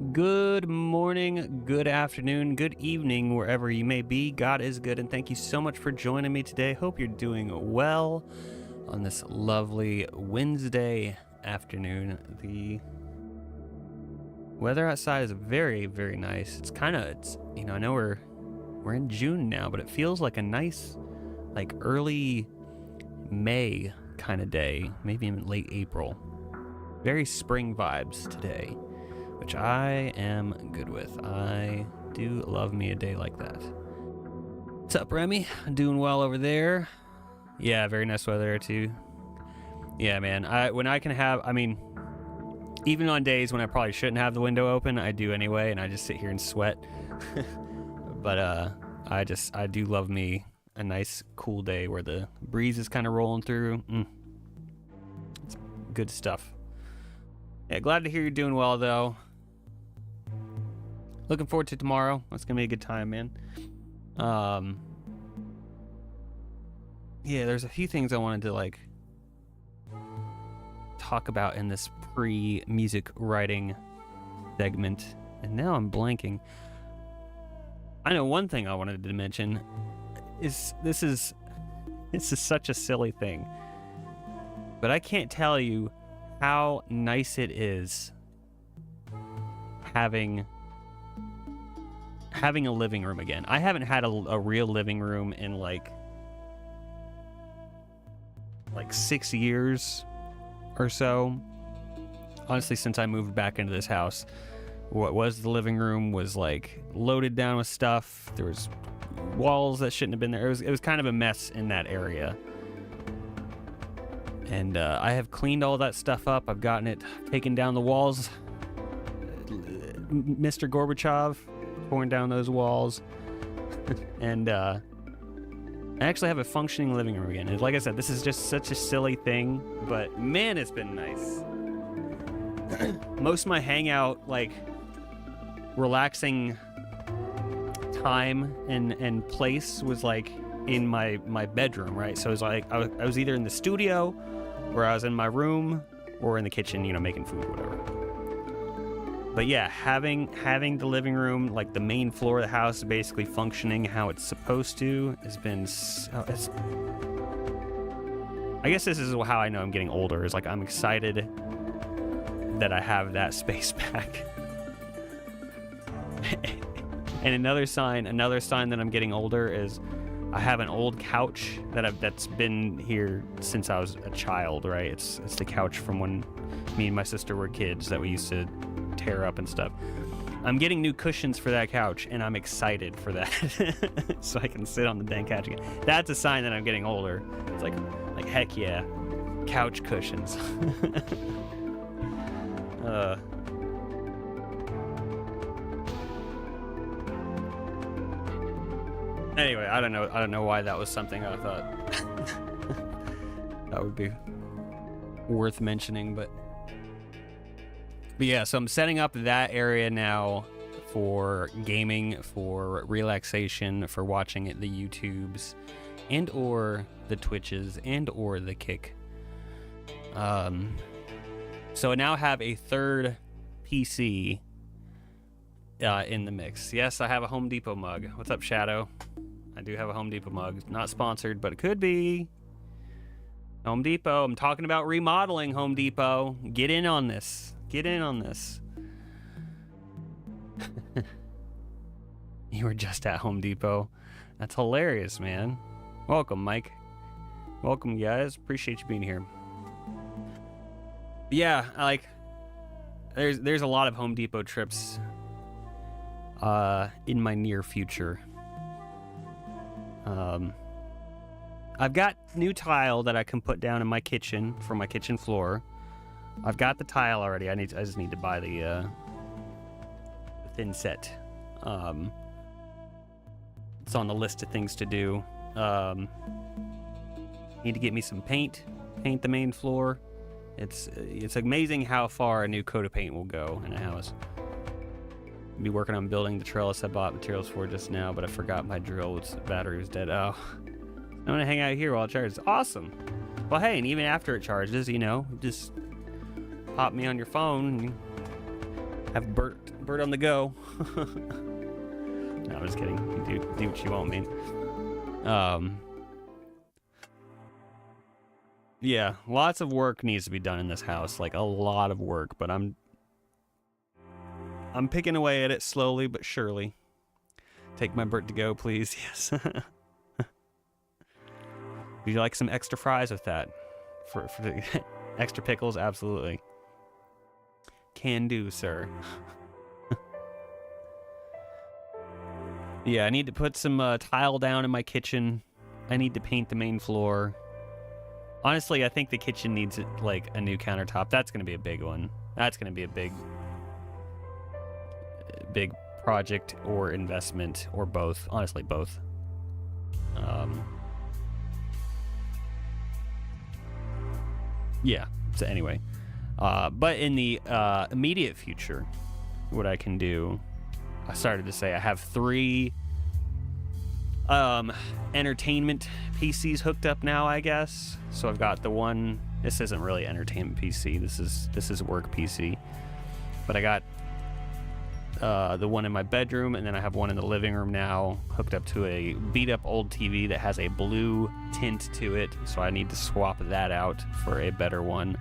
Good morning, good afternoon, good evening, wherever you may be. God is good, and thank you so much for joining me today. Hope you're doing well on this lovely Wednesday afternoon. The weather outside is very, very nice. I know we're in June now, but it feels like a nice, like early May kind of day, maybe in late April. Very spring vibes today, which I am good with. I do love me a day like that. What's up, Remy? Doing well over there. Yeah, very nice weather there too. Yeah, man. Even on days when I probably shouldn't have the window open, I do anyway, and I just sit here and sweat. But I do love me a nice cool day where the breeze is kind of rolling through. It's good stuff. Yeah, glad to hear you're doing well though. Looking forward to tomorrow. That's gonna be a good time, man. Yeah, there's a few things I wanted to talk about in this pre-music writing segment, and now I'm blanking. I know one thing I wanted to mention is this is such a silly thing, but I can't tell you how nice it is having a living room again. I haven't had a real living room in like 6 years or so. Honestly, since I moved back into this house, what was the living room was like loaded down with stuff. There was walls that shouldn't have been there. It was kind of a mess in that area. And I have cleaned all that stuff up. I've gotten it taken down the walls. Mr. Gorbachev torn down those walls. And I actually have a functioning living room again. And like I said, this is just such a silly thing, but man, it's been nice. Most of my hangout, relaxing time and place was in my bedroom, right? So it was I was either in the studio, or I was in my room, or in the kitchen, making food, whatever. But yeah, having the living room, the main floor of the house, basically functioning how it's supposed to, has been. I guess this is how I know I'm getting older. Is I'm excited that I have that space back. And another sign that I'm getting older is I have an old couch that's been here since I was a child, right? It's the couch from when me and my sister were kids that we used to tear up and stuff. I'm getting new cushions for that couch, and I'm excited for that. So I can sit on the dang couch again. That's a sign that I'm getting older. It's like heck yeah, couch cushions. Anyway, I don't know why that was something I thought that would be worth mentioning, but yeah, so I'm setting up that area now for gaming, for relaxation, for watching the YouTubes and or the Twitches and or the Kick. So I now have a third PC in the mix. Yes, I have a Home Depot mug. What's up, Shadow? I do have a Home Depot mug. Not sponsored, but it could be. Home Depot. I'm talking about remodeling, Home Depot. Get in on this. Get in on this. You were just at Home Depot. That's hilarious, man. Welcome, Mike. Welcome, guys. Appreciate you being here. Yeah, there's a lot of Home Depot trips in my near future. I've got new tile that I can put down in my kitchen for my kitchen floor. I've got the tile already. I just need to buy the thin set. It's on the list of things to do. Need to get me some paint the main floor. It's amazing how far a new coat of paint will go in a house. Be working on building the trellis I bought materials for just now, but I forgot my drill. Its battery was dead. Oh, I'm gonna hang out here while it charges. Awesome. Well, hey, and even after it charges, just pop me on your phone. And Have Bert on the go. No, I'm just kidding. You do what you want, man. Yeah, lots of work needs to be done in this house, like a lot of work, but I'm picking away at it slowly but surely. Take my Bert to go, please. Yes. Would you like some extra fries with that? For the extra pickles? Absolutely. Can do, sir. Yeah, I need to put some tile down in my kitchen. I need to paint the main floor. Honestly, I think the kitchen needs like a new countertop. That's going to be a big one. That's going to be a big project or investment or both. Honestly, both. Yeah. So anyway, but in the immediate future, what I can do, I started to say I have 3 entertainment PCs hooked up now, I guess. So I've got the one. This isn't really entertainment PC. This is work PC. But I got the one in my bedroom, and then I have one in the living room now, hooked up to a beat-up old TV that has a blue tint to it. So I need to swap that out for a better one.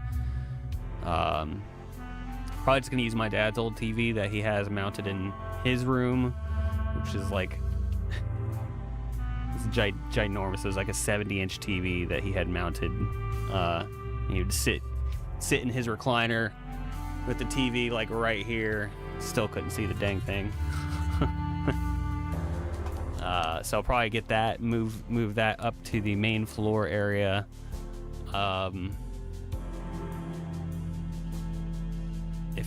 Probably just gonna use my dad's old TV that he has mounted in his room, which is like it's ginormous. It was like a 70-inch TV that he had mounted. He would sit in his recliner with the TV like right here. Still couldn't see the dang thing. So I'll probably get that, move that up to the main floor area. If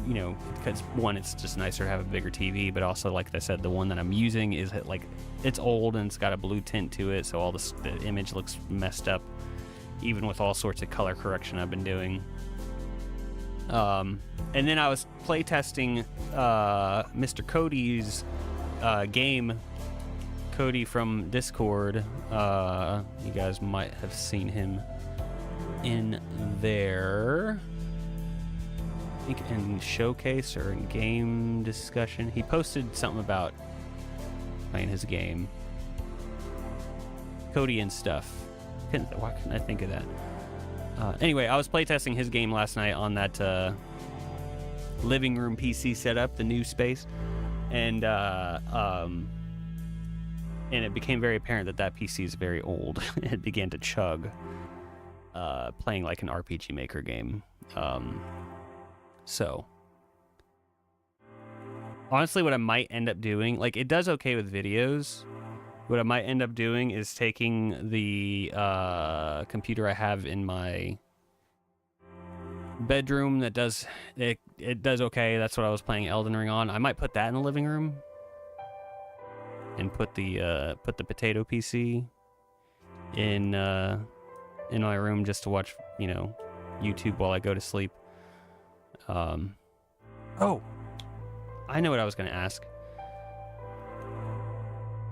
you know, because one, it's just nicer to have a bigger TV, but also, like I said, the one that I'm using is like it's old and it's got a blue tint to it, so all the image looks messed up, even with all sorts of color correction I've been doing. And then I was playtesting Mr. Cody's game. Cody from Discord. You guys might have seen him in there. I think in Showcase or in Game Discussion. He posted something about playing his game. Cody and stuff. Why couldn't I think of that? Anyway, I was playtesting his game last night on that living room PC setup, the new space, and it became very apparent that PC is very old. It began to chug, playing like an RPG Maker game. So, honestly, what I might end up doing, like it does okay with videos. What I might end up doing is taking the computer I have in my bedroom that does it does okay. That's what I was playing Elden Ring on. I might put that in the living room and put the potato PC in my room just to watch, you know, YouTube while I go to sleep. Oh, I know what I was going to ask.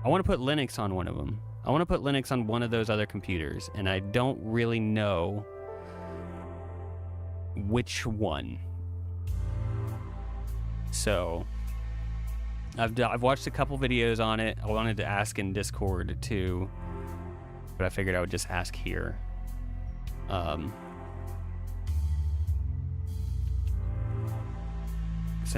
I want to put Linux on one of them. I want to put Linux on one of those other computers, and I don't really know which one. So I've watched a couple videos on it. I wanted to ask in Discord too, but I figured I would just ask here. So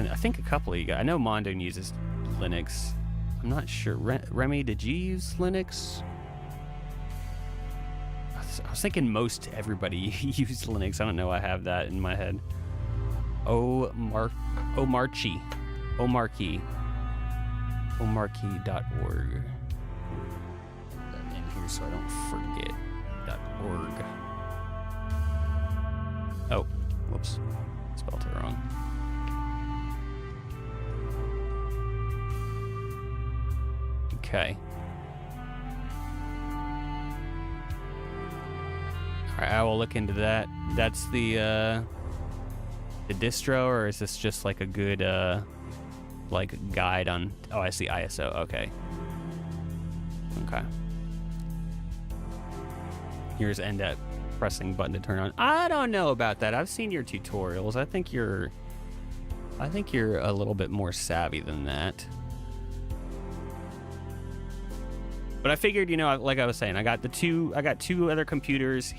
I think a couple of you guys. I know Mondo uses Linux. I'm not sure. Remy, did you use Linux? I was thinking most everybody used Linux. I don't know. I have that in my head. Omarchy. Omarchy.org. Put that in here so I don't forget. .org. Oh, whoops. Spelled it wrong. Okay. Alright, I will look into that. That's the distro, or is this just like a good like guide on... Oh, I see ISO. Okay. Okay. Here's end at pressing button to turn on. I don't know about that. I've seen your tutorials. I think you're I think you're a little bit more savvy than that. But I figured, like I was saying, I got two other computers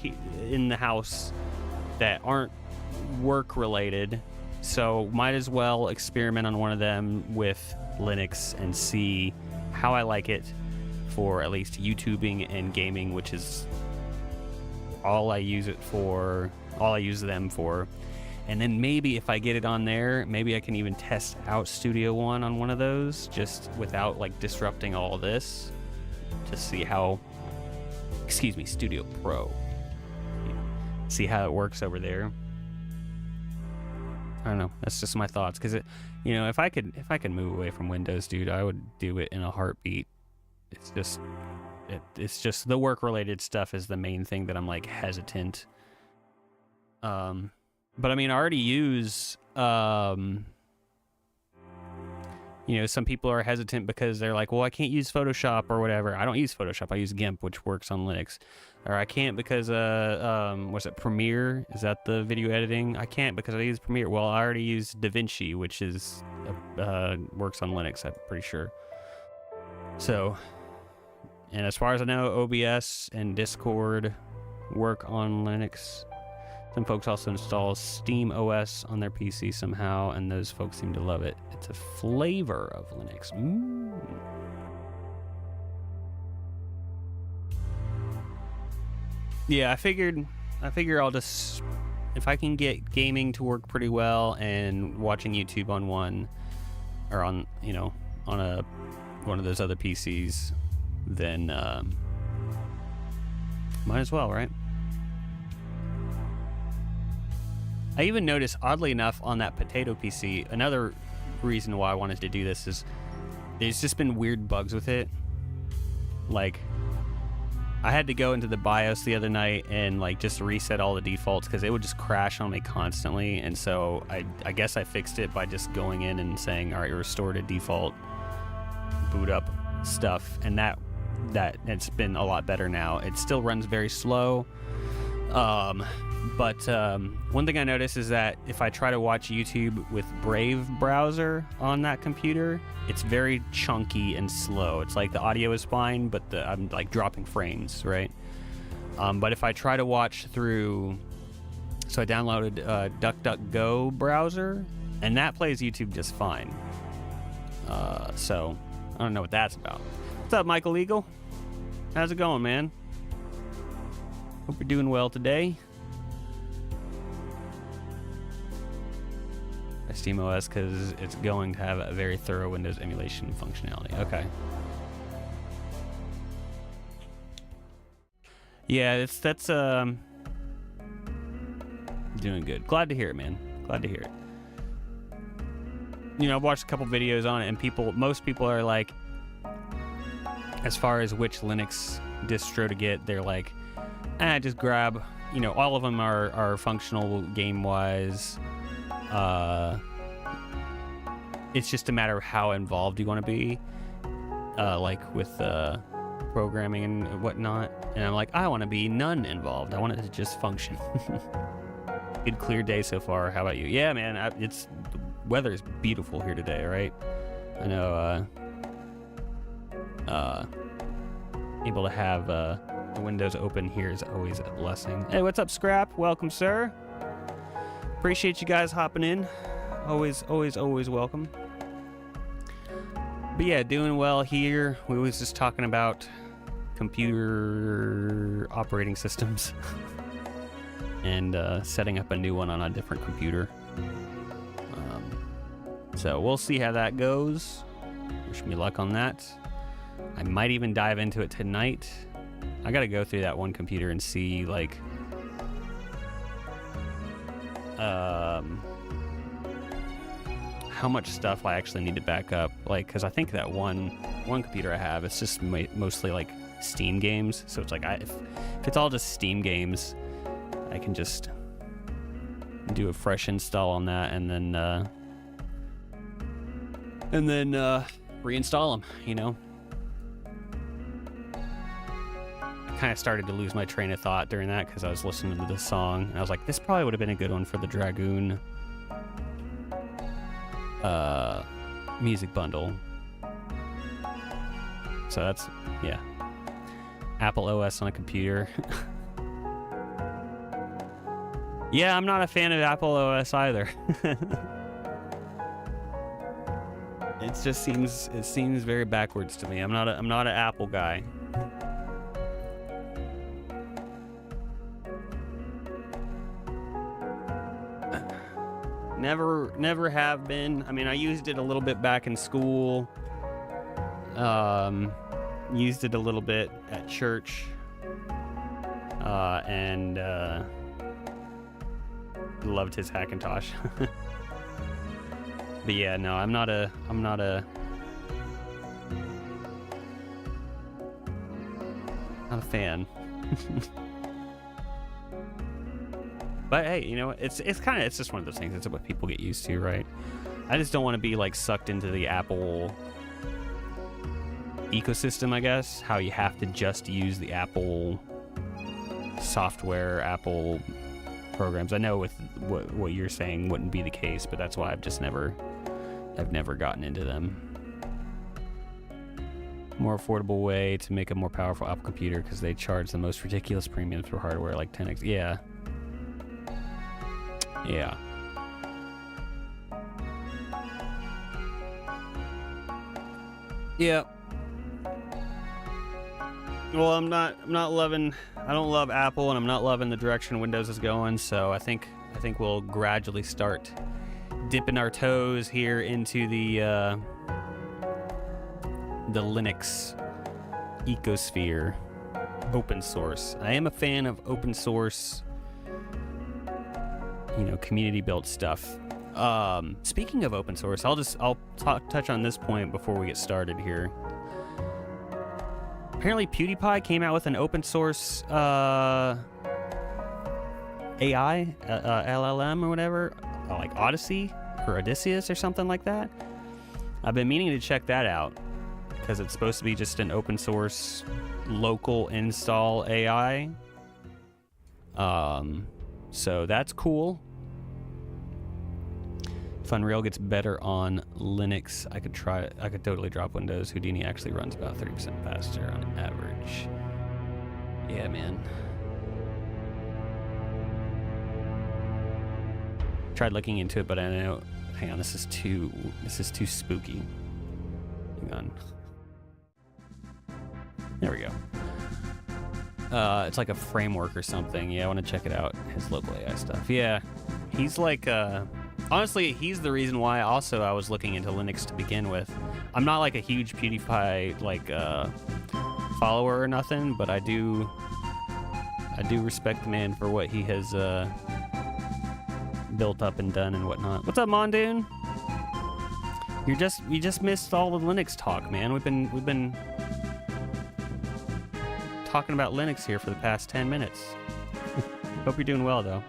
in the house that aren't work related, so might as well experiment on one of them with Linux and see how I like it for at least YouTubing and gaming, which is all I use them for. And then maybe if I get it on there, maybe I can even test out Studio One on one of those, just without like disrupting all of this, to see how, Studio Pro, see how it works over there. I don't know. That's just my thoughts, because if I could move away from Windows, dude, I would do it in a heartbeat. It's just the work related stuff is the main thing that I'm like hesitant. But I mean, I already use, some people are hesitant because they're like, well, I can't use Photoshop or whatever. I don't use Photoshop. I use GIMP, which works on Linux. Or I can't because, what's it, Premiere? Is that the video editing? I can't because I use Premiere. Well, I already use DaVinci, which is, works on Linux, I'm pretty sure. So, and as far as I know, OBS and Discord work on Linux. Some folks also install Steam OS on their PC somehow, and those folks seem to love it. It's a flavor of Linux. Yeah, I figured I'll just, if I can get gaming to work pretty well and watching YouTube on one, or on one of those other PCs, then might as well, right? I even noticed, oddly enough, on that Potato PC, another reason why I wanted to do this is there's just been weird bugs with it. Like, I had to go into the BIOS the other night and like just reset all the defaults because it would just crash on me constantly. And so I guess I fixed it by just going in and saying, all right, restore to default, boot up stuff. And that it's been a lot better now. It still runs very slow. But one thing I noticed is that if I try to watch YouTube with Brave browser on that computer, it's very chunky and slow. It's like the audio is fine, but I'm like dropping frames, right? But if I try to watch through, so I downloaded DuckDuckGo browser, and that plays YouTube just fine. So I don't know what that's about. What's up, Michael Eagle? How's it going, man? Hope you're doing well today. SteamOS because it's going to have a very thorough Windows emulation functionality. Okay. Yeah, that's doing good. Glad to hear it, man. Glad to hear it. I've watched a couple videos on it, and most people are like, as far as which Linux distro to get, they're like, just grab, all of them are functional game-wise. It's just a matter of how involved you want to be, like with programming and whatnot. And I'm like, I want to be none involved. I want it to just function. Good clear day so far. How about you? Yeah, man. The weather is beautiful here today. Right? I know. Able to have the windows open here is always a blessing. Hey, what's up, Scrap? Welcome, sir. Appreciate you guys hopping in. Always welcome. But yeah, doing well here. We was just talking about computer operating systems and setting up a new one on a different computer. So we'll see how that goes. Wish me luck on that. I might even dive into it tonight. I gotta go through that one computer and see like how much stuff I actually need to back up, like, because I think that one computer I have, it's just mostly like Steam games. So it's like if it's all just Steam games, I can just do a fresh install on that and then reinstall them. I kind of started to lose my train of thought during that because I was listening to the song and I was like, this probably would have been a good one for the Dragoon. music bundle. So that's, yeah. Apple OS on a computer. Yeah, I'm not a fan of Apple OS either. It seems very backwards to me. I'm not an Apple guy. Never have been. I mean, I used it a little bit back in school. Used it a little bit at church. And loved his Hackintosh. But yeah, no, I'm not a fan. But hey, you know, it's just one of those things. It's what people get used to, right? I just don't want to be like sucked into the Apple ecosystem, I guess. How you have to just use the Apple software, Apple programs. I know with what you're saying wouldn't be the case, but that's why I've never gotten into them. More affordable way to make a more powerful Apple computer because they charge the most ridiculous premiums for hardware like 10x. Yeah. Yeah. Well, I don't love Apple, and I'm not loving the direction Windows is going, so I think we'll gradually start dipping our toes here into the Linux ecosphere, open source. I am a fan of open source, you know, community built stuff. Speaking of open source, I'll touch on this point before we get started here. Apparently PewDiePie came out with an open source AI, LLM or whatever, like Odyssey or Odysseus or something like that. I've been meaning to check that out because it's supposed to be just an open source local install AI. So that's cool. If Unreal gets better on Linux, I could totally drop Windows. Houdini actually runs about 30% faster on average. Yeah, man. Tried looking into it, but I know. Hang on, this is too spooky. Hang on. There we go. It's like a framework or something. Yeah, I want to check it out. His local AI stuff. Yeah, he's like honestly, he's the reason why also I was looking into Linux to begin with. I'm not like a huge PewDiePie like follower or nothing, but I do respect the man for what he has built up and done and whatnot. What's up, Mondoon? You just missed all the Linux talk, man. We've been talking about Linux here for the past 10 minutes. Hope you're doing well though.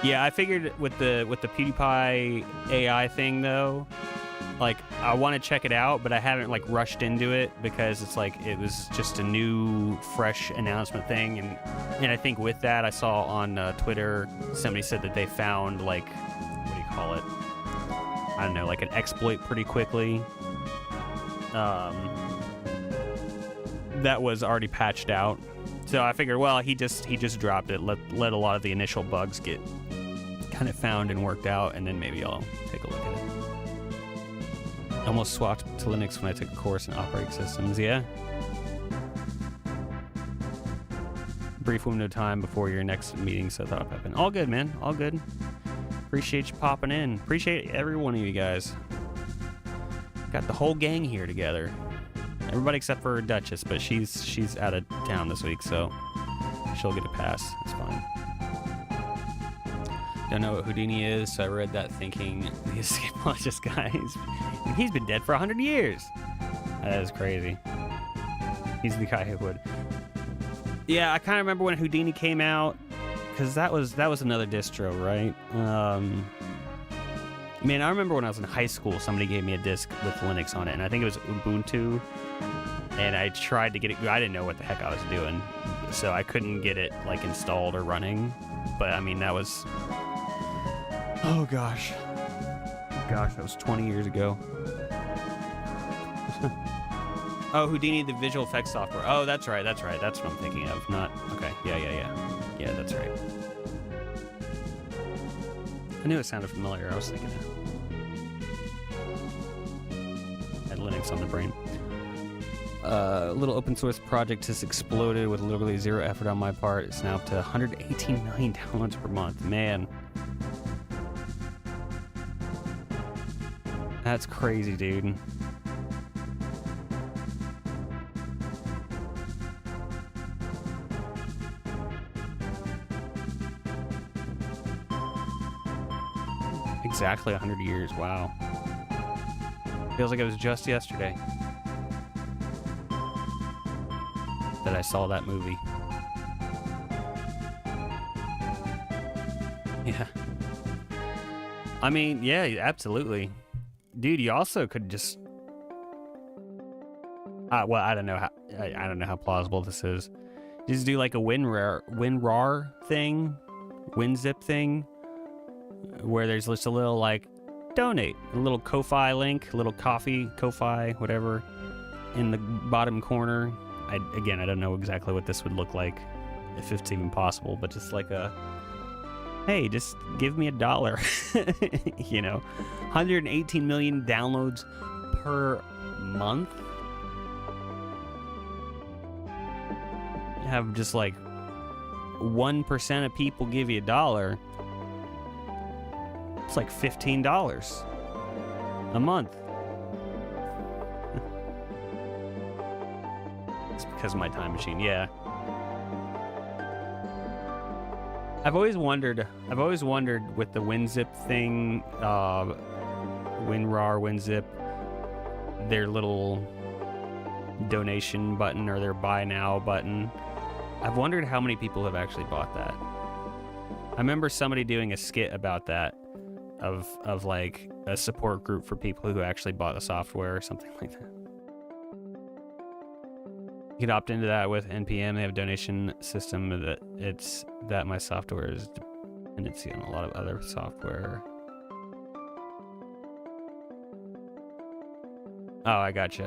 Yeah, I figured with the PewDiePie AI thing though, like I want to check it out, but I haven't like rushed into it because it's like it was just a new, fresh announcement thing, and I think with that I saw on Twitter somebody said that they found like, what do you call it? I don't know, like an exploit pretty quickly. That was already patched out. So I figured, well, he just dropped it, let a lot of the initial bugs get kind of found and worked out, and then maybe I'll take a look at it. Almost swapped to Linux when I took a course in operating systems. Yeah. Brief window of time before your next meeting, so I thought I'd pop in. All good, man. All good. Appreciate you popping in. Appreciate every one of you guys. Got the whole gang here together. Everybody except for Duchess, but she's out of town this week, so she'll get a pass. It's fine. Don't know what Houdini is, so I read that thinking the escapologist guy. He's been dead for 100 years. That is crazy. He's the guy who would. Yeah, I kind of remember when Houdini came out, because that was another distro, right? Man, I remember when I was in high school, somebody gave me a disk with Linux on it, and I think it was Ubuntu. And I tried to get it. I didn't know what the heck I was doing, so I couldn't get it like installed or running. But I mean, that was Oh gosh. Gosh, that was 20 years ago. Oh, Houdini, the visual effects software. Oh, that's right. That's what I'm thinking of. Not, okay. Yeah. Yeah, that's right. I knew it sounded familiar. I was thinking it. Had Linux on the brain. A little open source project has exploded with literally zero effort on my part. It's now up to 118 million downloads per month. Man. That's crazy, dude. Exactly 100 years. Wow. Feels like it was just yesterday that I saw that movie. Yeah. I mean, yeah, absolutely. Dude, you also could just well, I don't know how plausible this is. Just do like a WinRAR thing, WinZip thing, where there's just a little like donate, a little Ko-Fi link, a little Ko-Fi, whatever, in the bottom corner. I don't know exactly what this would look like, if it's even possible, but just like a, hey, just give me $1. You know, 118 million downloads per month. You have just like 1% of people give you $1. It's like $15 a month. It's because of my time machine, yeah. I've always wondered with the WinZip thing, WinRAR, WinZip, their little donation button or their buy now button. I've wondered how many people have actually bought that. I remember somebody doing a skit about that, of like a support group for people who actually bought the software or something like that. You could opt into that with NPM. They have a donation system that my software is dependency on a lot of other software. Oh, I gotcha.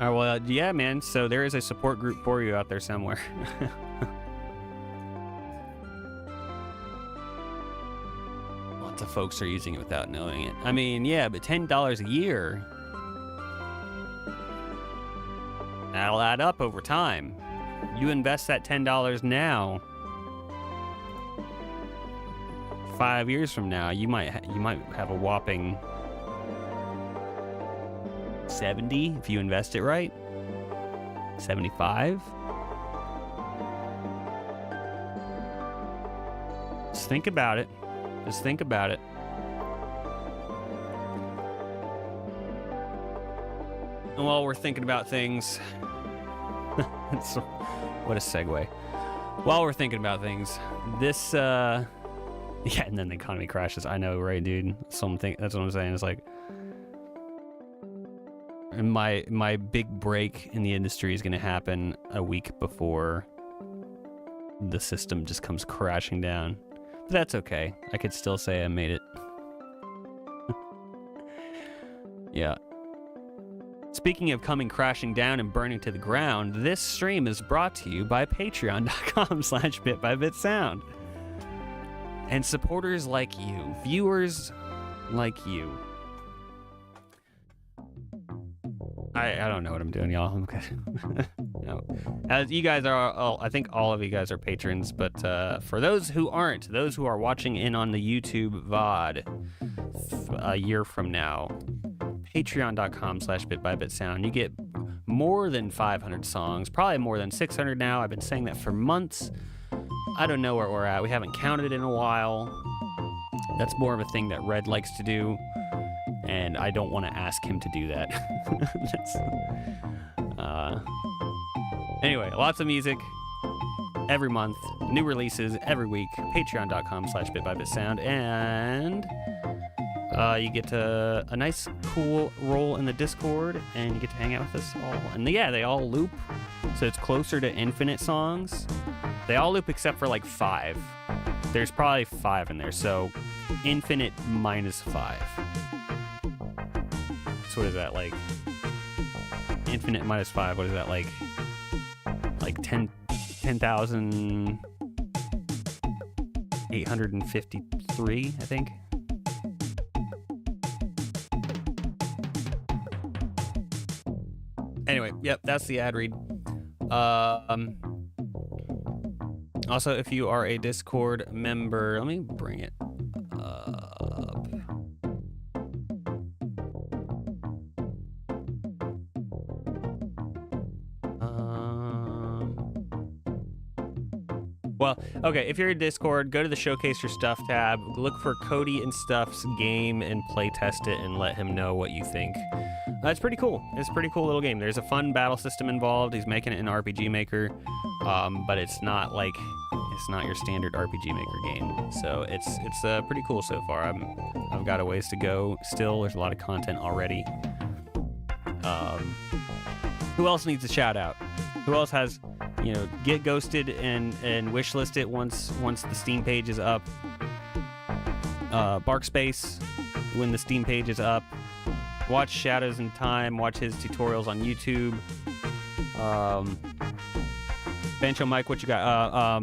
All right, well, yeah, man. So there is a support group for you out there somewhere. Lots of folks are using it without knowing it. I mean, yeah, but $10 a year, that'll add up over time. You invest that $10 now, 5 years from now, you might have a whopping 70 if you invest it right. 75. Just think about it. And while we're thinking about things, what a segue. While we're thinking about things, this, yeah, and then the economy crashes. I know, right, dude? That's what I'm saying. It's like, my big break in the industry is going to happen a week before the system just comes crashing down. But that's okay. I could still say I made it. Yeah. Speaking of coming crashing down and burning to the ground, this stream is brought to you by patreon.com/bitbybitsound. And supporters like you, viewers like you. I don't know what I'm doing, y'all. Okay. No. As you guys are all, I think all of you guys are patrons, but for those who aren't, those who are watching in on the YouTube VOD a year from now, patreon.com/bitbybitsound, you get more than 500 songs, probably more than 600 now. I've been saying that for months. I don't know where we're at. We haven't counted in a while. That's more of a thing that Red likes to do, and I don't want to ask him to do that. Anyway, lots of music every month, new releases every week, patreon.com/bitbybitsound, and you get a nice, cool role in the Discord, and you get to hang out with us all. And yeah, they all loop, so it's closer to infinite songs. They all loop except for like 5. There's probably 5 in there, so infinite minus 5. So what is that, like? Infinite minus 5, what is that, like 10,853, I think? Anyway, yep, that's the ad read. Also, if you are a Discord member, let me bring it up. Well, okay, if you're in Discord, go to the Showcase Your Stuff tab, look for Cody and Stuff's game and play test it and let him know what you think. It's pretty cool. It's a pretty cool little game. There's a fun battle system involved. He's making it in RPG Maker, but it's not your standard RPG Maker game. So it's pretty cool so far. I've got a ways to go still. There's a lot of content already. Who else needs a shout out? Who else has, get ghosted and wishlist it once the Steam page is up. Barkspace, when the Steam page is up. Watch Shadows in Time. Watch his tutorials on YouTube. Bencho Mike, what you got?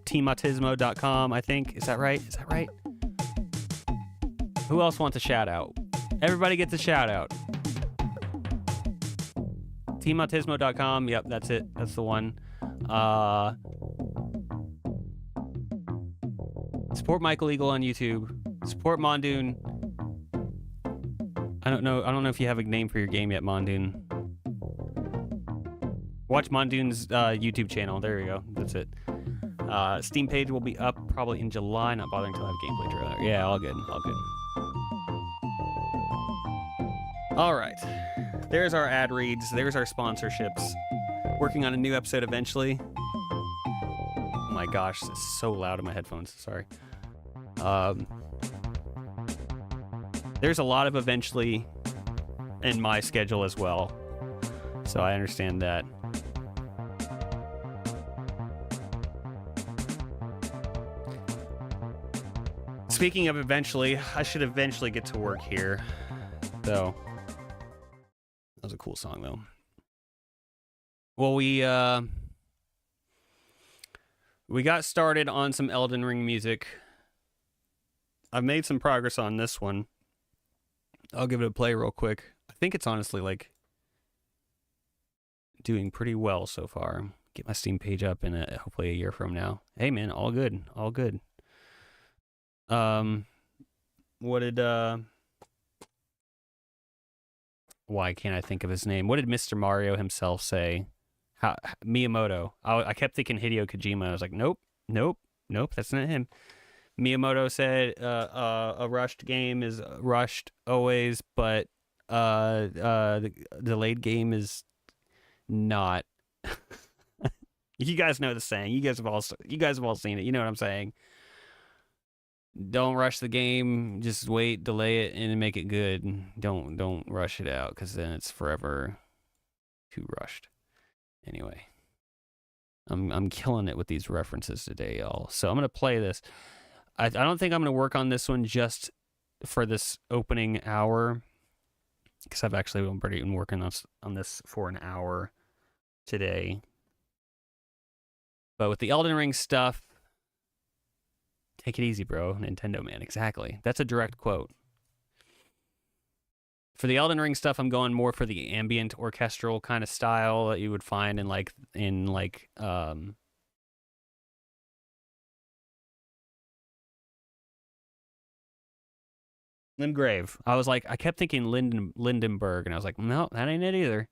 Teamatismo.com, I think. Is that right? Who else wants a shout out? Everybody gets a shout out. Teamatismo.com. Yep, that's it. That's the one. Support Michael Eagle on YouTube. Support Mondoon. I don't know if you have a name for your game yet, Mondoon. Watch Mondoon's YouTube channel. There we go. That's it. Steam page will be up probably in July. Not bothering until I have gameplay trailer. Yeah, all good. All right. There's our ad reads. There's our sponsorships. Working on a new episode eventually. Oh my gosh, it's so loud in my headphones. Sorry. There's a lot of eventually in my schedule as well. So I understand that. Speaking of eventually, I should eventually get to work here. So that was a cool song though. Well, we got started on some Elden Ring music. I've made some progress on this one. I'll give it a play real quick. I think it's honestly like doing pretty well so far. Get my Steam page up in hopefully a year from now. Hey man, all good. What did why can't I think of his name? What did Mr. Mario himself say? Miyamoto. I kept thinking Hideo Kojima. I was like, nope, that's not him. Miyamoto said a rushed game is rushed always, but the delayed game is not. You guys know the saying. You guys have all seen it. You know what I'm saying. Don't rush the game. Just wait, delay it, and make it good. Don't rush it out, because then it's forever too rushed. Anyway, I'm killing it with these references today, y'all. So I'm gonna play this. I don't think I'm gonna work on this one just for this opening hour, because I've actually been working on this for an hour today. But with the Elden Ring stuff, take it easy, bro. Nintendo, man. Exactly. That's a direct quote. For the Elden Ring stuff, I'm going more for the ambient orchestral kind of style that you would find in Limgrave. I kept thinking Lindenberg, and I was like, no, that ain't it either.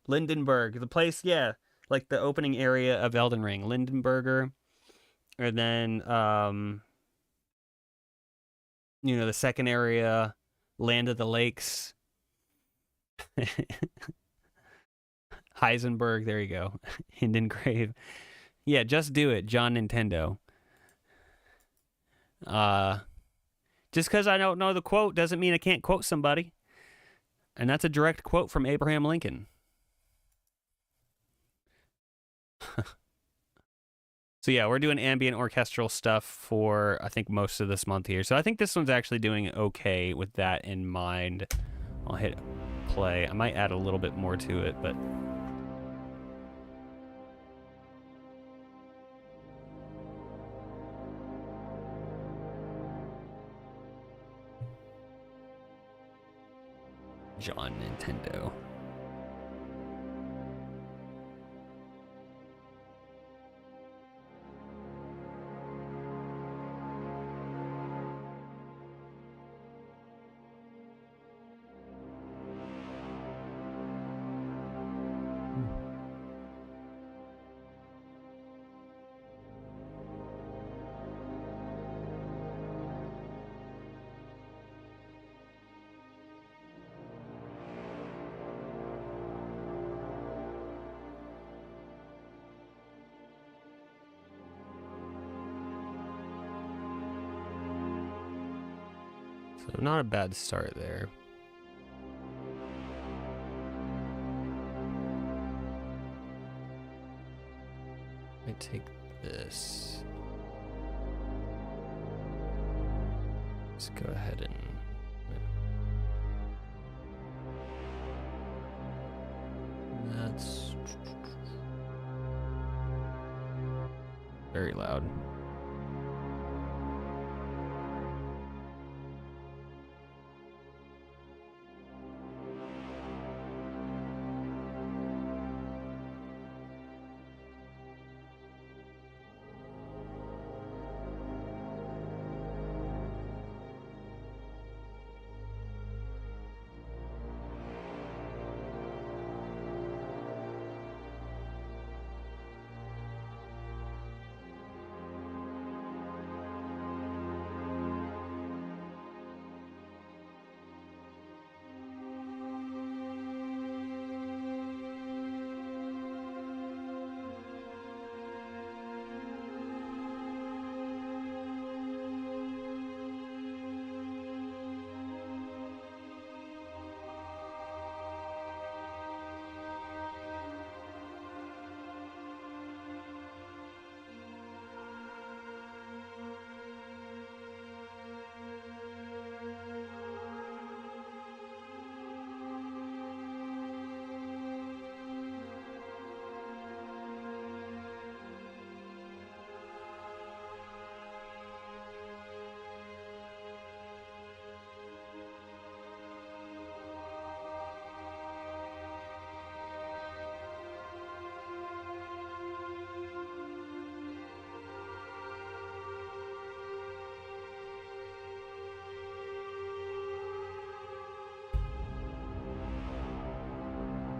Lindenberg, the place, yeah, like the opening area of Elden Ring, Lindenberger, and then the second area, Land of the Lakes, Heisenberg. There you go, Hindengrave. Yeah, just do it, John Nintendo. Just because I don't know the quote doesn't mean I can't quote somebody. And that's a direct quote from Abraham Lincoln. So yeah, we're doing ambient orchestral stuff for I think most of this month here. So I think this one's actually doing okay with that in mind. I'll hit play. I might add a little bit more to it, but John Nintendo. So not a bad start there. I take this. Let's go ahead and that's very loud.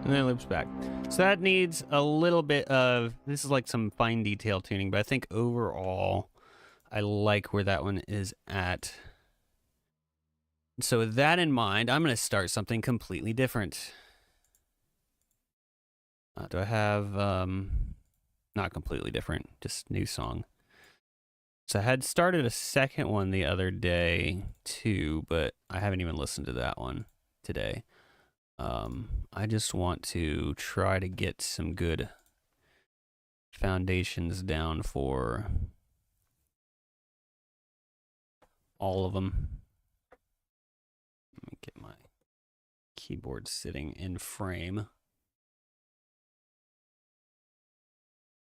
And then it loops back. So that needs a little bit of, this is like some fine detail tuning, but I think overall, I like where that one is at. So with that in mind, I'm going to start something completely different. Do I have, not completely different, just new song. So I had started a second one the other day too, but I haven't even listened to that one today. I just want to try to get some good foundations down for all of them. Let me get my keyboard sitting in frame.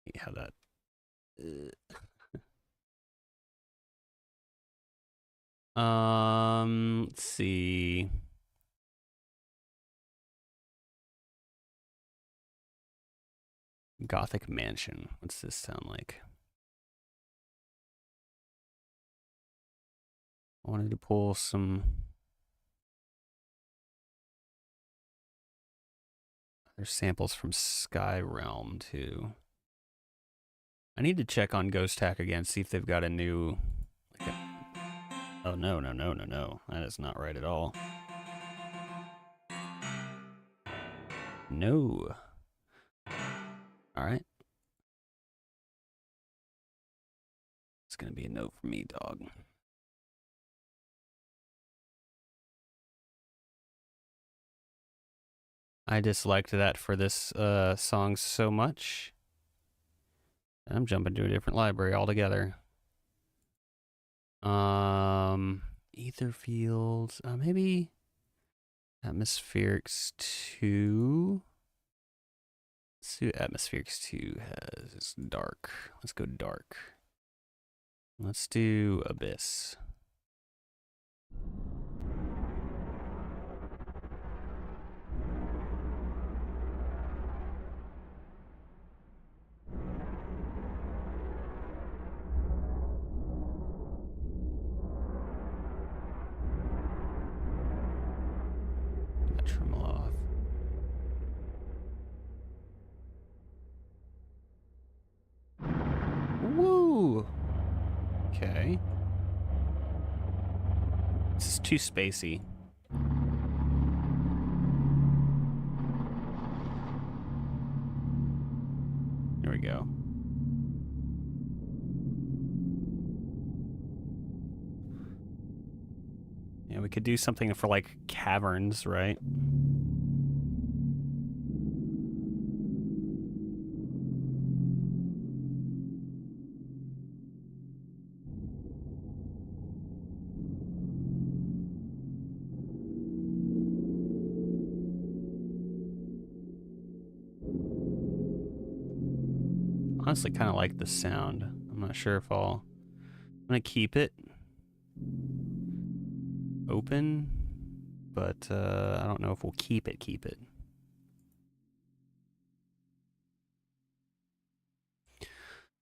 See how that. Let's see. Gothic Mansion. What's this sound like? I wanted to pull some other samples from Sky Realm too. I need to check on Ghost Hack again, see if they've got a new. Oh no. That is not right at all. No. All right. It's gonna be a no for me, dog. I disliked that for this song so much. I'm jumping to a different library altogether. Ether fields. Maybe atmospherics 2. Let's see what atmospherics 2 has. It's dark. Let's go dark. Let's do abyss. Tremolo off. Woo! Okay. This is too spacey. There we go. Yeah, we could do something for like caverns, right? Honestly, kind of like the sound. I'm not sure if I'm gonna keep it open, but I don't know if we'll keep it.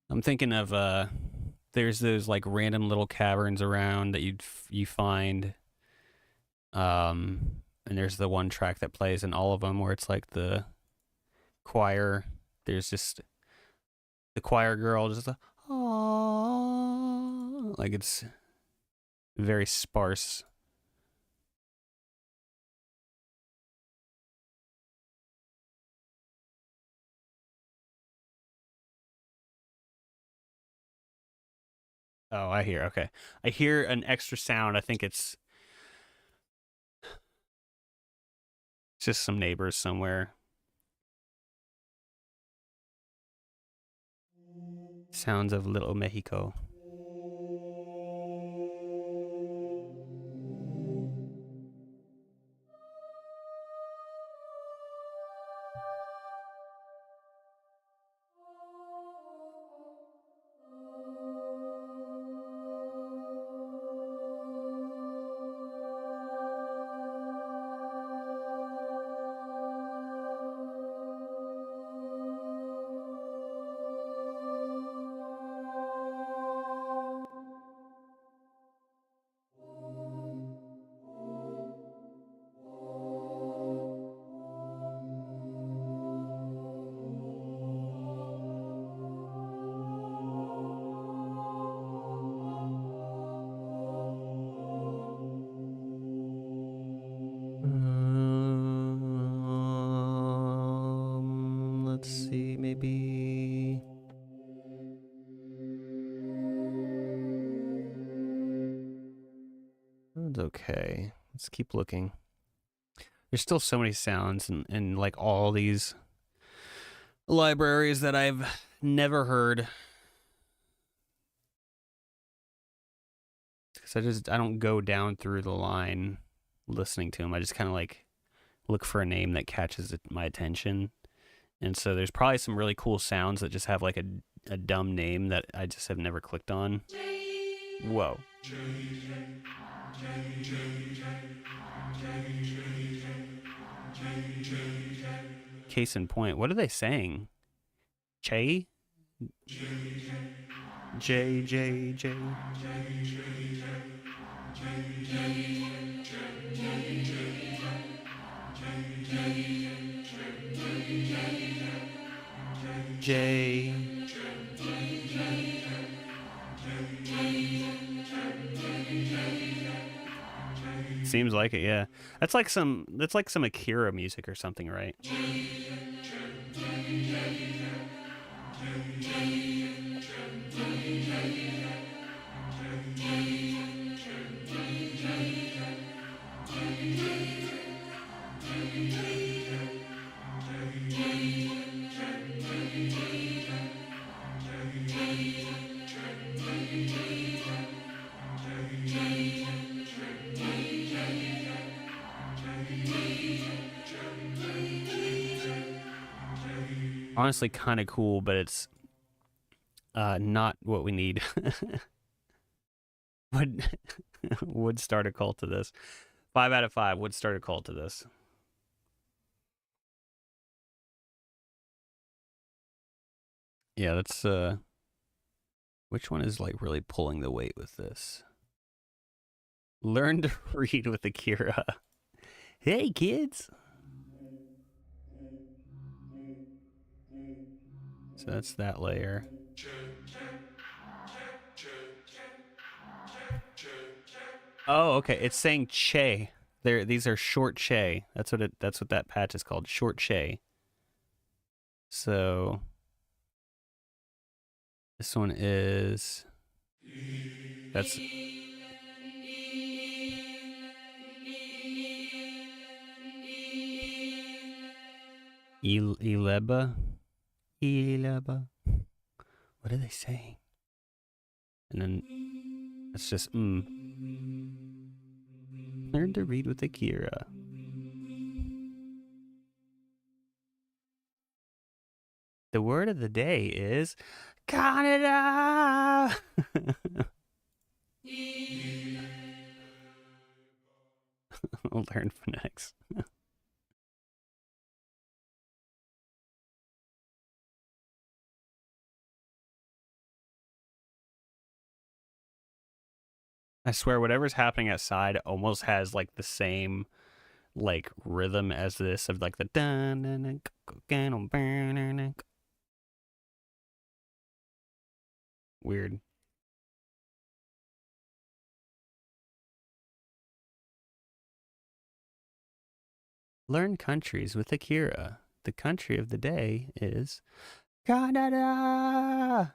I'm thinking of there's those like random little caverns around that you find, and there's the one track that plays in all of them where it's like the choir. There's just the choir girl just like it's very sparse. Oh, I hear. Okay. I hear an extra sound. I think it's just some neighbors somewhere. Sounds of Little Mexico. Let's see, maybe. It's okay. Let's keep looking. There's still so many sounds and like all these libraries that I've never heard. Because I don't go down through the line listening to them. I just kind of like look for a name that catches my attention. And so there's probably some really cool sounds that just have like a dumb name that I just have never clicked on. Whoa. Case in point, what are they saying? Che? J, J, J. J. Seems like it, yeah. That's like some Akira music or something, right? honestly kind of cool, but it's not what we need. would would start a cult to this. 5 out of 5 would start a cult to this. Yeah, that's which one is like really pulling the weight with this? Learn to read with Akira. Hey kids. So that's that layer. Oh, okay. It's saying che. There, these are short che. That's what it. That's what that patch is called. Short che. So this one is. That's Ileba. Ileba. What are they saying? And then it's just Learn to read with Akira. The word of the day is Canada. I'll learn phonetics. I swear, whatever's happening outside almost has like the same like rhythm as this of like the dun. Weird. Learn countries with Akira. The country of the day is Canada.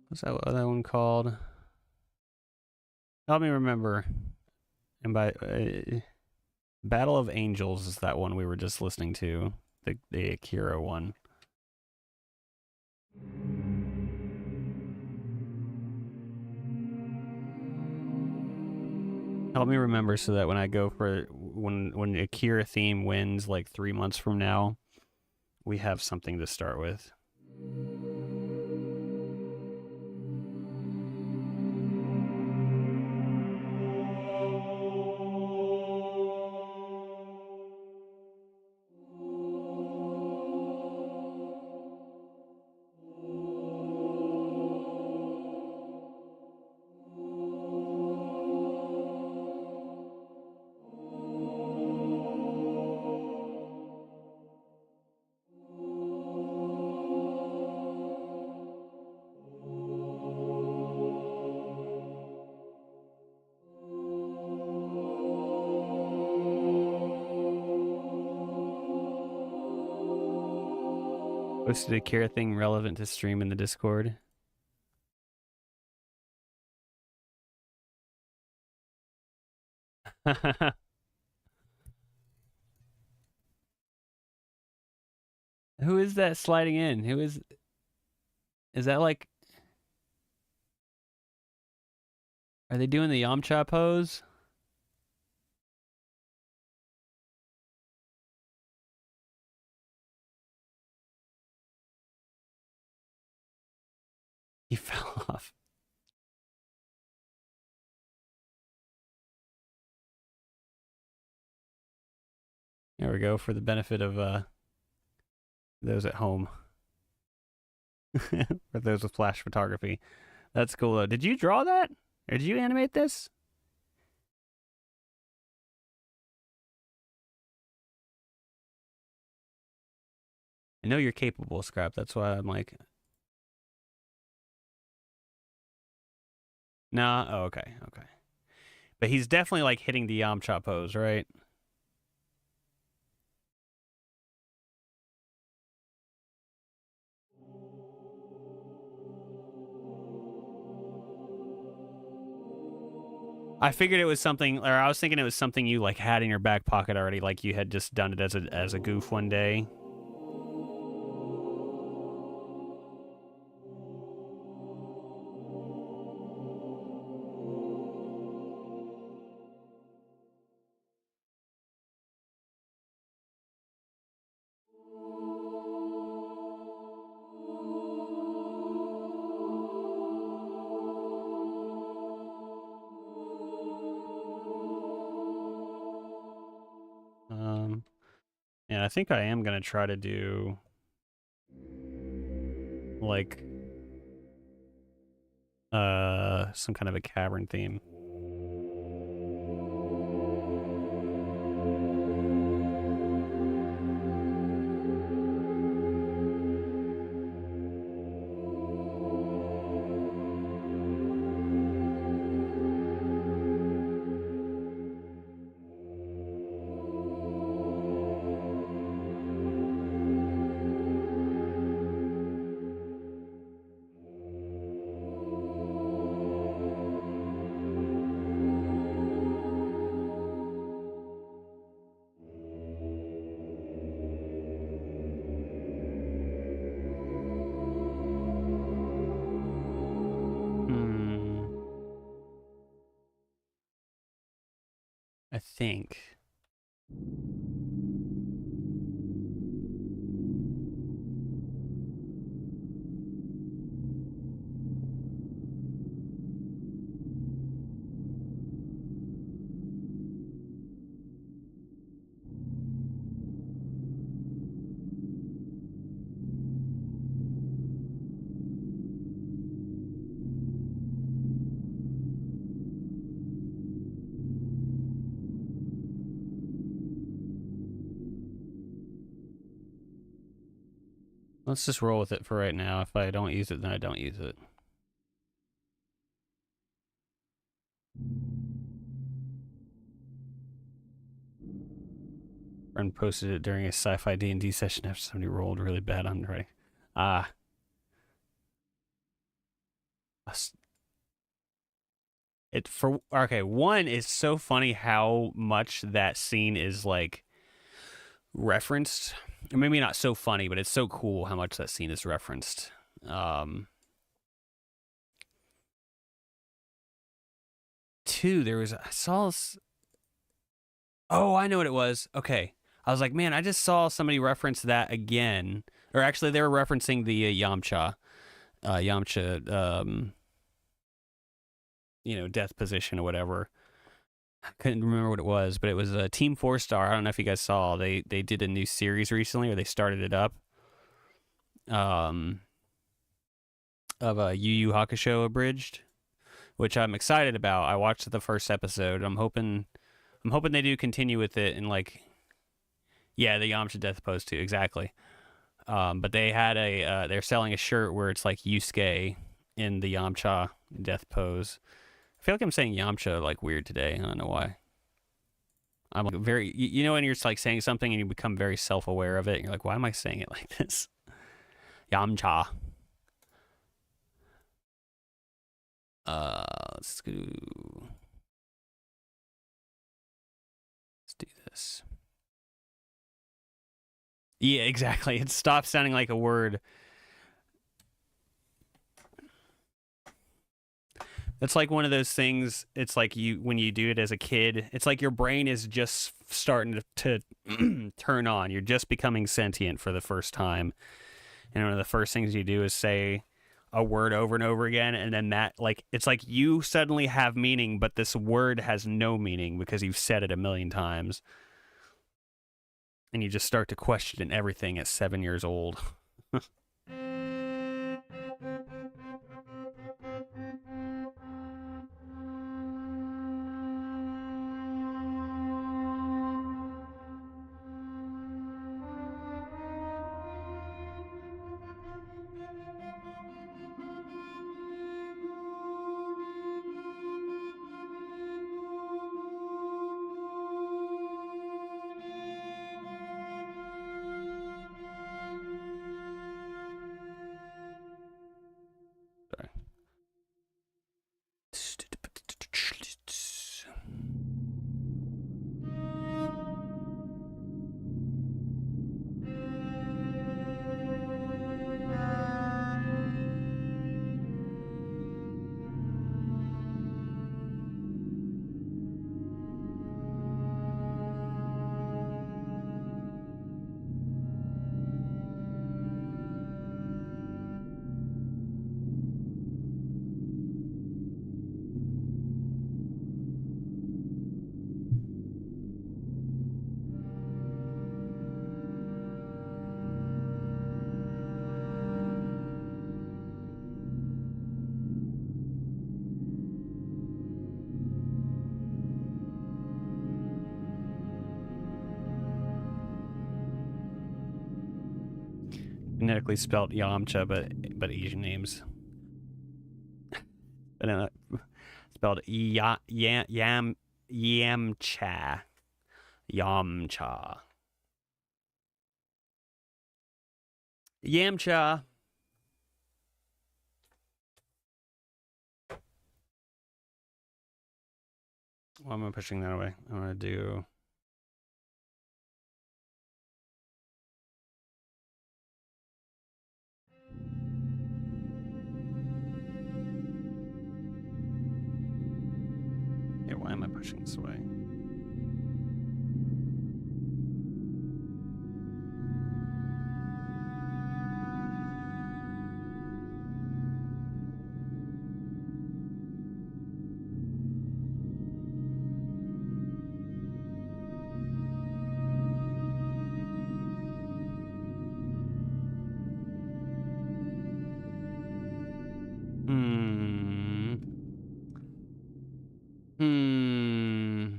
What's that one called? Help me remember. And by Battle of Angels is that one we were just listening to, the Akira one. Help me remember so that when I go for when Akira theme wins like 3 months from now, we have something to start with. Was the Akira thing relevant to stream in the Discord? Who is that sliding in? Who is that like, are they doing the Yamcha pose? He fell off. There we go, for the benefit of those at home. Or those with flash photography. That's cool though. Did you draw that? Or did you animate this? I know you're capable, Scrap. That's why I'm like, nah. Oh, okay, okay. But he's definitely like hitting the Yamcha pose, right? I figured it was something, or I was thinking it was something you like had in your back pocket already, like you had just done it as a goof one day. Um, and I think I am gonna try to do like some kind of a cavern theme. Hmm. I think. Let's just roll with it for right now. If I don't use it, then I don't use it. Friend posted it during a sci-fi D&D session after somebody rolled really bad on writing. Ah. It for okay, one is so funny how much that scene is like referenced. Or maybe not so funny, but it's so cool how much that scene is referenced. Um Two, there was I saw oh, I know what it was. Okay. I was like, man, I just saw somebody reference that again. Or actually, they were referencing the Yamcha, death position or whatever. I couldn't remember what it was, but it was a Team Four Star. I don't know if you guys saw. They did a new series recently, or they started it up. Um, of a Yu Yu Hakusho abridged, which I'm excited about. I watched the first episode. I'm hoping they do continue with it and like, yeah, the Yamcha death pose too, exactly. But they had they're selling a shirt where it's like Yusuke in the Yamcha death pose. I feel like I'm saying Yamcha like weird today. I don't know why. I'm like very, when you're just like saying something and you become very self aware of it. And you're like, why am I saying it like this? Yamcha. Let's go. Let's do this. Yeah, exactly. It stops sounding like a word. It's like one of those things. It's like you when you do it as a kid. It's like your brain is just starting to turn on. You're just becoming sentient for the first time, and one of the first things you do is say a word over and over again, and then that like it's like you suddenly have meaning, but this word has no meaning because you've said it a million times, and you just start to question everything at 7 years old. Phonetically spelled Yamcha, but Asian names. But spelled Yamcha. Yamcha. Yamcha. Why am I pushing that away? I'm gonna do. Yeah, why am I pushing this away? Hmm. Hmm.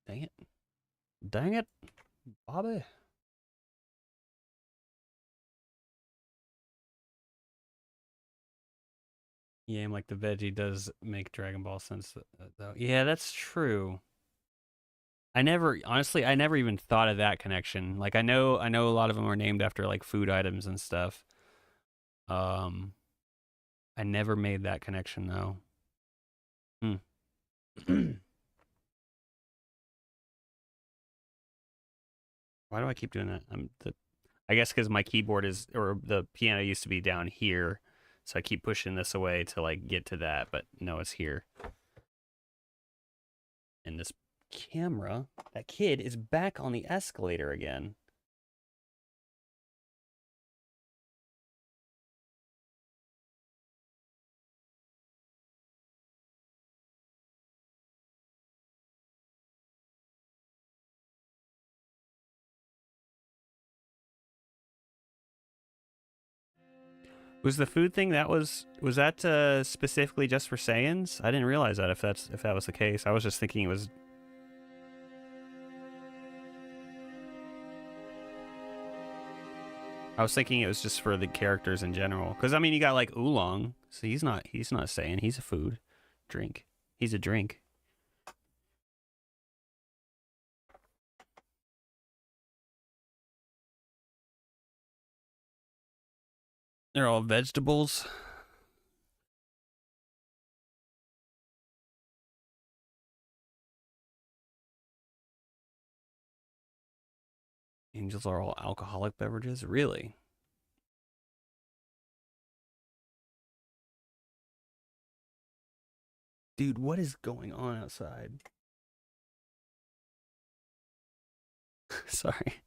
Dang it. Dang it, Bobby. Yeah, like the veggie does make Dragon Ball sense, though. Yeah, that's true. Honestly, I never even thought of that connection. Like, I know a lot of them are named after like food items and stuff. Um, I never made that connection though. Hmm. Why do I keep doing that? I guess because my keyboard is, or the piano used to be down here, so I keep pushing this away to like get to that. But no, it's here. And this camera, that kid is back on the escalator again. Was the food thing was that specifically just for Saiyans? I didn't realize that if that was the case. I was just thinking it was. I was thinking it was just for the characters in general. Because I mean, you got like oolong, so he's not Saiyan. He's a food, drink. He's a drink. They're all vegetables. Angels are all alcoholic beverages. Really, dude, what is going on outside? Sorry.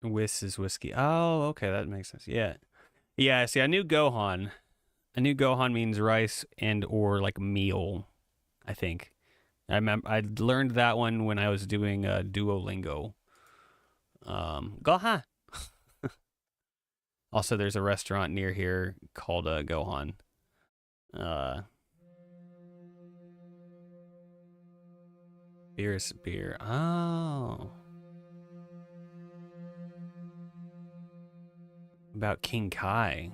Whis is whiskey. Oh, okay, that makes sense. Yeah, yeah. See, I knew Gohan. I knew Gohan means rice and or like meal. I think. I learned that one when I was doing Duolingo. Gohan. Also, there's a restaurant near here called Gohan. Uh, beer is beer. Oh, about King Kai.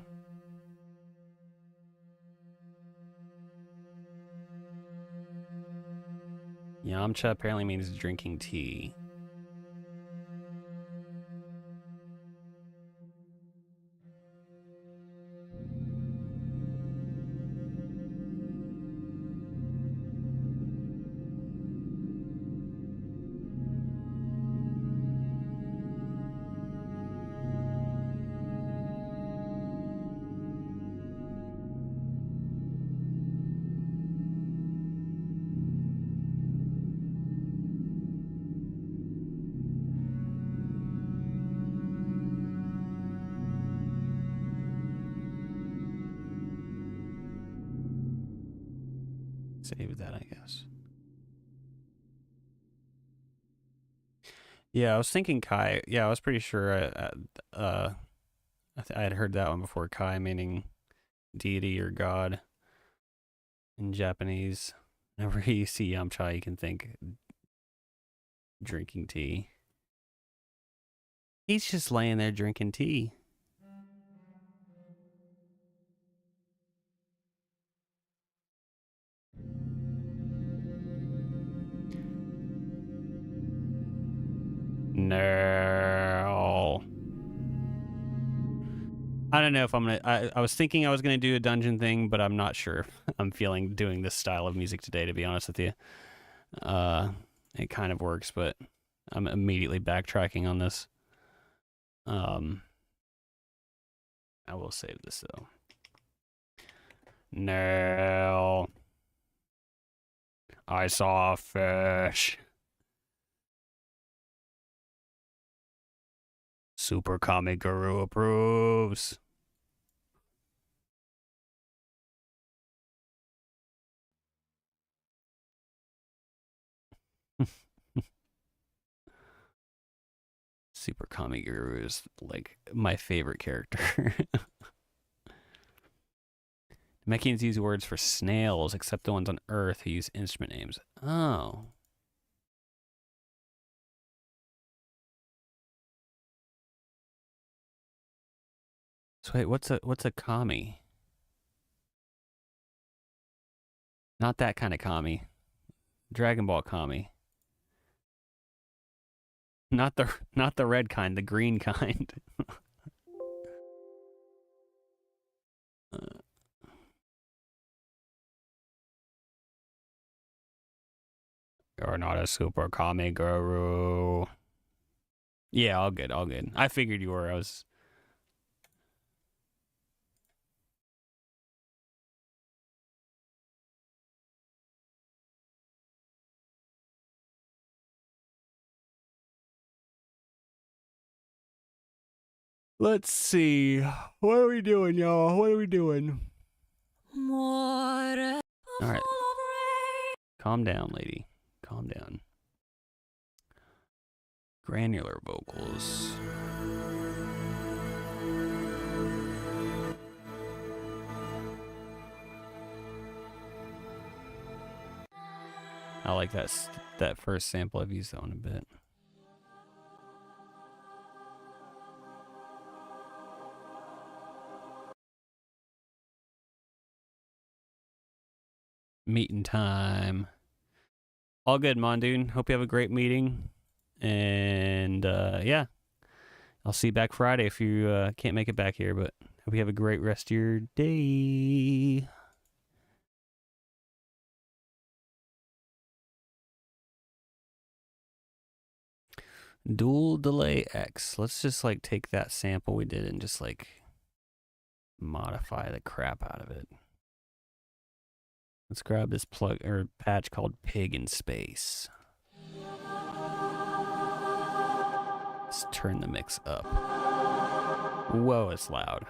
Yamcha apparently means drinking tea. Save that, I guess. Yeah, I was thinking Kai. Yeah, I was pretty sure. I had heard that one before. Kai meaning deity or god. in Japanese. Whenever you see Yamcha, you can think drinking tea. He's just laying there drinking tea. No. I don't know if I'm gonna. I was thinking I was gonna do a dungeon thing, but I'm not sure. I'm feeling doing this style of music today. To be honest with you, it kind of works, but I'm immediately backtracking on this. I will save this though. No, I saw a fish. Super Comic Guru approves. Super Comic Guru is like my favorite character. Namekians use words for snails, except the ones on Earth who use instrument names. Oh. So wait, what's a kami? Not that kind of kami. Dragon Ball kami. Not the red kind, the green kind. You're not a super kami guru. Yeah, all good, all good. I figured you were. I was. Let's see. What are we doing, y'all? What are we doing? All right. Calm down, lady. Calm down. Granular vocals. I like that first sample. I've used that one a bit. Meeting time. All good, Mondoon. Hope you have a great meeting. And yeah, I'll see you back Friday if you can't make it back here. But hope you have a great rest of your day. Dual delay X. Let's just like take that sample we did and just like modify the crap out of it. Let's grab this plug or patch called Pig in Space. Let's turn the mix up. Whoa, it's loud.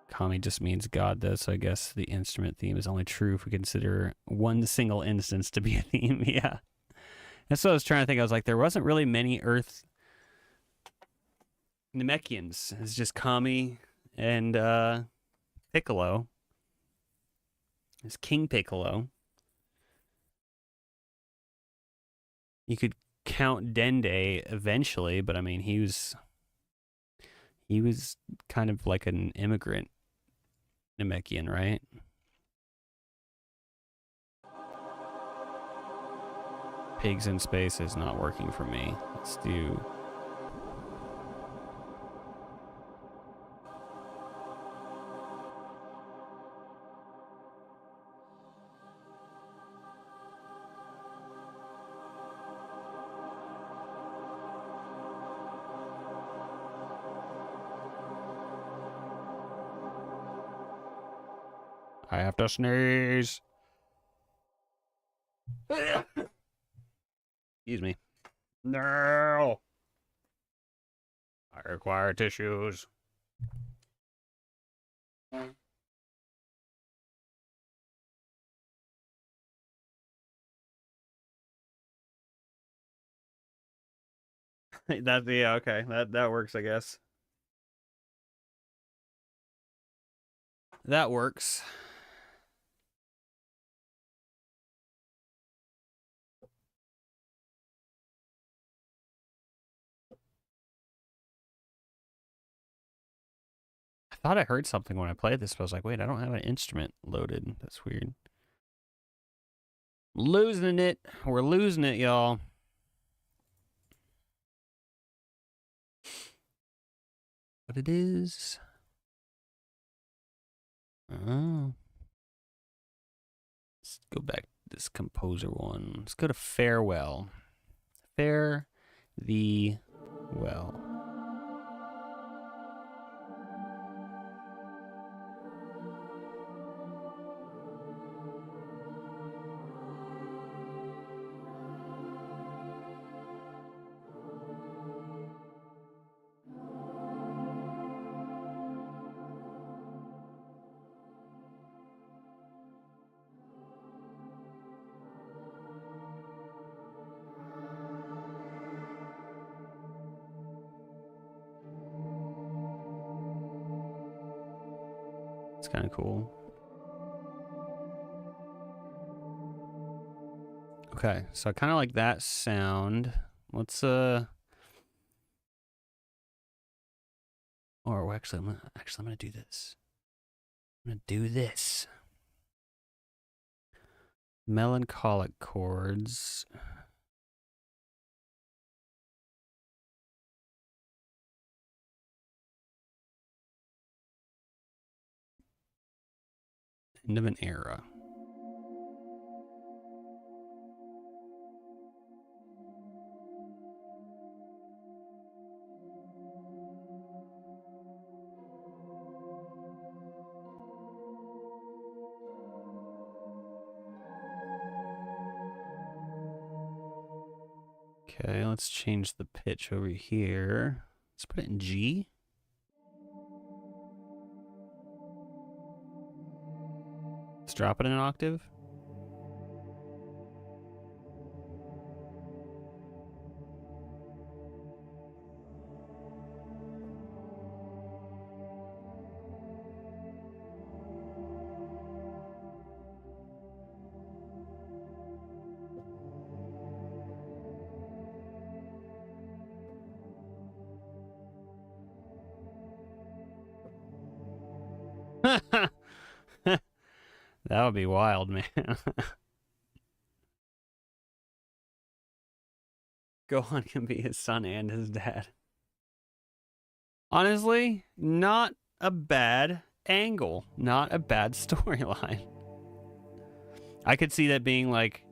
Kami just means God, though, so I guess the instrument theme is only true if we consider one single instance to be a theme. Yeah. That's what I was trying to think. I was like, there wasn't really many Earth Namekians. It's just Kami and Piccolo. It's King Piccolo. You could count Dende eventually, but I mean, he was kind of like an immigrant Namekian, right? Pigs in Space is not working for me. Let's do. I have to sneeze. Excuse me. No. I require tissues. That yeah, okay. That works, I guess. that works. I thought I heard something when I played this, but I was like, wait, I don't have an instrument loaded. That's weird. Losing it. We're losing it, y'all. But it is. Oh. Let's go back to this composer one. Let's go to Farewell. Fare thee well. It's kind of cool. Okay, so I kind of like that sound. Let's or actually, I'm gonna do this. I'm gonna do this. Melancholic chords. End of an era. Okay, let's change the pitch over here. Let's put it in G. Let's drop it in an octave. That would be wild, man. Gohan can be his son and his dad. Honestly, not a bad angle. Not a bad storyline. I could see that being like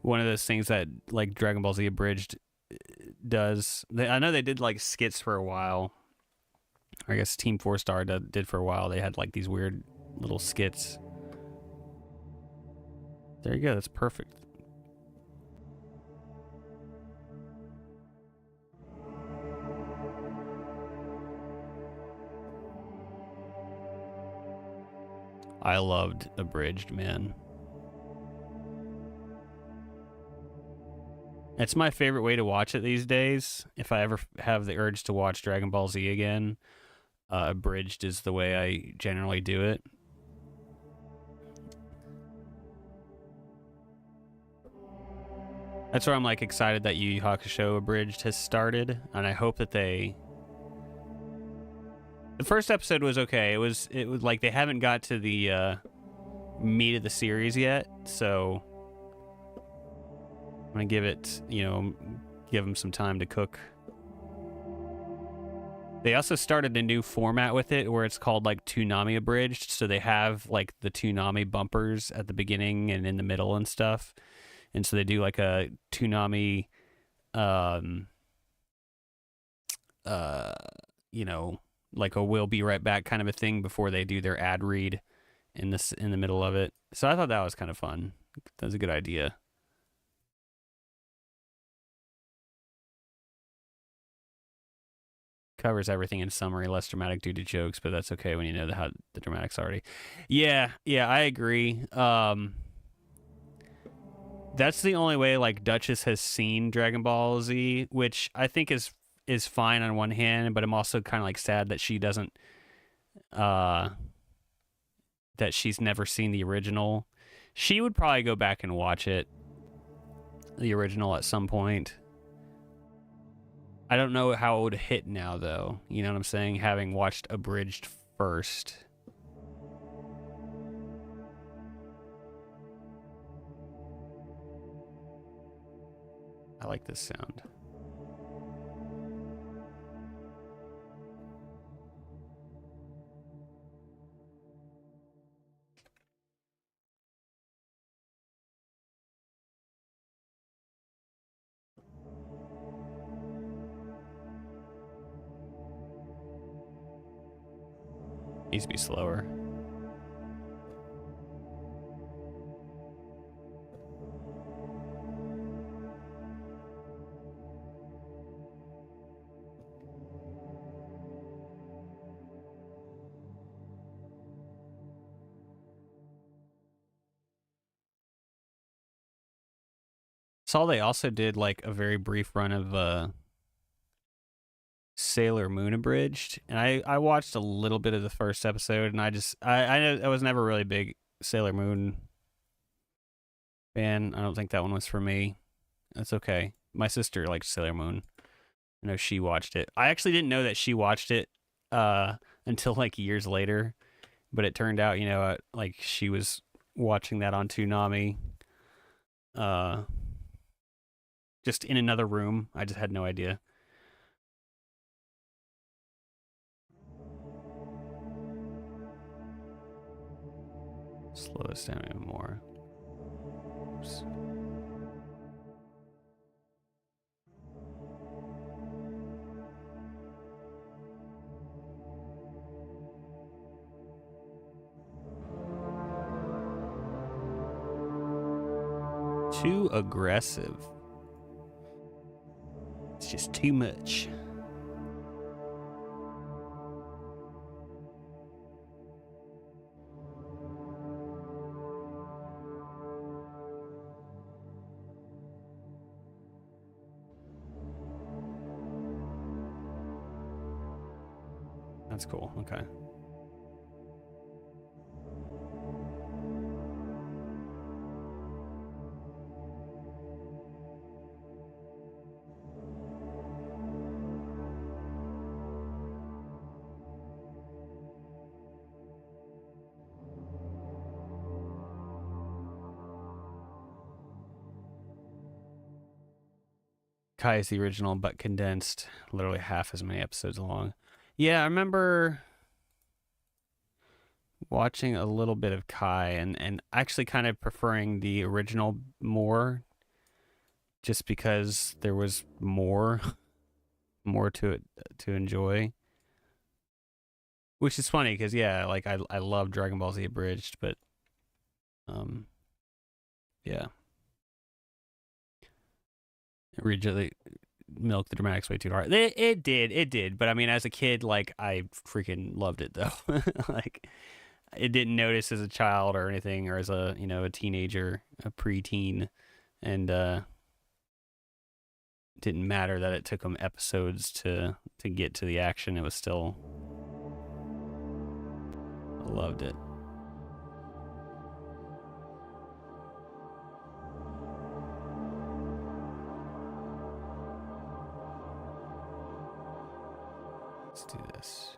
one of those things that like Dragon Ball Z Abridged does. I know they did like skits for a while. I guess Team 4 Star did for a while. They had like these weird little skits. There you go. That's perfect. I loved Abridged, man. It's my favorite way to watch it these days. If I ever have the urge to watch Dragon Ball Z again, Abridged is the way I generally do it. That's why I'm like excited that Yu Yu Hakusho Abridged has started, and I hope that they. The first episode was okay. It was like they haven't got to the meat of the series yet, so I'm gonna give it, give them some time to cook. They also started a new format with it where it's called like Toonami Abridged, so they have like the Toonami bumpers at the beginning and in the middle and stuff, and so they do like a Toonami, like a "we'll be right back" kind of a thing before they do their ad read in the middle of it. So I thought that was kind of fun. That was a good idea. Covers everything in summary, less dramatic due to jokes, but that's okay when you know how the dramatics already. Yeah, I agree. That's the only way like Duchess has seen Dragon Ball Z, which I think is fine on one hand, but I'm also kind of like sad that she doesn't that she's never seen the original. She would probably go back and watch it, the original, at some point. I don't know how it would hit now, though. You know what I'm saying? Having watched abridged first. I like this sound. Needs to be slower. Saw they also did like a very brief run of Sailor Moon abridged, and I watched a little bit of the first episode, and I was never really a big Sailor Moon fan. I don't think that one was for me. That's okay. My sister liked Sailor Moon. I know she watched it. I actually didn't know that she watched it until like years later, but it turned out, like she was watching that on Toonami, uh, just in another room. I just had no idea. Slow this down even more. Oops. Too aggressive. It's just too much. That's cool. Okay. Kai is the original, but condensed, literally half as many episodes long. Yeah, I remember watching a little bit of Kai and actually kind of preferring the original more, just because there was more to it to enjoy. Which is funny because yeah, like I love Dragon Ball Z abridged, but yeah, it really milked the dramatics way too hard. It did. But I mean, as a kid, like I freaking loved it though. Like it didn't notice as a child or anything, or as a teenager, a preteen, and didn't matter that it took them episodes to get to the action. It was still, I loved it. Let's do this.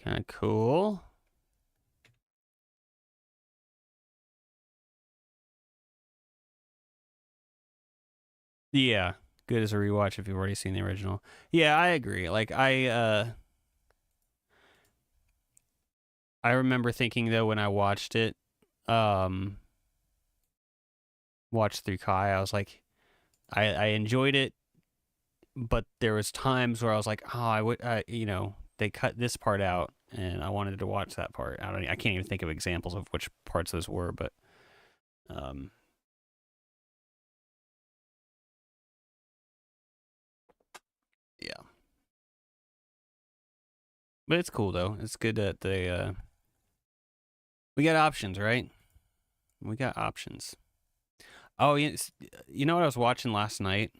Kind of cool. Yeah, good as a rewatch if you've already seen the original. Yeah, I agree. Like I remember thinking though when I watched it, watched through Kai, I was like, I enjoyed it, but there was times where I was like, oh, I would, they cut this part out, and I wanted to watch that part. I can't even think of examples of which parts those were, but um, yeah. But it's cool though. It's good that we got options, right? We got options. Oh, you know what I was watching last night?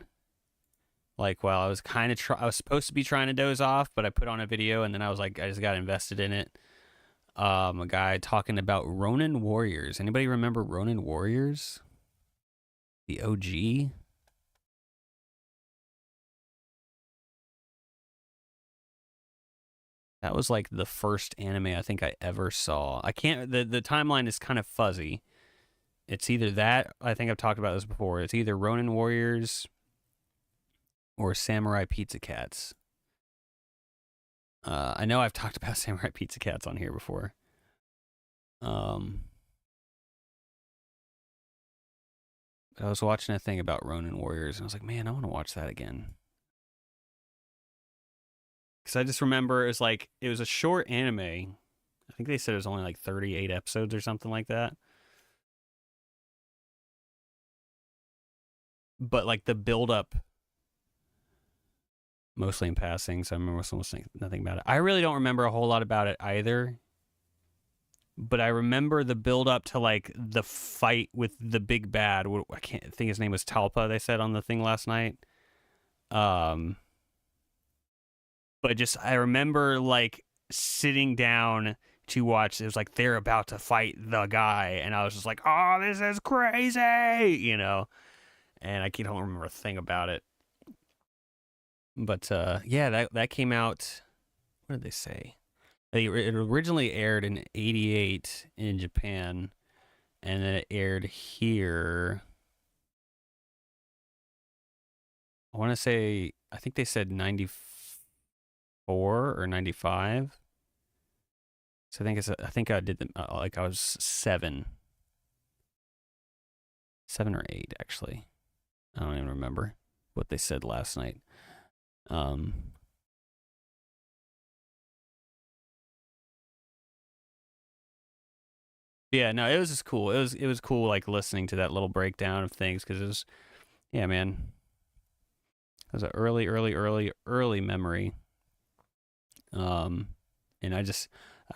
Like, while I was I was supposed to be trying to doze off, but I put on a video and then I was like, I just got invested in it. A guy talking about Ronin Warriors. Anybody remember Ronin Warriors? The OG? That was like the first anime I think I ever saw. I can't, the timeline is kind of fuzzy. It's either that, I think I've talked about this before. It's either Ronin Warriors or Samurai Pizza Cats. I know I've talked about Samurai Pizza Cats on here before. Um, I was watching a thing about Ronin Warriors, and I was like, man, I want to watch that again. Because I just remember it was a short anime. I think they said it was only like 38 episodes or something like that. But like the build up, mostly in passing, so I remember almost nothing about it. I really don't remember a whole lot about it either. But I remember the build up to like the fight with the big bad. I can't think his name was Talpa. They said on the thing last night. Um, but just I remember like sitting down to watch. It was like they're about to fight the guy, and I was just like, "Oh, this is crazy," you know. And I don't remember a thing about it. But yeah, that came out. What did they say? It originally aired in '88 in Japan, and then it aired here. I want to say, I think they said 94 or 95. So I think I did like I was 7 or 8 actually. I don't even remember what they said last night. Um, yeah, no, it was just cool. It was cool like listening to that little breakdown of things because it was, yeah, man, it was an early memory. Um, and I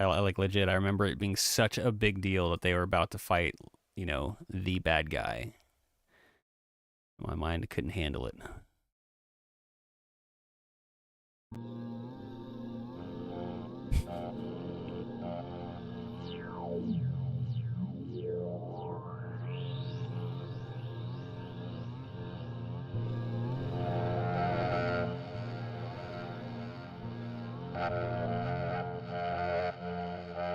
like legit. I remember it being such a big deal that they were about to fight, the bad guy. My mind couldn't handle it.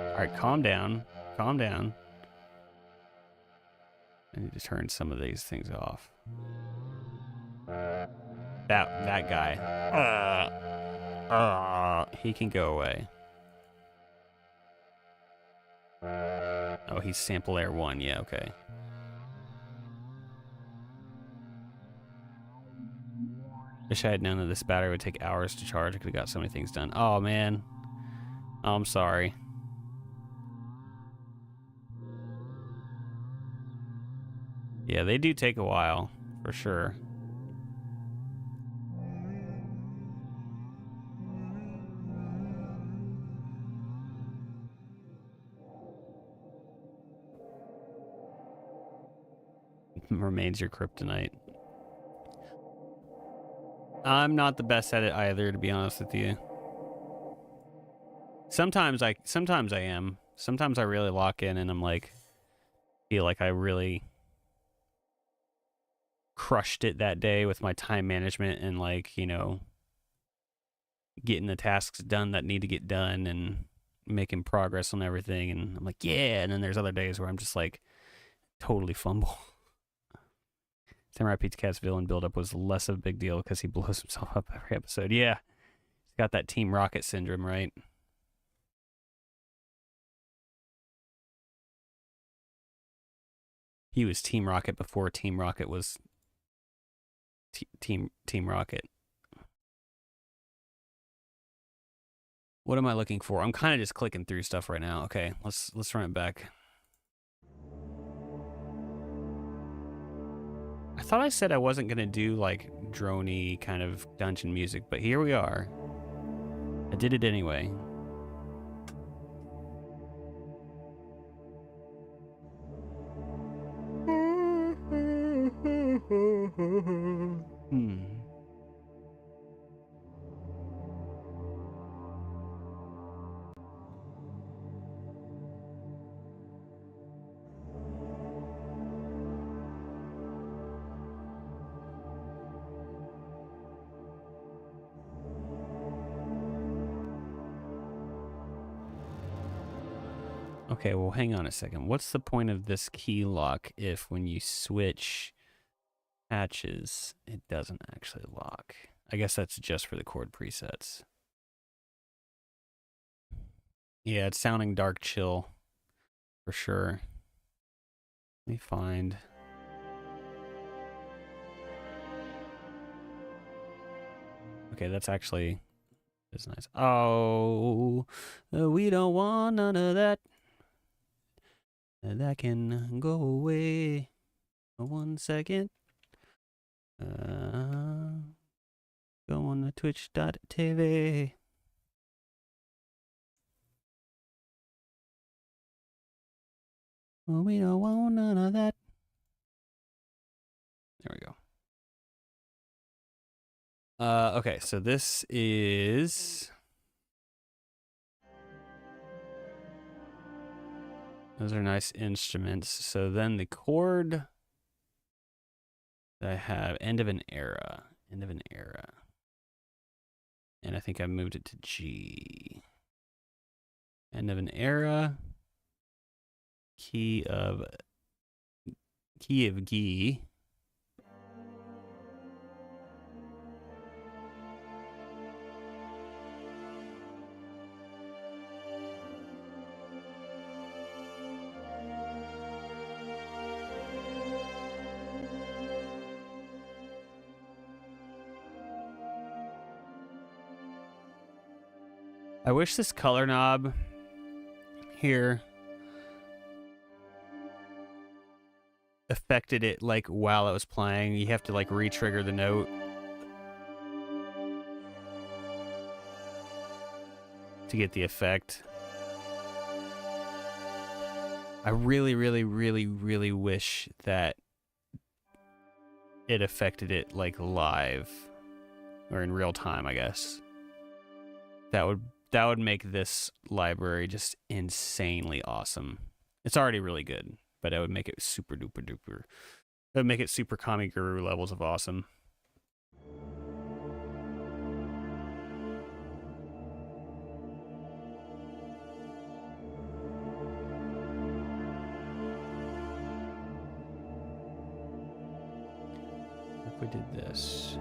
All right, calm down, calm down. I need to turn some of these things off. That guy. He can go away. Oh, he's sample air 1. Yeah, okay. Wish I had known that this battery would take hours to charge. I could have got so many things done. Oh, man. Oh, I'm sorry. Yeah, they do take a while, for sure. Remains your kryptonite. I'm not the best at it either, to be honest with you. Sometimes I am. Sometimes I really lock in and I'm like, feel like I really crushed it that day with my time management and like, getting the tasks done that need to get done and making progress on everything. And I'm like, yeah. And then there's other days where I'm just like totally fumble. Samurai Pizza Cat's villain buildup was less of a big deal because he blows himself up every episode. Yeah. He's got that Team Rocket syndrome, right? He was Team Rocket before Team Rocket was Team Rocket. What am I looking for? I'm kind of just clicking through stuff right now. Okay, let's run it back. I thought I said I wasn't gonna do like droney kind of dungeon music, but here we are. I did it anyway. Okay, well, hang on a second. What's the point of this key lock if when you switch patches, it doesn't actually lock? I guess that's just for the chord presets. Yeah, it's sounding dark chill for sure. Let me find. Okay, that's actually is nice. Oh, we don't want none of that. That can go away. 1 second. Go on to twitch.tv. Well, we don't want none of that. There we go. Okay, so this is... Those are nice instruments. So then the chord that I have, end of an era. End of an era. And I think I moved it to G. End of an era. Key of G. I wish this color knob here affected it like while it was playing. You have to like re-trigger the note to get the effect. I really, really, really, really wish that it affected it like live or in real time, I guess. That would make this library just insanely awesome. It's already really good, but it would make it super duper duper. It would make it super Kami Guru levels of awesome. If we did this.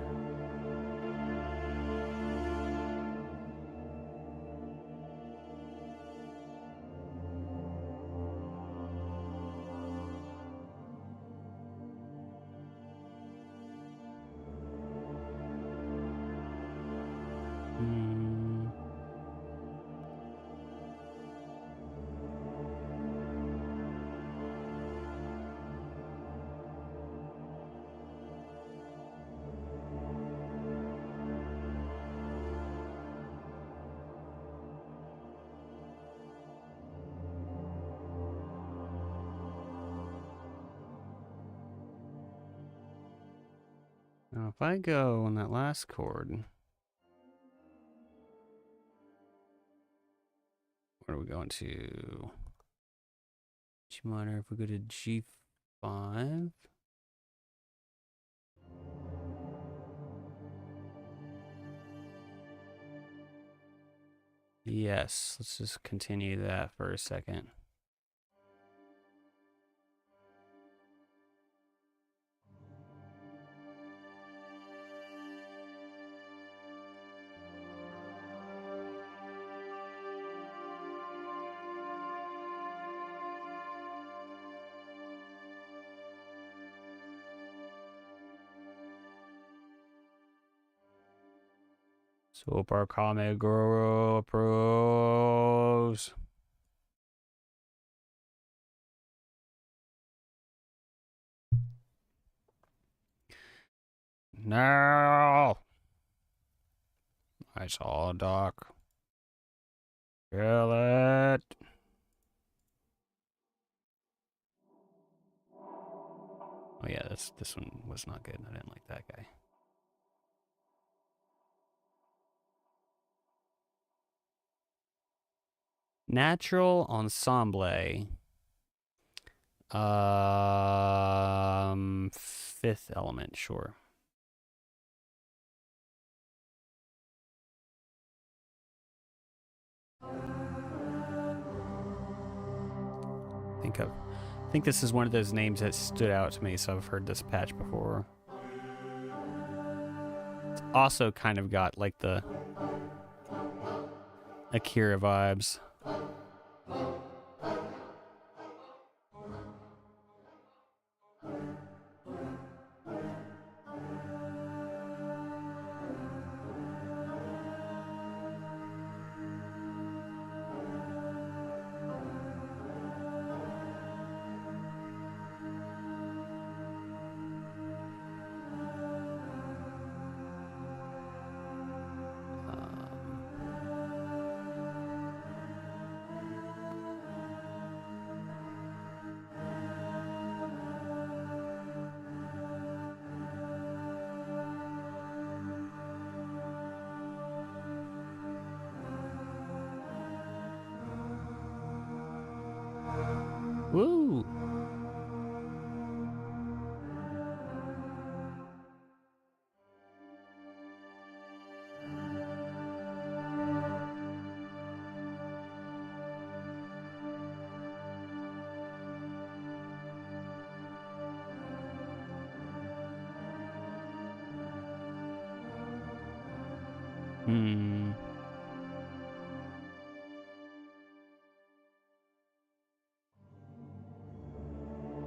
Now, if I go on that last chord, where are we going to? G minor. If we go to G5. Yes, let's just continue that for a second. Super Comic Guru approves. No! I saw a duck. Kill it. Oh yeah, this one was not good. I didn't like that guy. Natural ensemble. Fifth element, sure. I think this is one of those names that stood out to me, so I've heard this patch before. It's also kind of got like the Akira vibes. Woo!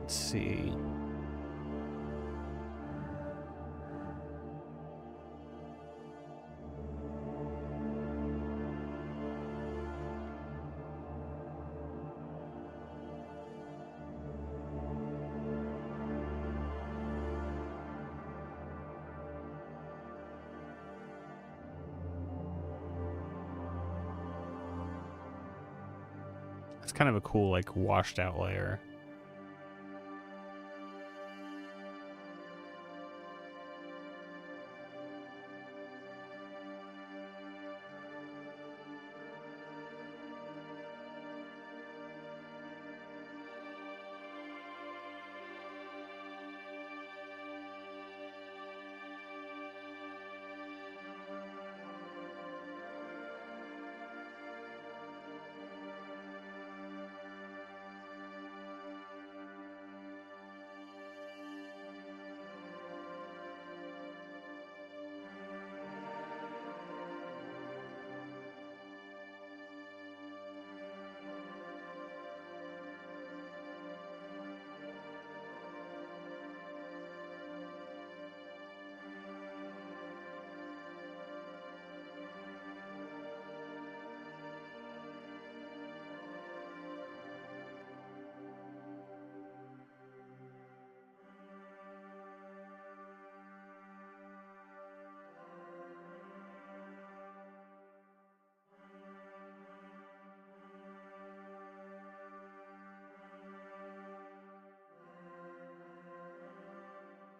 Let's see. It's kind of a cool, like, washed out layer.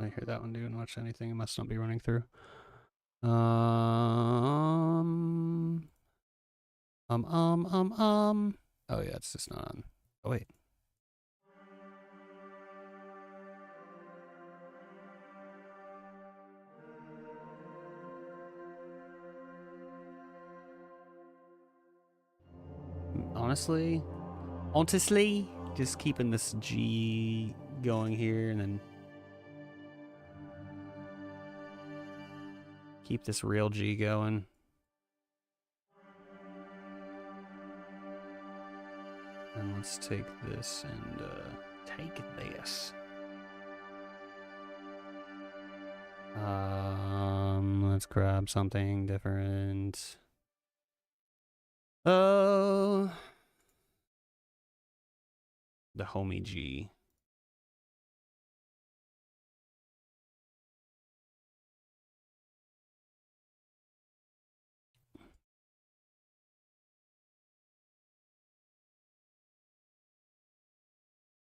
I hear that one, dude, and watch anything. It must not be running through. Oh yeah, it's just not on. Oh wait. Honestly, just keeping this G going here, and then keep this real G going. And let's take this and take this. Let's grab something different. Oh, the homie G.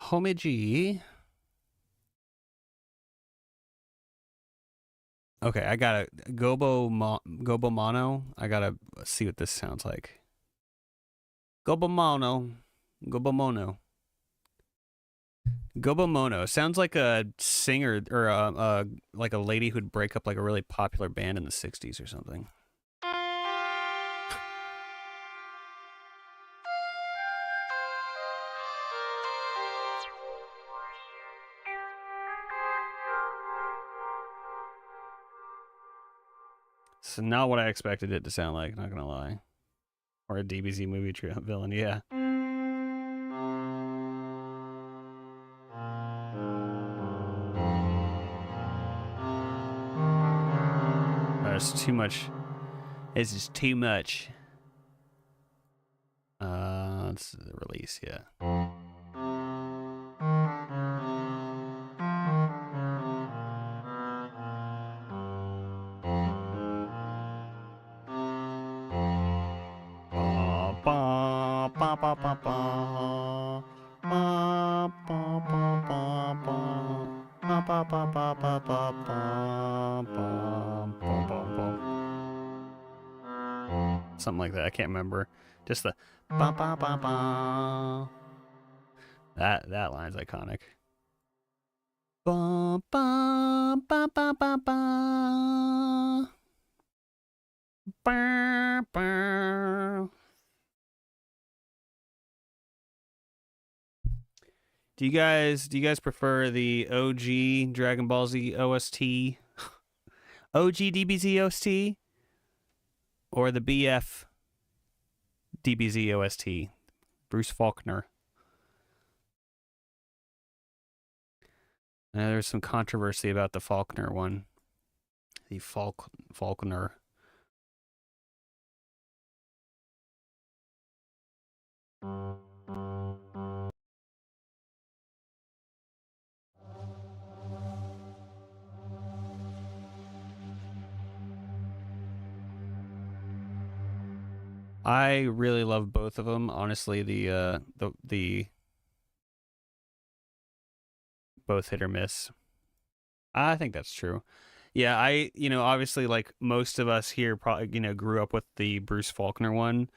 Homie G. Okay, I gotta Gobo Mono. I gotta see what this sounds like. Gobo Mono. Gobo Mono. Gobo Mono sounds like a singer or like a lady who'd break up like a really popular band in the 60s or something. So not what I expected it to sound like, not gonna lie. Or a DBZ movie villain, yeah. There's too much. It's just too much. It's the release, yeah. Something like that. I can't remember. Just the ba ba ba ba. That line's iconic. Ba ba ba ba ba ba. Ba ba. Do you guys prefer the OG Dragon Ball Z OST, OG DBZ OST, or the BF DBZ OST, Bruce Faulkner? I know there's some controversy about the Faulkner one. The Faulkner. I really love both of them. Honestly, the both hit or miss. I think that's true. Yeah, obviously, like most of us here probably, grew up with the Bruce Faulkner one,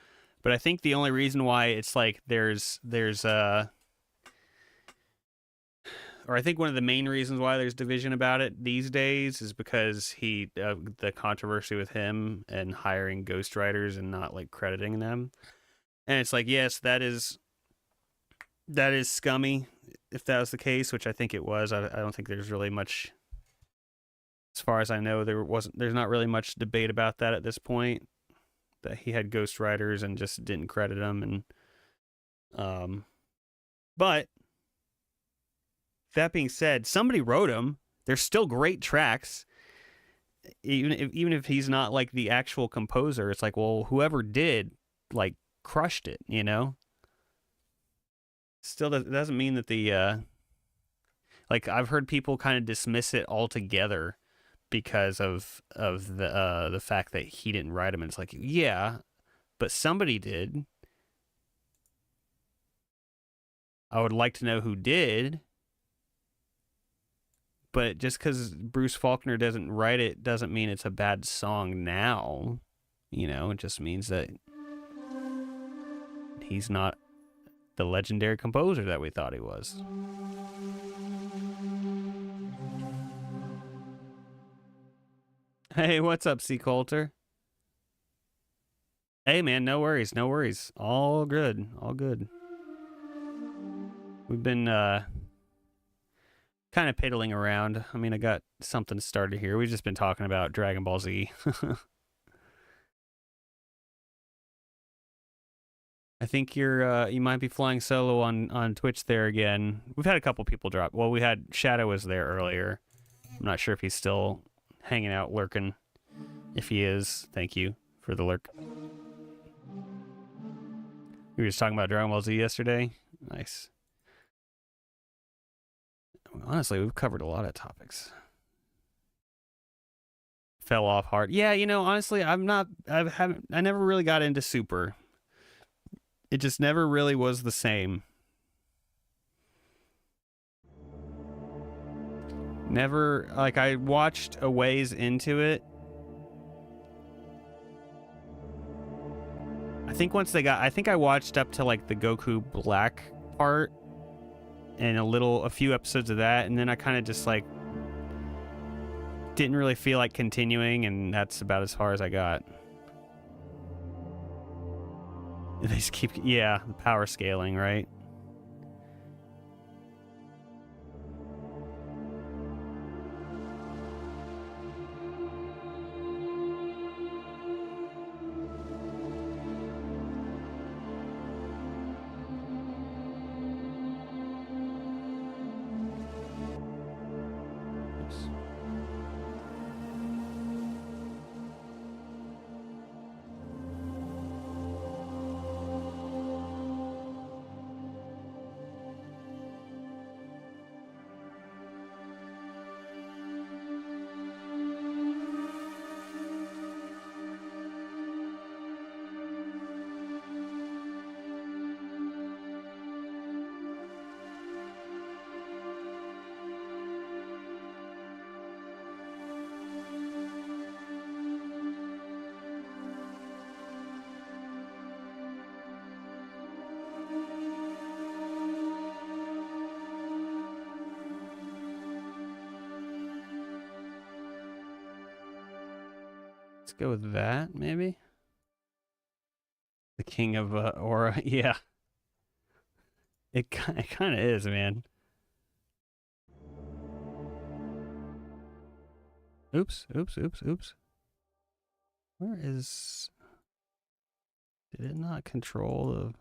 but I think the only reason why it's like there's or I think one of the main reasons why there's division about it these days is because the controversy with him and hiring ghostwriters and not like crediting them. And it's like, yes, that is scummy if that was the case, which I think it was. I don't think there's really much, as far as I know, there's not really much debate about that at this point, that he had ghostwriters and just didn't credit them. And but that being said, somebody wrote them. They're still great tracks. Even if he's not like the actual composer, it's like, well, whoever did like crushed it, Still doesn't mean that the like I've heard people kind of dismiss it altogether because of the fact that he didn't write them. And it's like, yeah, but somebody did. I would like to know who did. But just because Bruce Faulkner doesn't write it doesn't mean it's a bad song now. It just means that he's not the legendary composer that we thought he was. Hey, what's up, C. Coulter? Hey, man, no worries, no worries. All good, all good. We've been kind of piddling around. I mean, I got something started here. We've just been talking about Dragon Ball Z. I think you might be flying solo on Twitch there again. We've had a couple people drop. Well, we had Shadow was there earlier. I'm not sure if he's still hanging out, lurking. If he is, thank you for the lurk. We were just talking about Dragon Ball Z yesterday. Nice. Honestly, we've covered a lot of topics. Fell off hard. Yeah, honestly, I never really got into Super. It just never really was the same. Never, like, I watched a ways into it. I think I think I watched up to like the Goku Black part and a few episodes of that, and then I kind of just like didn't really feel like continuing, and that's about as far as I got. They just keep, yeah, the power scaling, right? Let's go with that, maybe. The King of Aura, yeah. It kind of is, man. Oops. Where is... Did it not control the...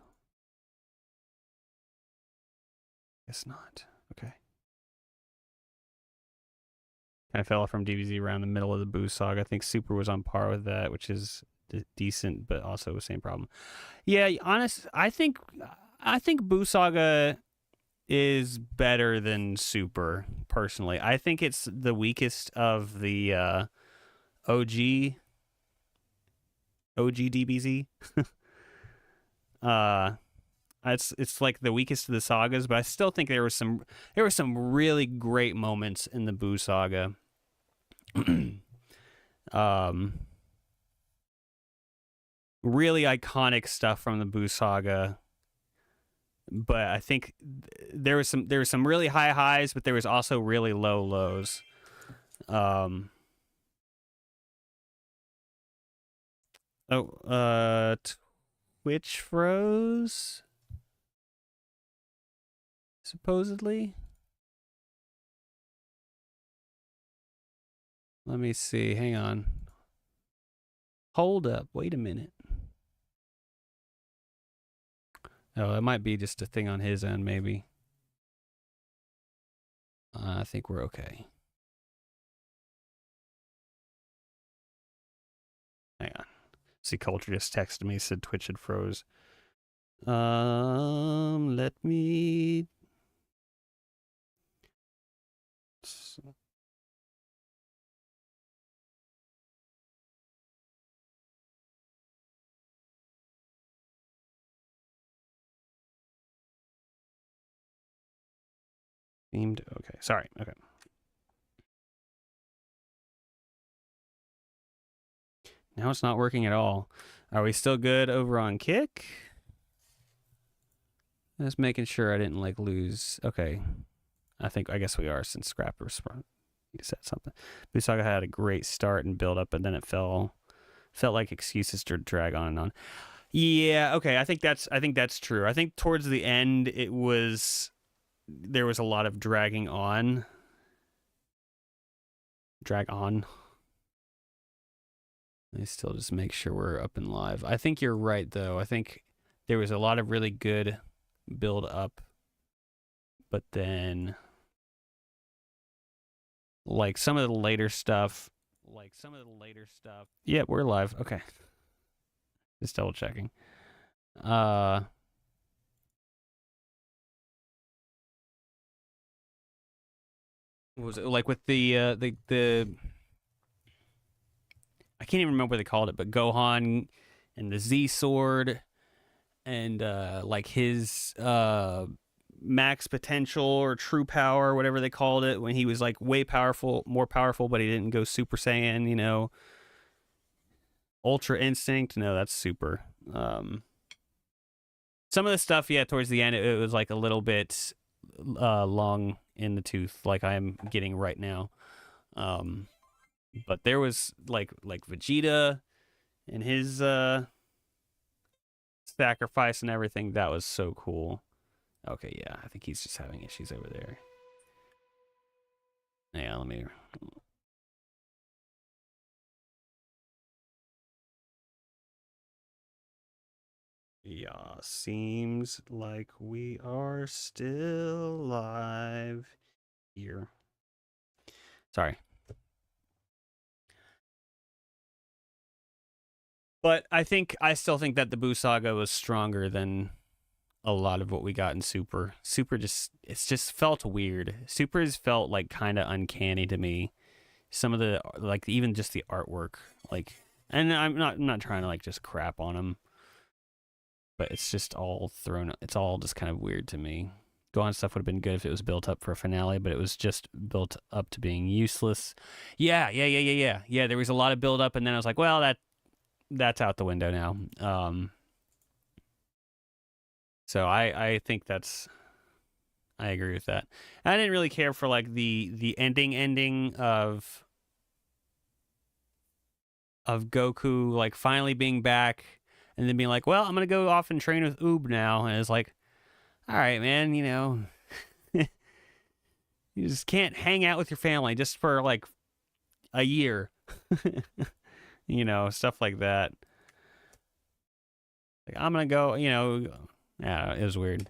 Guess not. Okay. Kind of fell off from DBZ around the middle of the Boo Saga. I think Super was on par with that, which is decent, but also the same problem. Yeah, I think Boo Saga is better than Super, personally. I think it's the weakest of the OG DBZ. It's like the weakest of the sagas, but I still think there were some really great moments in the Boo Saga. Really iconic stuff from the Boo Saga. But I think there was some really high highs, but there was also really low lows. Twitch froze, supposedly. Let me see. Hang on. Hold up. Wait a minute. Oh, it might be just a thing on his end, maybe. I think we're okay. Hang on. See, Culture just texted me, said Twitch had froze. Let me... Themed. Okay, sorry. Okay. Now it's not working at all. Are we still good over on Kick? Just making sure I didn't like lose. Okay. I guess we are, since Scrapper said something. Boo Saga had a great start and build up, and then it felt like excuses to drag on and on. Yeah, okay. I think that's true. I think towards the end there was a lot of dragging on. Drag on. I still just make sure we're up and live. I think you're right, though. I think there was a lot of really good build up, but then like some of the later stuff, like some of the later stuff. Yeah, we're live. Okay, just double checking. What was it like with the I can't even remember what they called it, but Gohan and the Z sword and like his max potential or true power, whatever they called it, when he was like way powerful, more powerful, but he didn't go Super Saiyan, you know. Ultra Instinct, no, that's super. Some of the stuff, yeah, towards the end, it was like a little bit long in the tooth, like I'm getting right now. But there was like Vegeta and his sacrifice and everything. That was so cool. Okay, yeah, I think he's just having issues over there. Yeah, let me. Yeah, seems like we are still live here. Sorry. But I still think that the Boo Saga was stronger than a lot of what we got in Super. Super it's just felt weird. Super has felt like kind of uncanny to me. Some of the like even just the artwork, like, and I'm not trying to like just crap on them, but it's just all thrown. It's all just kind of weird to me. Gohan stuff would have been good if it was built up for a finale, but it was just built up to being useless. Yeah. There was a lot of build up, and then I was like, well, that's out the window now. So I think I agree with that. I didn't really care for like the ending of Goku like finally being back and then being like, well, I'm gonna go off and train with Oob now, and it's like, all right, man, you know, you just can't hang out with your family just for like a year, you know, stuff like that. Like I'm gonna go, you know, yeah, it was weird.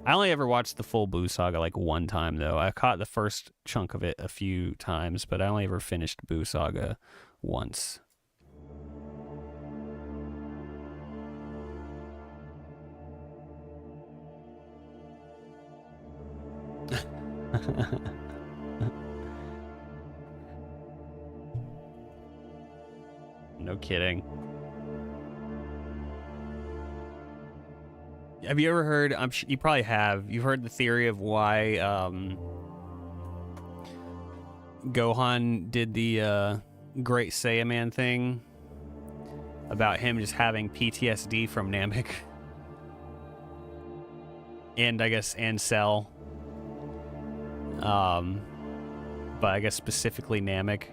I only ever watched the full Boo Saga like one time though. I caught the first chunk of it a few times, but I only ever finished Boo Saga once. No kidding. Have you ever heard? I'm sure you probably have. You've heard the theory of why Gohan did the Great Saiyaman thing about him just having PTSD from Namek, and I guess and Cell. But I guess specifically Namek.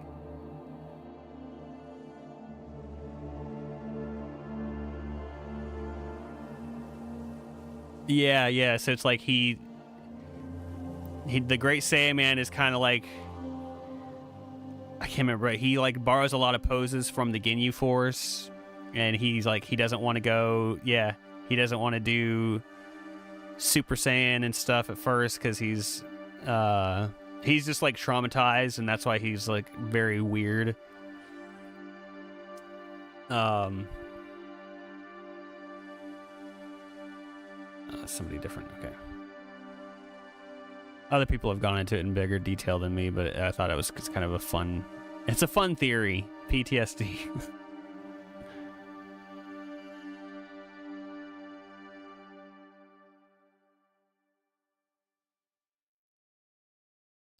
Yeah. So it's like he the Great Saiyaman is kind of like, I can't remember. He like borrows a lot of poses from the Ginyu Force, and he's like he doesn't want to go. Yeah, he doesn't want to do Super Saiyan and stuff at first because he's just like traumatized, and that's why he's like very weird. Somebody different. Okay. Other people have gone into it in bigger detail than me, but I thought it's kind of a fun. It's a fun theory. PTSD.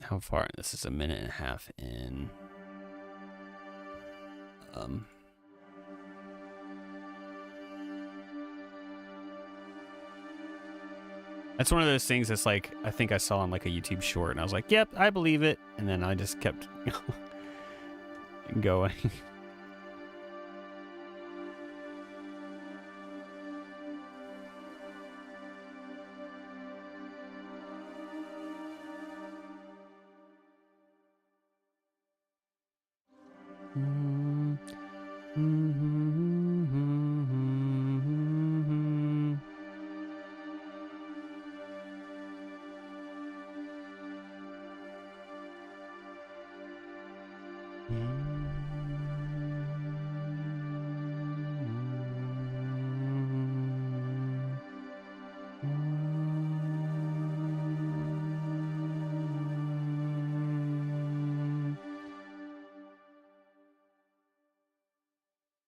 How far? This is a minute and a half in. That's one of those things that's like, I think I saw on like a YouTube short, and I was like, yep, I believe it. And then I just kept going.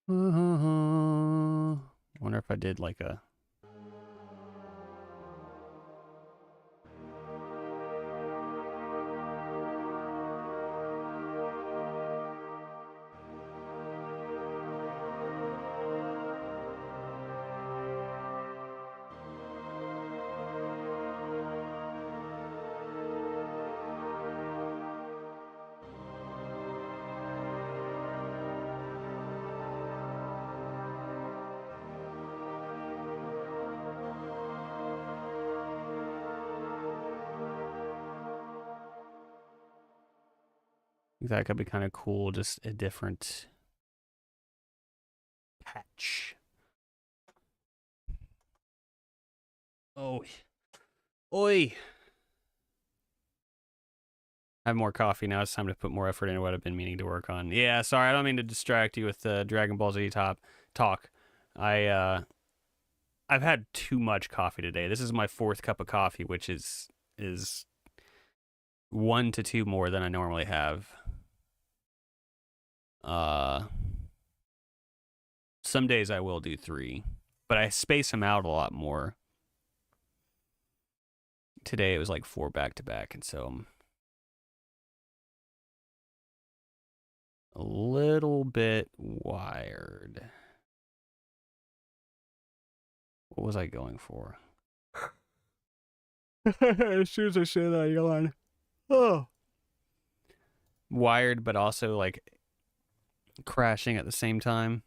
Wonder if I did like a. That could be kind of cool, just a different patch. Oh, oi! I have more coffee now. It's time to put more effort into what I've been meaning to work on. Yeah, sorry, I don't mean to distract you with Dragon Ball Z talk. I've had too much coffee today. This is my fourth cup of coffee, which is 1 to 2 more than I normally have. Some days I will do 3, but I space them out a lot more. Today it was like 4 back to back, and so I'm a little bit wired. What was I going for? As soon as I say that, I yawn. Oh. Wired, but also like crashing at the same time.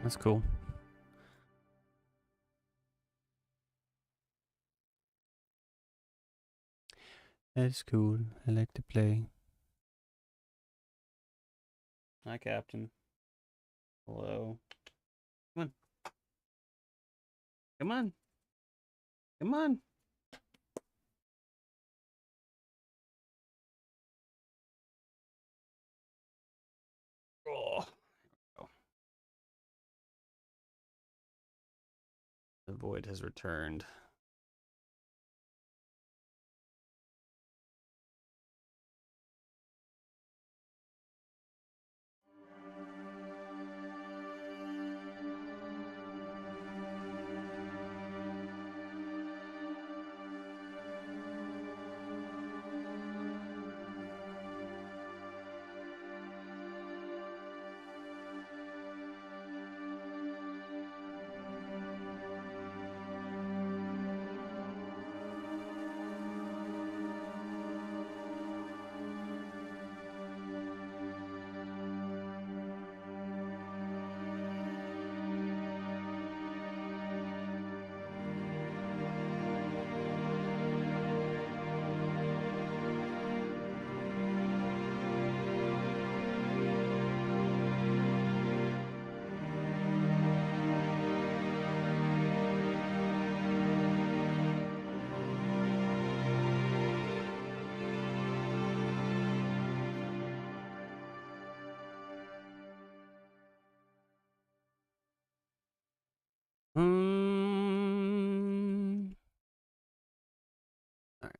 That's cool. That's cool. I like to play. Hi, Captain. Hello. Come on. Come on. Come on. Oh. The void has returned. All right.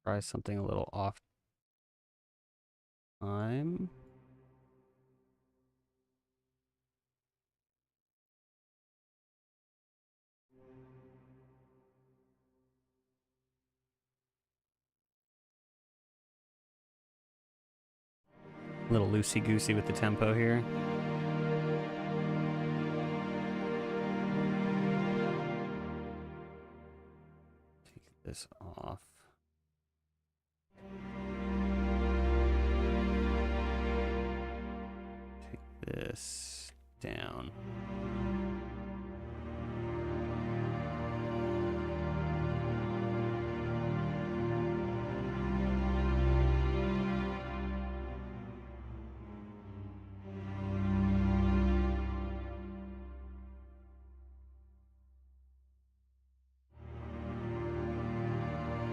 Try something a little off time. A little loosey-goosey with the tempo here. Take this off. Take this down.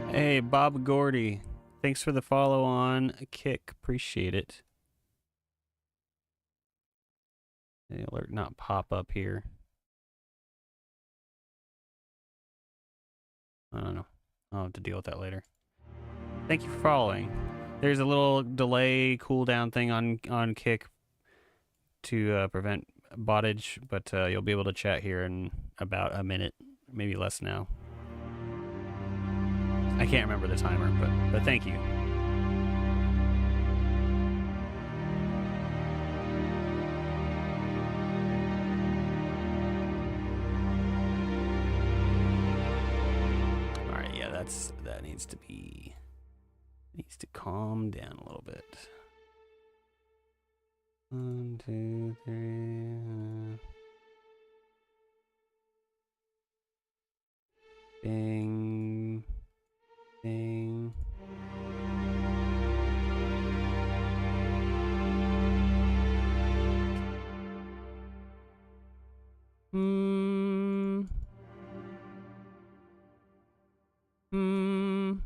Hey, Bob Gordy. Thanks for the follow on Kick. Appreciate it. The alert not pop up here. I don't know. I'll have to deal with that later. Thank you for following. There's a little delay cooldown thing on Kick to prevent bottage, but you'll be able to chat here in about a minute, maybe less now. I can't remember the timer, but thank you. All right, yeah, that needs to calm down a little bit. 1, 2, 3. Bing. Bing. Hmm. Hmm.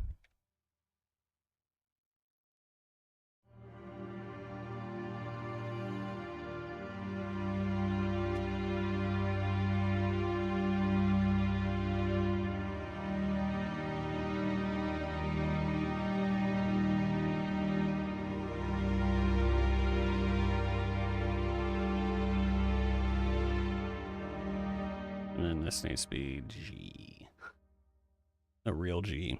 And then this needs to be G. A real G.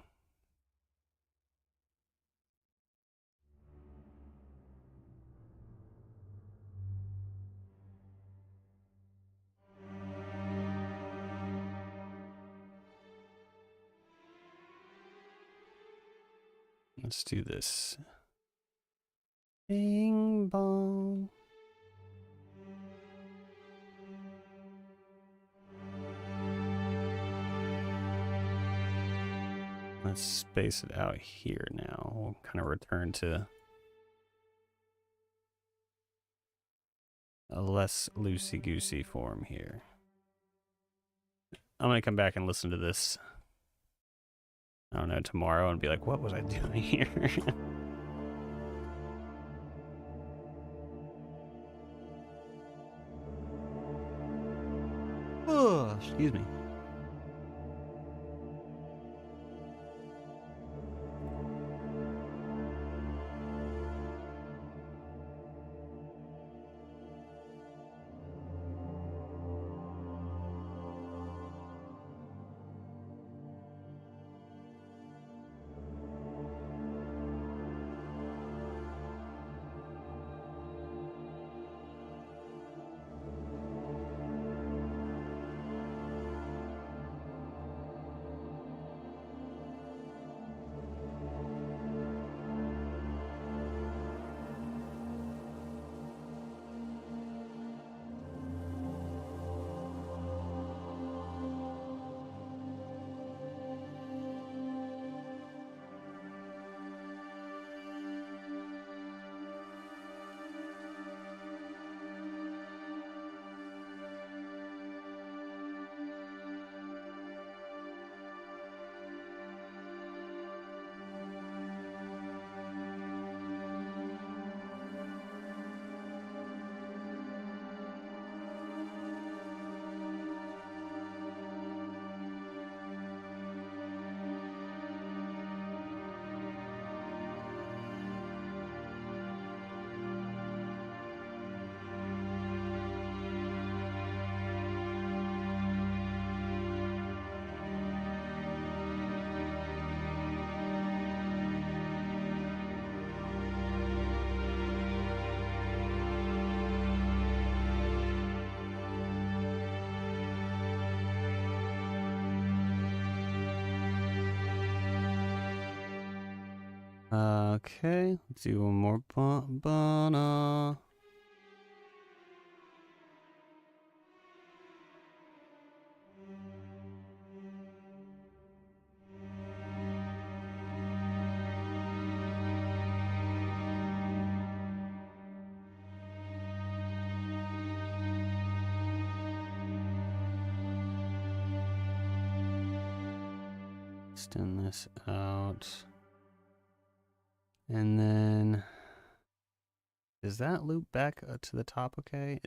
Let's do this. Bing bong. Let's space it out here now. We'll kind of return to a less loosey-goosey form here. I'm going to come back and listen to this, I don't know, tomorrow and be like, what was I doing here? Oh, excuse me. Okay, let's do one more banana. Extend this out. And then, does that loop back to the top okay?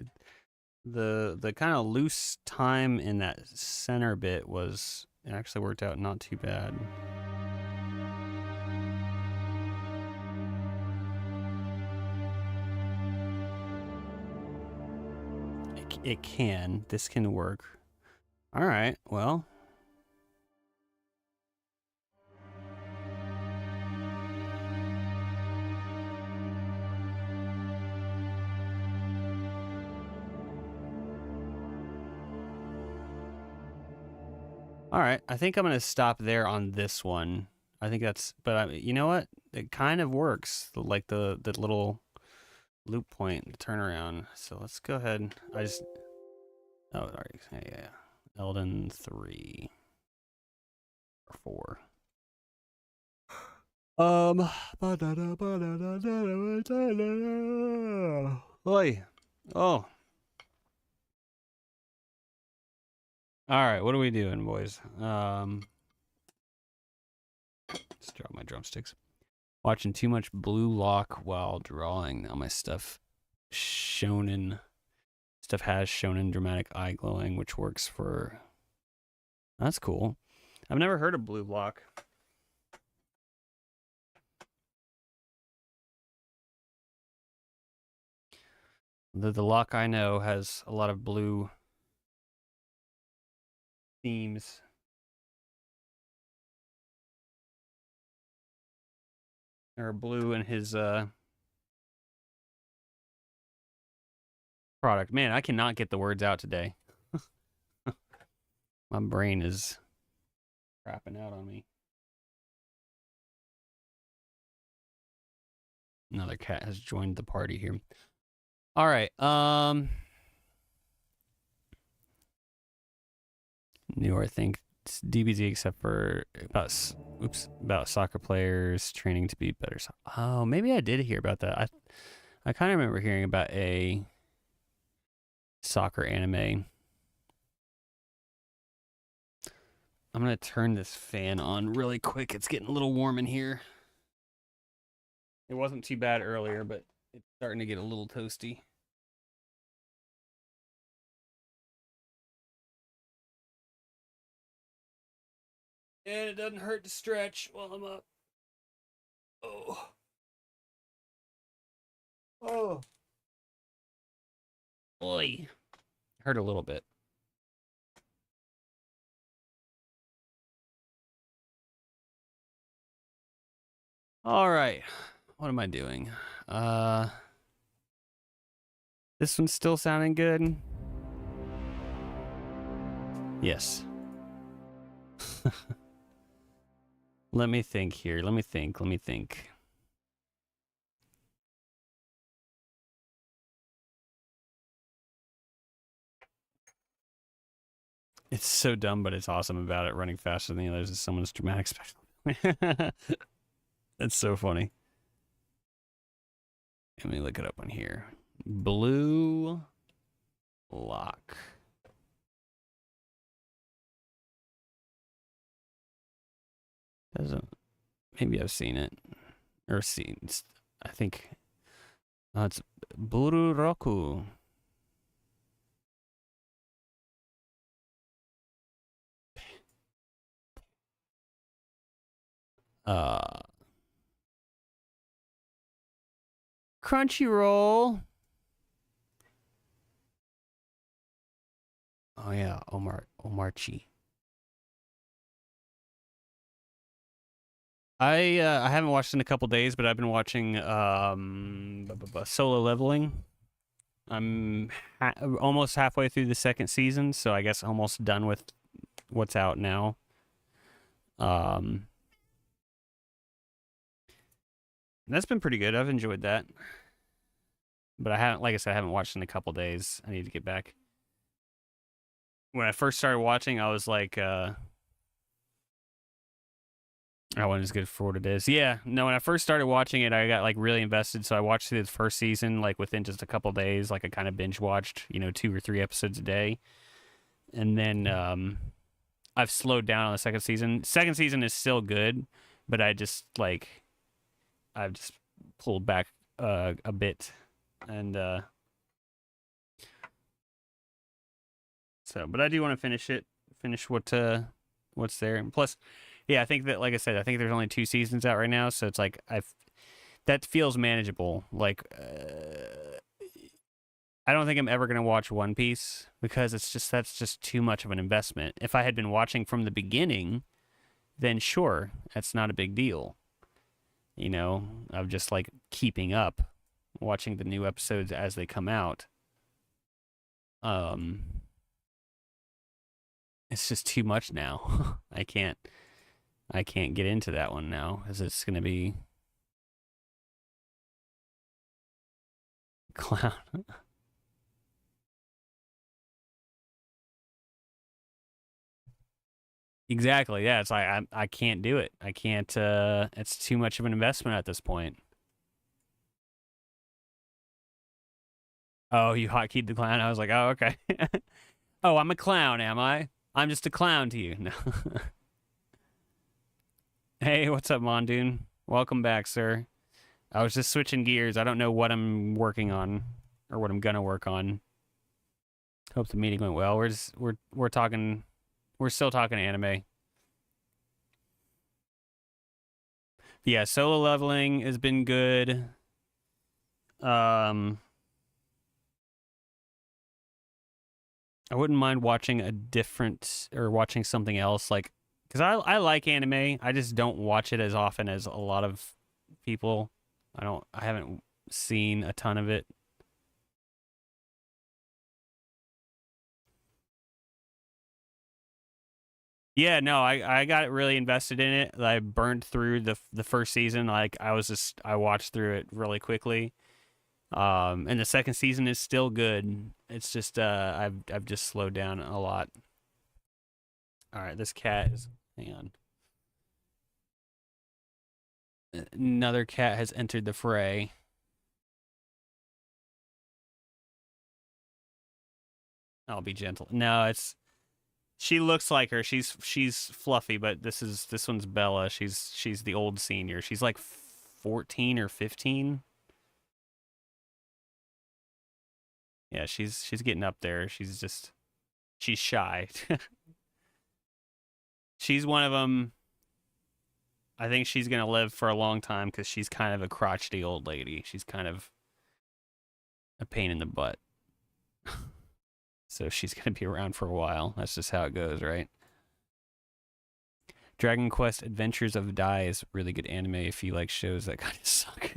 The kind of loose time in that center bit was, it actually worked out not too bad. It can. This can work. All right, well. All right, I think I'm going to stop there on this one. I think that's, but you know what? It kind of works, like the little loop point, the turnaround. So let's go ahead. Oh, all right, yeah. Elden 3 or 4. Oi. Oh. All right, what are we doing, boys? Let's drop my drumsticks. Watching too much Blue Lock while drawing. Now my stuff has shonen dramatic eye glowing, which works for. That's cool. I've never heard of Blue Lock. The lock I know has a lot of blue themes. Or blue in his product. Man, I cannot get the words out today. My brain is crapping out on me. Another cat has joined the party here. All right. New, I think it's DBZ, except for about soccer players training to be better. Oh, maybe I did hear about that. I kind of remember hearing about a soccer anime. I'm gonna turn this fan on really quick. It's getting a little warm in here. It wasn't too bad earlier, but it's starting to get a little toasty. And it doesn't hurt to stretch while I'm up. Oh. Oh. Boy. Hurt a little bit. All right. What am I doing? This one's still sounding good. Yes. Let me think here. Let me think. It's so dumb, but it's awesome about it running faster than the others is someone's dramatic special. That's so funny. Let me look it up on here. Blue Lock. Doesn't. Maybe I've seen it. Or seen. I think. It's Bururoku. Crunchyroll. Oh yeah, Omarchi. I haven't watched in a couple days, but I've been watching Solo Leveling. I'm almost halfway through the second season, so I guess almost done with what's out now. That's been pretty good. I've enjoyed that. But I haven't, like I said, I haven't watched in a couple days. I need to get back. When I first started watching, I was like, I wasn't as good for what it is. Yeah, no, when I first started watching it, I got like really invested. So I watched through the first season like within just a couple days. Like I kind of binge watched, 2 or 3 episodes a day. And then I've slowed down on the second season. Second season is still good, but I've just pulled back a bit. And so, but I do want to finish what's there. And plus, yeah, I think that, like I said, I think there's only 2 seasons out right now, so it's like that feels manageable. Like, I don't think I'm ever gonna watch One Piece because that's just too much of an investment. If I had been watching from the beginning, then sure, that's not a big deal. Of just like keeping up, watching the new episodes as they come out. Um, it's just too much now. I can't get into that one now because it's gonna be clown. Exactly. Yeah. It's like I can't do it. I can't. It's too much of an investment at this point. Oh, you hotkeyed the clown. I was like, oh, okay. Oh, I'm a clown, am I? I'm just a clown to you. No. Hey, what's up, Mondoon? Welcome back, sir. I was just switching gears. I don't know what I'm working on or what I'm gonna work on. Hope the meeting went well. We're talking. We're still talking anime. Yeah, solo leveling has been good. Um, I wouldn't mind watching a different or watching something else, like because I like anime. I just don't watch it as often as a lot of people. I haven't seen a ton of it. Yeah, no, I got really invested in it. I burned through the first season. Like I watched through it really quickly. And the second season is still good. It's just I've just slowed down a lot. All right, this cat is hang on. Another cat has entered the fray. I'll be gentle. No, it's she looks like her. She's fluffy, but this one's Bella. She's the old senior. She's like 14 or 15. Yeah, she's getting up there. She's shy. She's one of them. I think she's gonna live for a long time because she's kind of a crotchety old lady. She's kind of a pain in the butt. So she's gonna be around for a while. That's just how it goes, right? Dragon Quest Adventures of Dai is really good anime if you like shows that kind of suck.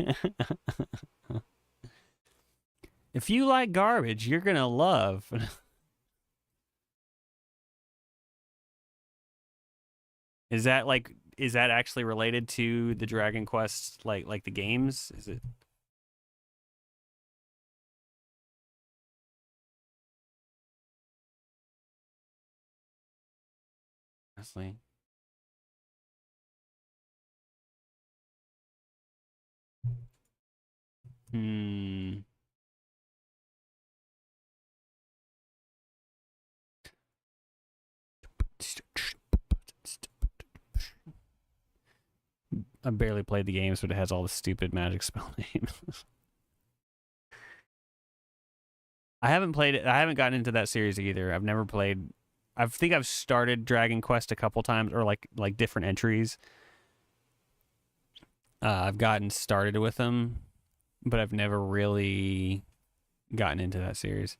If you like garbage, you're gonna love. Is that actually related to the Dragon Quest like the games? Is it honestly? Hmm. I barely played the games, but it has all the stupid magic spell names. I haven't played it. I haven't gotten into that series either. I've never played. I think I've started Dragon Quest a couple times, or like different entries. I've gotten started with them, but I've never really gotten into that series.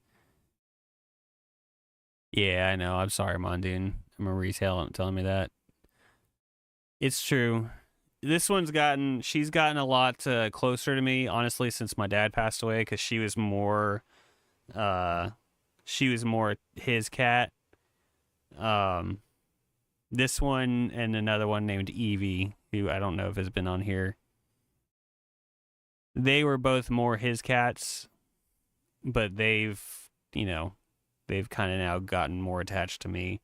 Yeah, I know. I'm sorry, Mondoon. I'm a retail telling me that. It's true. She's gotten a lot closer to me, honestly, since my dad passed away, because uh, she was more his cat. Um, this one and another one named Evie, who I don't know if has been on here. they were both more his cats, but they've, you know, they've kind of now gotten more attached to me.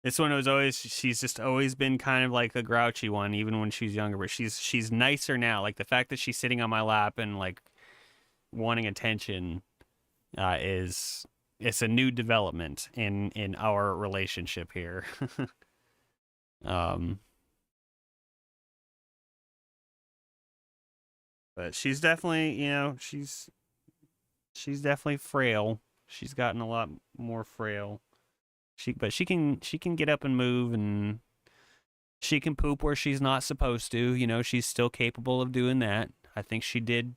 This one was always, she's just always been kind of like a grouchy one, even when she's younger, but she's nicer now. Like the fact that she's sitting on my lap and like wanting attention is, it's a new development in our relationship here. um but she's definitely, you know, she's definitely frail. She's gotten a lot more frail. But she can get up and move, and she can poop where she's not supposed to. You know, she's still capable of doing that. I think she did,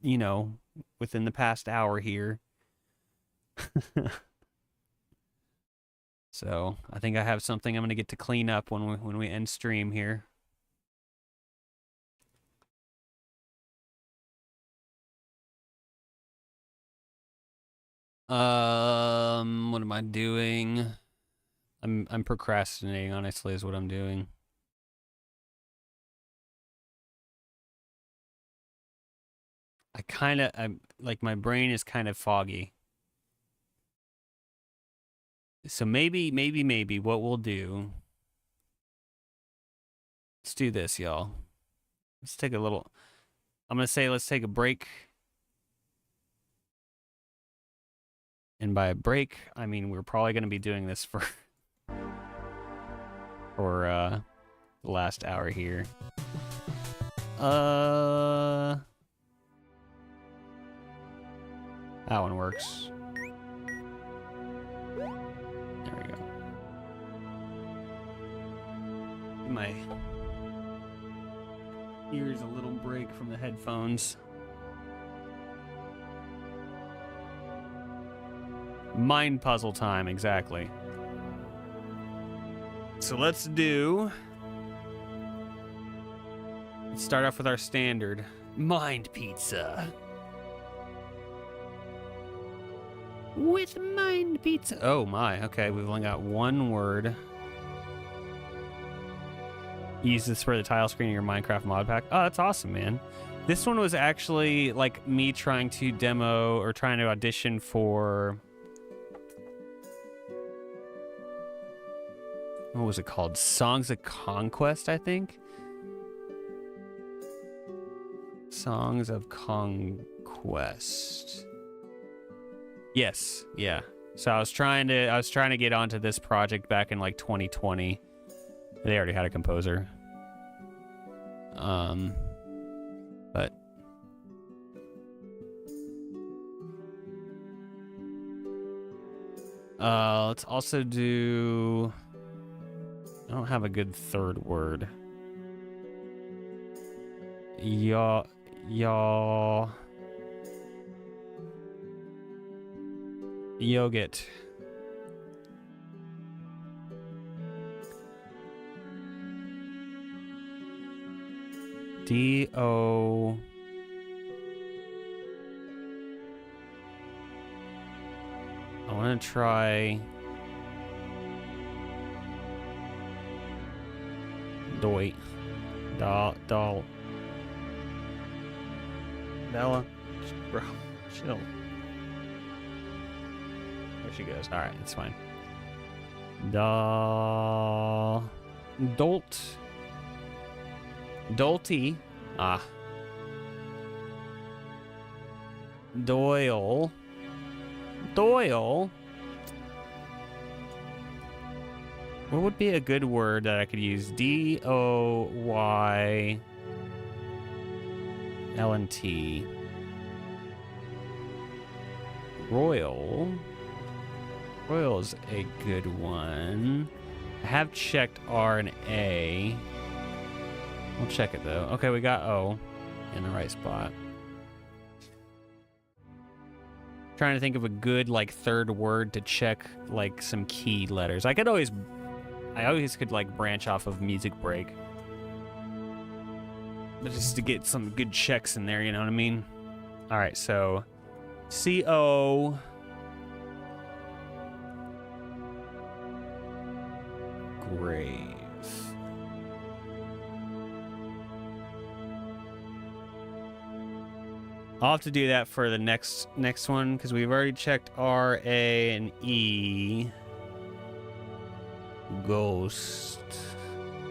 you know, within the past hour here. So I think I have something I'm gonna get to clean up when we end stream here. What am I doing? I'm procrastinating, honestly, is what I'm doing. I'm like, my brain is kind of foggy. So maybe what we'll do, let's do this, y'all. Let's take a little, I'm gonna say let's take a break. And by a break, I mean we're probably gonna be doing this for the last hour here. That one works. There we go. Give my ears a little break from the headphones. Mind puzzle time, exactly. So let's start off with our standard mind pizza. With mind pizza. Oh my, okay, we've only got one word. Use this for the tile screen of your Minecraft mod pack. Oh, that's awesome, man. This one was actually like me trying to demo or trying to audition for, what was it called? Songs of Conquest, I think. Songs of Conquest. Yes, yeah. So I was trying to get onto this project back in like 2020. They already had a composer. But let's also do, I don't have a good third word. Y'all. Yogurt. D-O... I want to try... Doy. Doll. Bella. Bro, chill. There she goes. Alright, it's fine. Dolt. Dolty. Ah. Doyle. What would be a good word that I could use? D-O-Y-L-N-T. Royal. Royal's a good one. I have checked R and A. We'll check it though. Okay, we got O in the right spot. Trying to think of a good like third word to check like some key letters. I always could like branch off of music break. But just to get some good checks in there, you know what I mean? All right, so C-O. Grave. I'll have to do that for the next one because we've already checked R, A, and E. Ghost.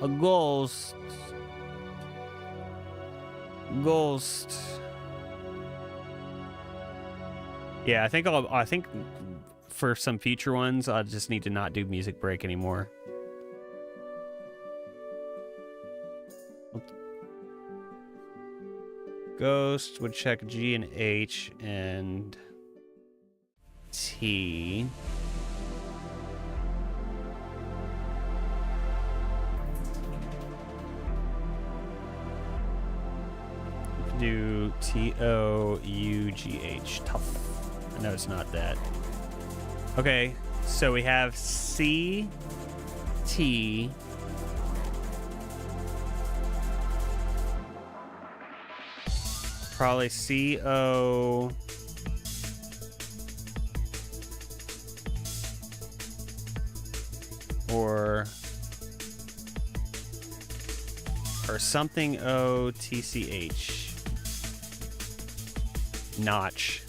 A ghost. Ghost. Yeah, I think for some future ones, I'll just need to not do music break anymore. Ghost would check G and H and T. Do T-O-U-G-H. Tough. I know it's not that. Okay, so we have C, T, probably C-O, or something O-T-C-H. Notch.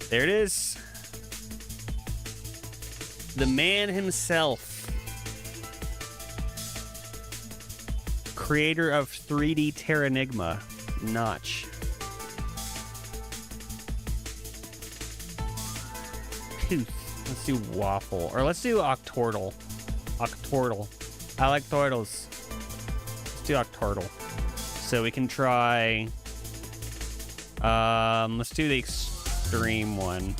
There it is. The man himself. Creator of 3D Terranigma. Notch. Let's do waffle. Or let's do octortle. Octortle. I like tortles. Let's do octortle. So we can try... let's do the extreme one.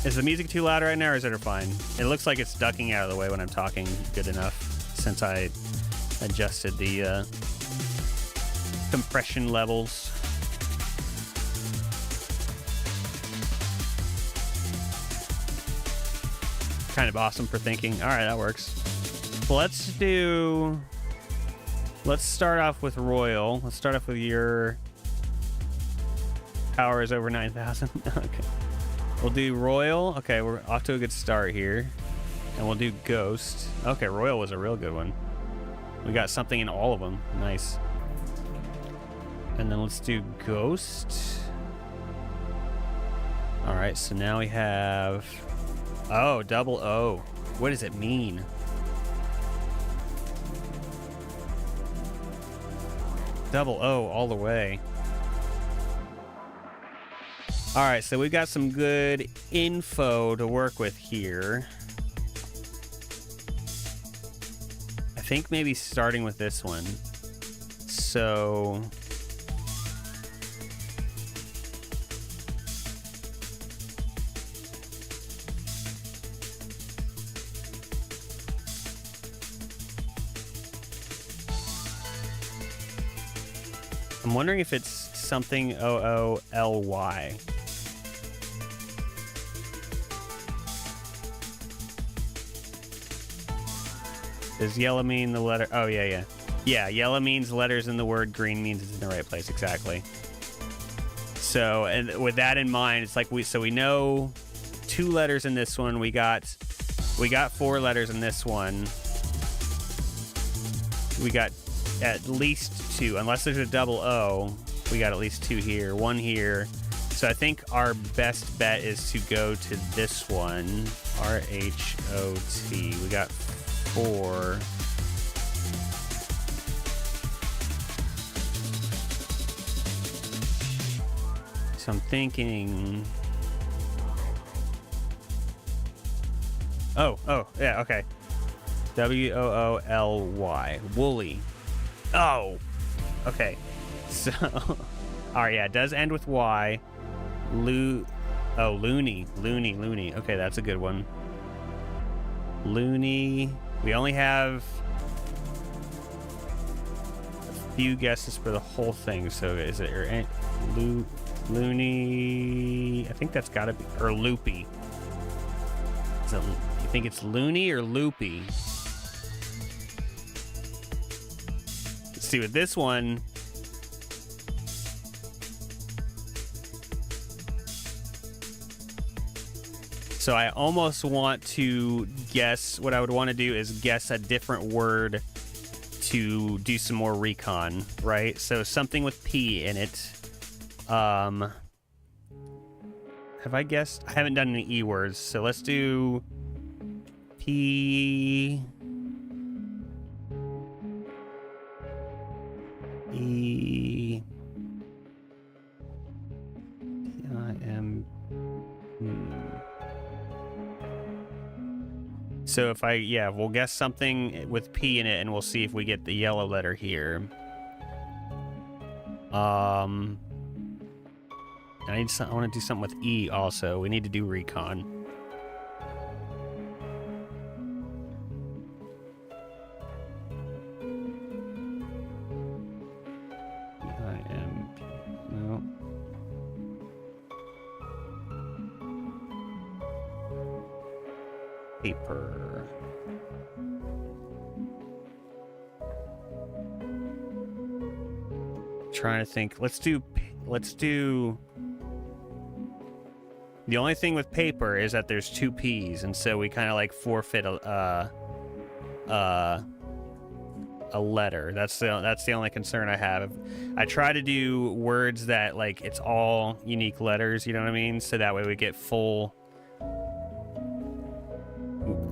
Is the music too loud right now, or is it fine? It looks like it's ducking out of the way when I'm talking good enough, since I adjusted the compression levels. Kind of awesome for thinking. All right, that works. Well, let's start off with Royal. Let's start off with your power is over 9,000. Okay. We'll do Royal. Okay, we're off to a good start here. And we'll do Ghost. Okay, Royal was a real good one. We got something in all of them. Nice. And then let's do Ghost. All right, so now we have... Oh, double O. What does it mean? Double O all the way. All right, so we've got some good info to work with here. I think maybe starting with this one. So... I'm wondering if it's something O-O-L-Y. Does yellow mean the letter? Oh, yeah. Yeah, yellow means letters in the word, green means it's in the right place, exactly. So, and with that in mind, it's like we know 2 letters in this one. We got 4 letters in this one. We got at least 2, unless there's a double O. We got at least 2 here, 1 here. So I think our best bet is to go to this one, R-H-O-T. We got 4. So I'm thinking... Oh, yeah, okay. W-O-O-L-Y. Woolly. Oh, okay. So, all right, yeah, it does end with Y. Loony. Okay, that's a good one. Loony. We only have a few guesses for the whole thing. So is it loony? I think that's got to be, or loopy. You think it's loony or loopy? Let's see with this one. So I almost want to guess, what I would want to do is guess a different word to do some more recon, right? So something with P in it. Have I guessed? I haven't done any E words, so let's do P... E... P-I-M... So if we'll guess something with P in it, and we'll see if we get the yellow letter here. I want to do something with E also. We need to do recon. P-I-M... No. Paper. Trying to think. Let's do. The only thing with paper is that there's 2 P's, and so we kind of like forfeit a letter. That's the only concern I have. I try to do words that like it's all unique letters. You know what I mean? So that way we get full.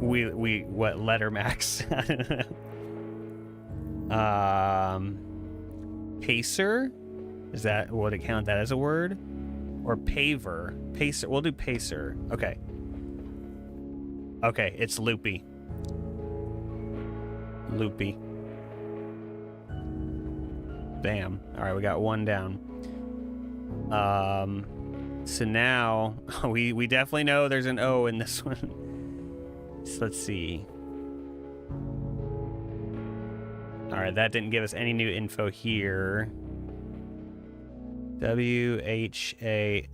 What letter max? Pacer? Is that, would it count that as a word? Or paver? Pacer. We'll do pacer. Okay. Okay, it's loopy. Loopy. Bam. All right, we got 1 down. So now we definitely know there's an O in this one. So let's see. All right, that didn't give us any new info here. W-H-A-S-T.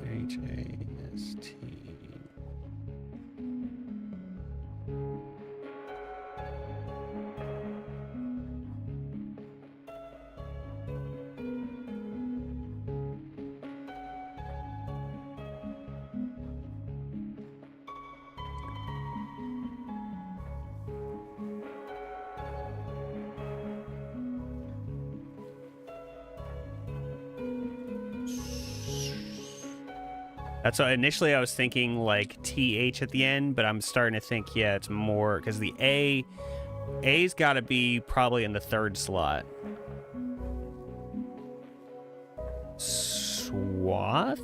W-H-A-S-T. That's what initially I was thinking, like TH at the end, but I'm starting to think, yeah, it's more because the A's got to be probably in the 3rd slot. Swath?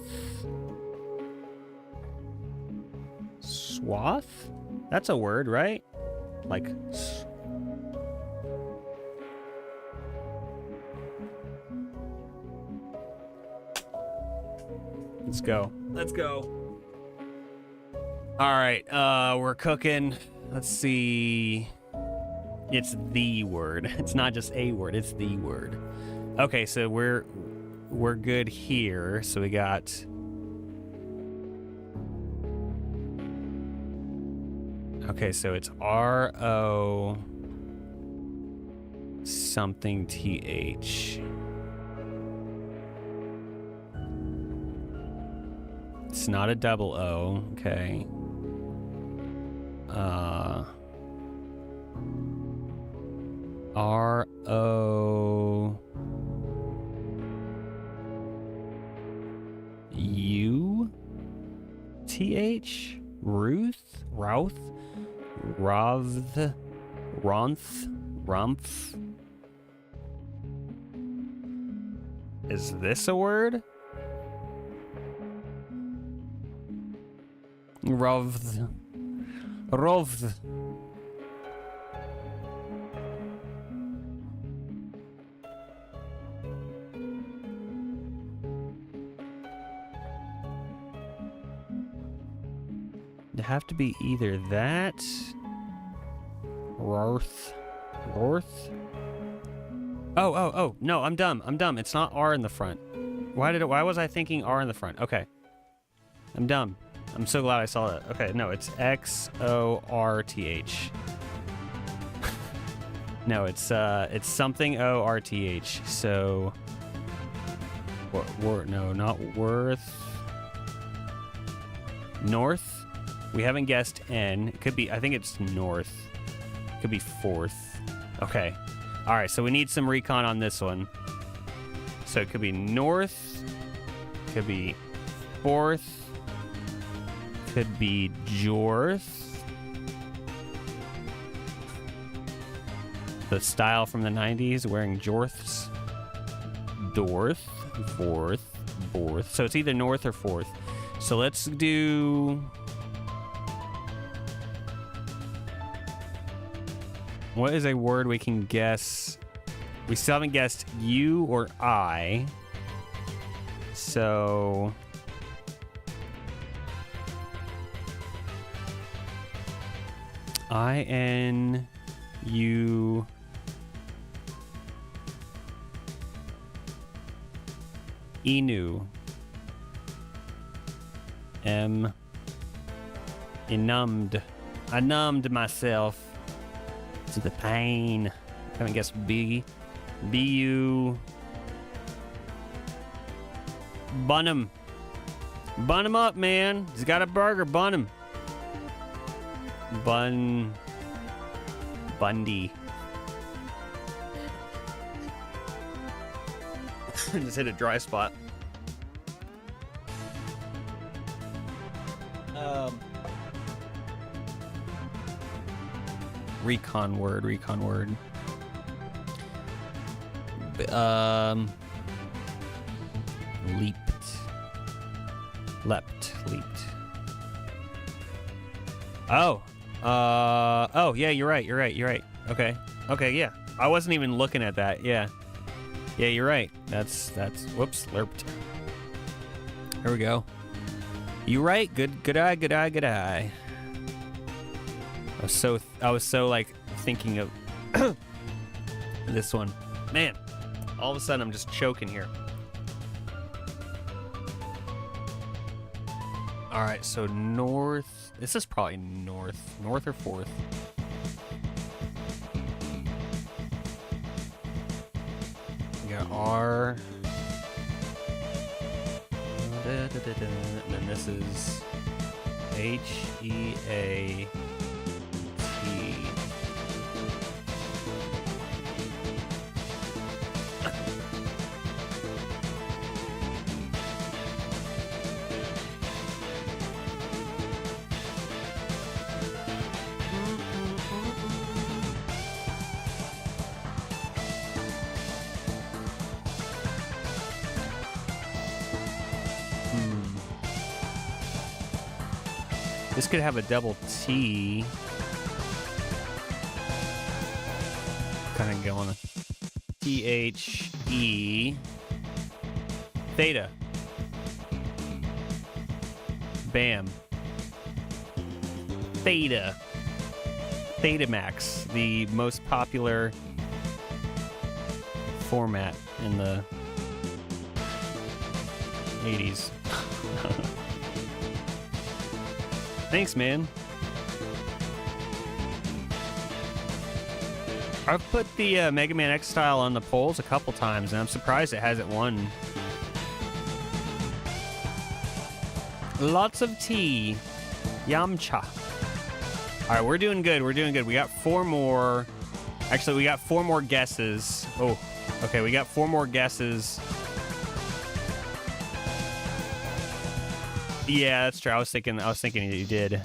Swath? That's a word, right? Like. Let's go. Let's go. All right, we're cooking. Let's see. It's the word. It's not just a word, it's the word. Okay, so we're good here. So we got okay, so it's R-O something T-H. It's not a double O, okay. R-O U-T-H? Ruth? Routh? Rovth? Ronth? Rumph? Is this a word? Rovth. Rovth. It'd have to be either that. Rorth. Rorth? Oh, no, I'm dumb. It's not R in the front. Why was I thinking R in the front? Okay. I'm dumb. I'm so glad I saw that. Okay, no, it's X-O-R-T-H. No, it's something O-R-T-H. So No, not worth. North? We haven't guessed N. It could be, I think it's north. Could be fourth. Okay. All right, so we need some recon on this one. So it could be north. Could be fourth. Could be jorth. The style from the 90s, wearing jorths. Dorth. Fourth. Fourth. So it's either north or fourth. So let's do... What is a word we can guess? We still haven't guessed you or I. So... I-N... U... Inu. M. Enumbed. I numbed myself to the pain. I haven't guessed B. B-U. Bun him. Bun him up, man. He's got a burger. Bun him. Bun. Bundy. Just hit a dry spot. Recon word. Leaped. Oh, yeah, you're right. Okay, yeah. I wasn't even looking at that, yeah. Yeah, you're right. That's, whoops, lerped. Here we go. You right? Good eye. I was so like thinking of this one. Man, all of a sudden I'm just choking here. All right, so north. This is probably north or fourth. We got R. And then this is H-E-A. This could have a double T. Kind of going T-H-E. Theta. Bam. Theta. Theta-Max, the most popular format in the 80s. Thanks, man. I've put the Mega Man X style on the polls a couple times, and I'm surprised it hasn't won. Lots of tea. Yamcha. All right, we're doing good. We got 4 more. Actually, we got 4 more guesses. Oh, okay, we got 4 more guesses. Yeah, that's true. I was thinking that you did.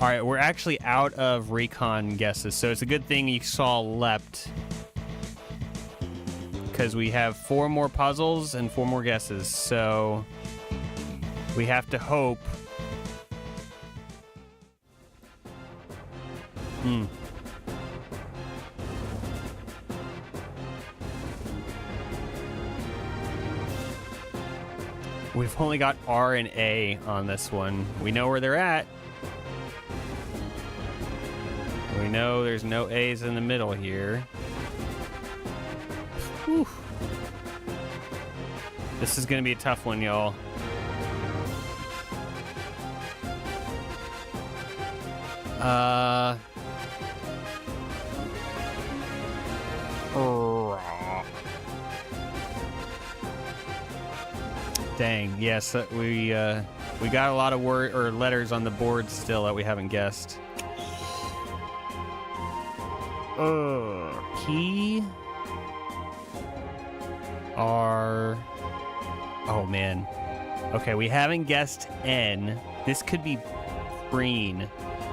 All right, we're actually out of recon guesses, so it's a good thing you saw leapt, because we have 4 more puzzles and 4 more guesses. So we have to hope. We've only got R and A on this one. We know where they're at. We know there's no A's in the middle here. Whew. This is gonna be a tough one, y'all. Dang. Yes, we got a lot of letters on the board still that we haven't guessed. P R. Oh man. Okay, we haven't guessed N. This could be preen.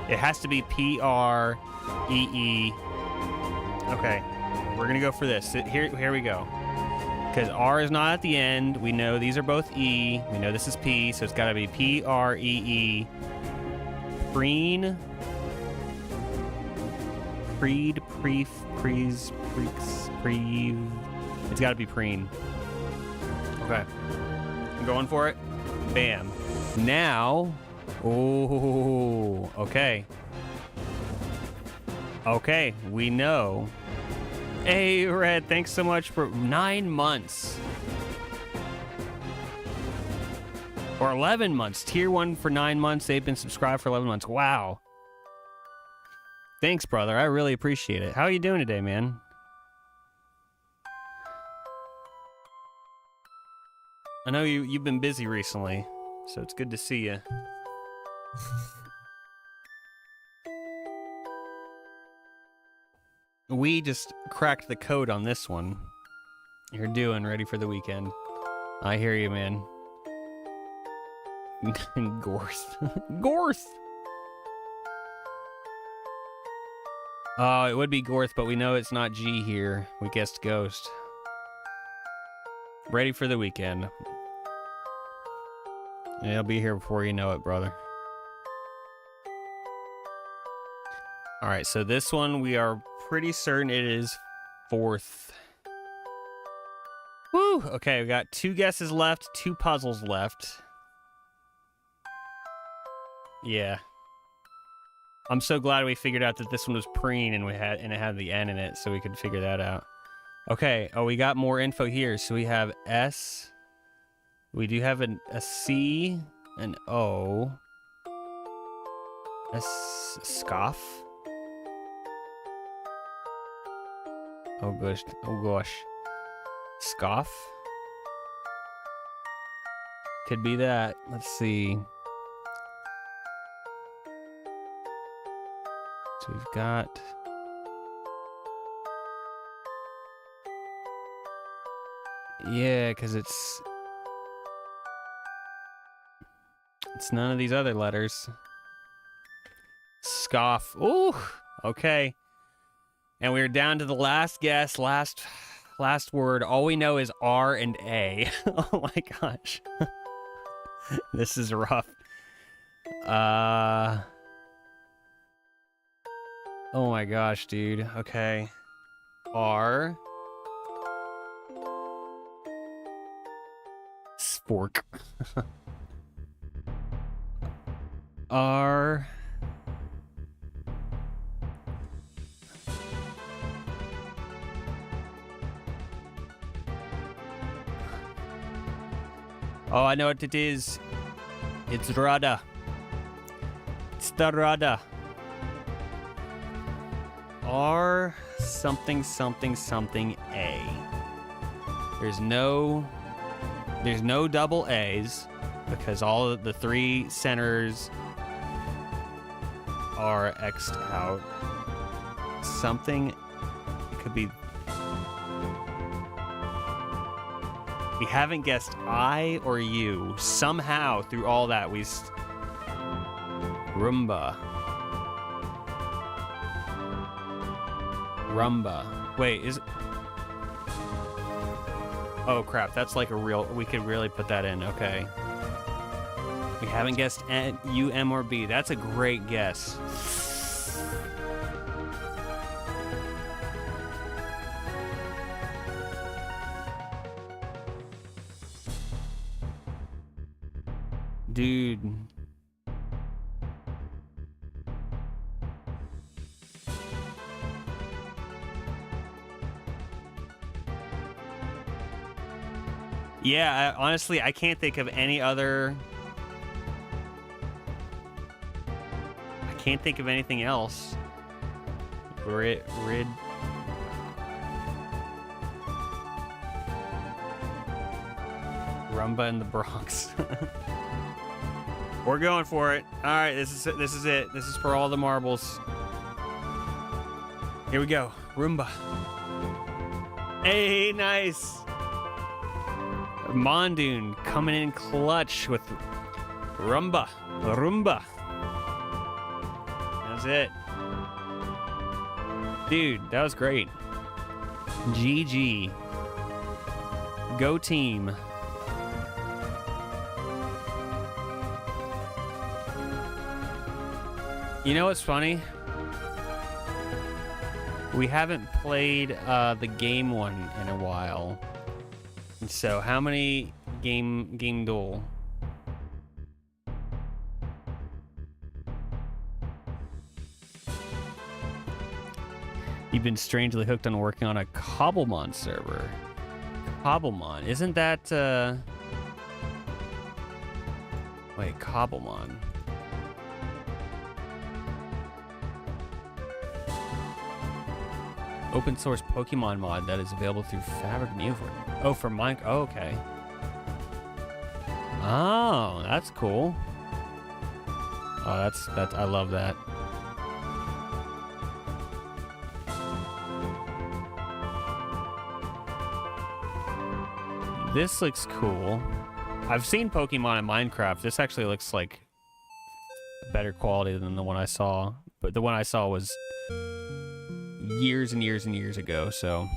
It has to be P-R-E-E. Okay, we're gonna go for this. Here we go. Because R is not at the end. We know these are both E. We know this is P, so it's gotta be P-R-E-E. Preen. Preed, preef, prees, preeks, preeve. It's gotta be preen. Okay. I'm going for it. Bam. Now. Oh, okay. Okay, we know. Hey, Red, thanks so much for 9 months. Or 11 months. Tier 1 for 9 months. They've been subscribed for 11 months. Wow. Thanks, brother. I really appreciate it. How are you doing today, man? I know you've been busy recently, so it's good to see you. We just cracked the code on this one. You're doing ready for the weekend. I hear you, man. Gorth. Gorth! It would be Gorth, but we know it's not G here. We guessed Ghost. Ready for the weekend. It'll be here before you know it, brother. Alright, so this one we are pretty certain it is 4th. Woo! Okay, we got 2 guesses left, 2 puzzles left. Yeah. I'm so glad we figured out that this one was preen and it had the N in it, so we could figure that out. Okay, we got more info here. So we have S. We do have a C, an O. A scoff. Oh gosh. Oh gosh. Scoff. Could be that. Let's see. So we've got... Yeah, because it's none of these other letters. Scoff. Ooh, okay. And we're down to the last guess, last word. All we know is R and A. Oh my gosh. This is rough. Oh my gosh, dude. Okay. R. Spork. R. Oh, I know what it is. It's Rada. It's the Rada. R something something something A. There's no double A's because all of the 3 centers are X'd out. Something, it could be. We haven't guessed I or U. Somehow through all that Rumba. Wait, is it? Oh crap, that's like a real, we could really put that in, okay. We haven't guessed U, M, or B. That's a great guess. Dude. Yeah, honestly, I can't think of any other... I can't think of anything else. Rid... Rumba in the Bronx. We're going for it. All right, this is it. This is for all the marbles. Here we go. Roomba. Hey, nice. Mondoon coming in clutch with Roomba. That's it. Dude, that was great. GG. Go team. You know what's funny? We haven't played the game one in a while. So how many game duel? You've been strangely hooked on working on a Cobblemon server. Cobblemon, isn't that wait, Cobblemon. Open source Pokemon mod that is available through Fabric Newford. Oh, for Mike. Oh, okay. Oh, that's cool. Oh, that's I love that. This looks cool. I've seen Pokemon in Minecraft. This actually looks like better quality than the one I saw. But the one I saw was years and years and years ago, so.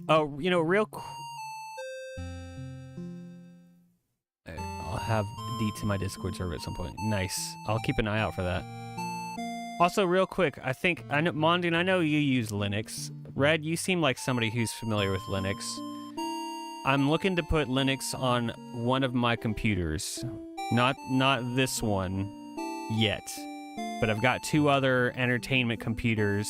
Oh, you know, I'll have D to my Discord server at some point. Nice. I'll keep an eye out for that. Also, real quick, I know, Mondoon, I know you use Linux. Red, you seem like somebody who's familiar with Linux. I'm looking to put Linux on one of my computers. Not this one yet. But I've got two other entertainment computers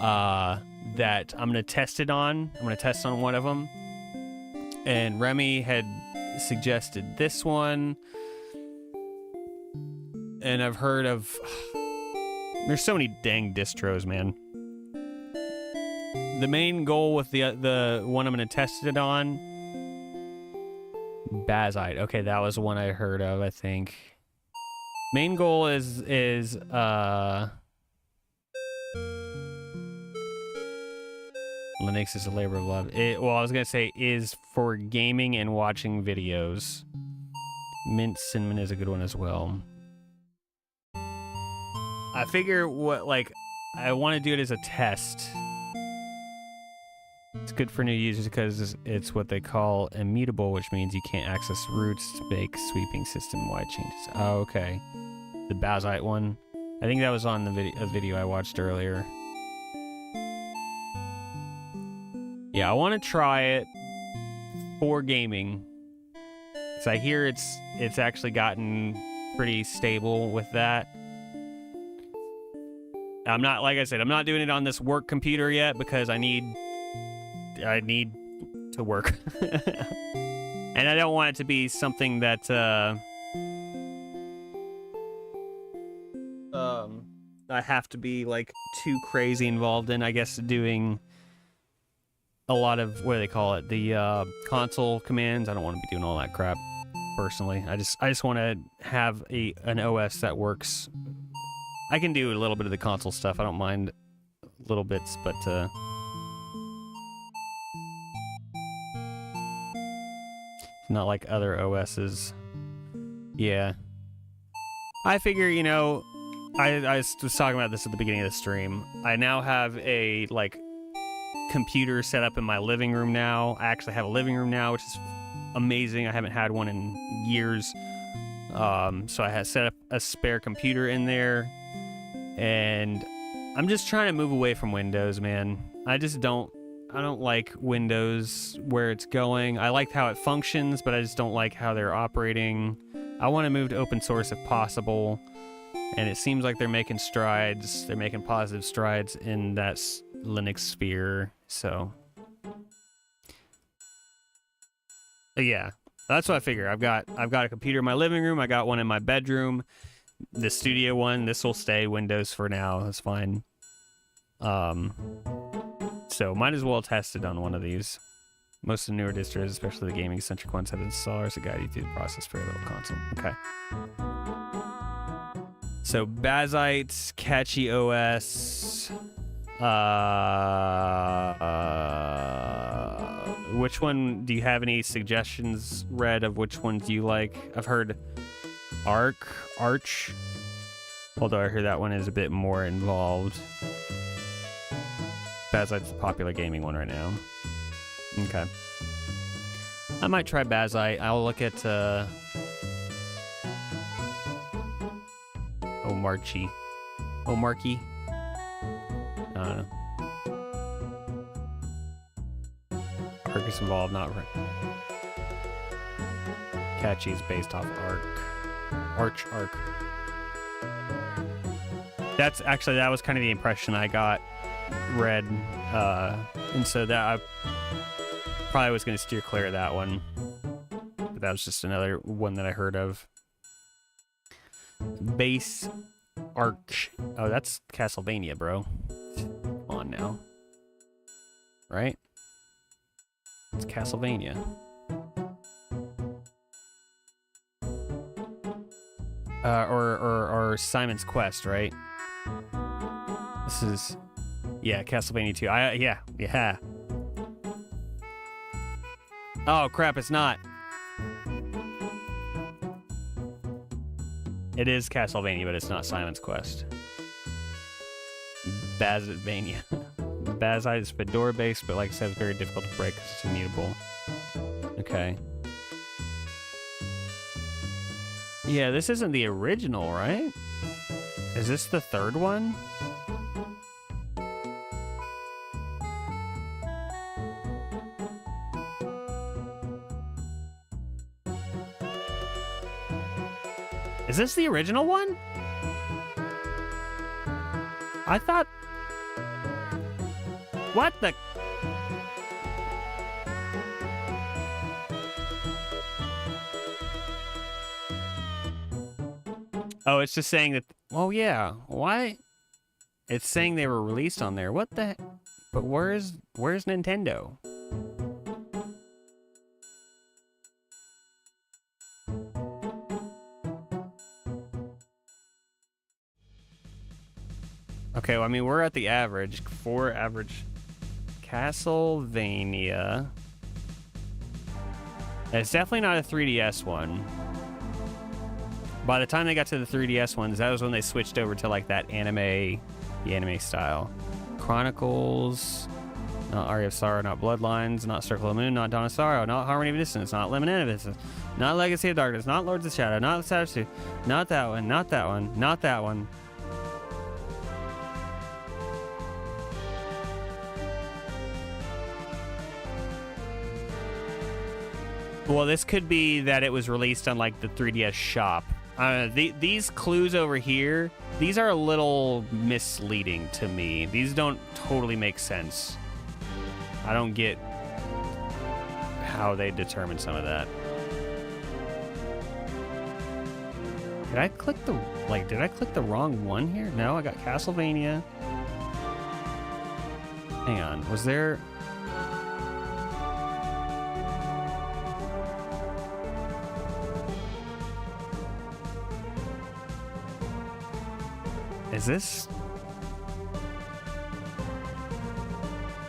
that I'm gonna test it on. I'm gonna test on one of them. And Remy had suggested this one. And I've heard of... There's so many dang distros, man. The main goal with the one I'm gonna test it on... Bazite. Okay, that was one I heard of, I think. Main goal is Linux is a labor of love. Well, I was gonna say is for gaming and watching videos. Mint Cinnamon is a good one as well. I figure I want to do it as a test. It's good for new users because it's what they call immutable, which means you can't access roots to make sweeping system-wide changes. Oh, okay. The Bazite one. I think that was on a video I watched earlier. Yeah, I want to try it for gaming. Because I hear it's actually gotten pretty stable with that. I'm not, like I said, I'm not doing it on this work computer yet because I need to work. And I don't want it to be something that I have to be like too crazy involved in, I guess, doing a lot of, what do they call it, the console commands. I don't want to be doing all that crap personally. I just want to have an OS that works. I can do a little bit of the console stuff. I don't mind little bits, but not like other OSs. Yeah. I figure, you know, I was talking about this at the beginning of the stream. I now have a, like, computer set up in my living room now. I actually have a living room now, which is amazing. I haven't had one in years. So I had set up a spare computer in there. And I'm just trying to move away from Windows, man. I don't like Windows where it's going. I like how it functions, but I just don't like how they're operating. I want to move to open source if possible. And it seems like they're making strides. They're making positive strides in that Linux sphere. So, yeah, that's what I figure. I've got a computer in my living room. I got one in my bedroom. The studio one, this will stay Windows for now. That's fine. So might as well test it on one of these. Most of the newer distros, especially the gaming-centric ones, have installers that guide you through the process for your little console. Okay. So Bazite, Catchy OS. Which one, do you have any suggestions, Red, of which ones you like? I've heard Arch. Although I hear that one is a bit more involved. Bazite's the popular gaming one right now. Okay. I might try Bazite. I'll look at Omarchy. Omarchy? I don't know. Arc is involved, not right. Catchy is based off Arch. That's actually, that was kind of the impression I got, Red. And so that I probably was going to steer clear of that one. But that was just another one that I heard of. Base Arch. Oh, that's Castlevania, bro. Come on now. Right? It's Castlevania. Or Simon's Quest, right? This is, yeah, Castlevania 2. Yeah. Oh crap, it's not. It is Castlevania, but it's not Simon's Quest. Bazitvania. Bazite is Fedora based, but like I said, it's very difficult to break because it's immutable. Okay. Yeah, this isn't the original, right? Is this the third one? Is this the original one? I thought... What the... Oh, it's just saying that... Oh, yeah. Why? It's saying they were released on there. What the... But where's Nintendo? Okay, well, I mean, we're at the average. 4 average. Castlevania. It's definitely not a 3DS one. By the time they got to the 3DS ones, that was when they switched over to like that anime, the anime style. Chronicles, not Aria of Sorrow, not Bloodlines, not Circle of the Moon, not Dawn of Sorrow, not Harmony of Distance, not Lemon of Distance, not Legacy of Darkness, not Lords of Shadow, not Savage 2, not that one, not that one, not that one. Well, this could be that it was released on like the 3DS shop. These clues over here, these are a little misleading to me. These don't totally make sense. I don't get how they determine some of that. Did I click the wrong one here? No, I got Castlevania. Hang on, was there... Is this...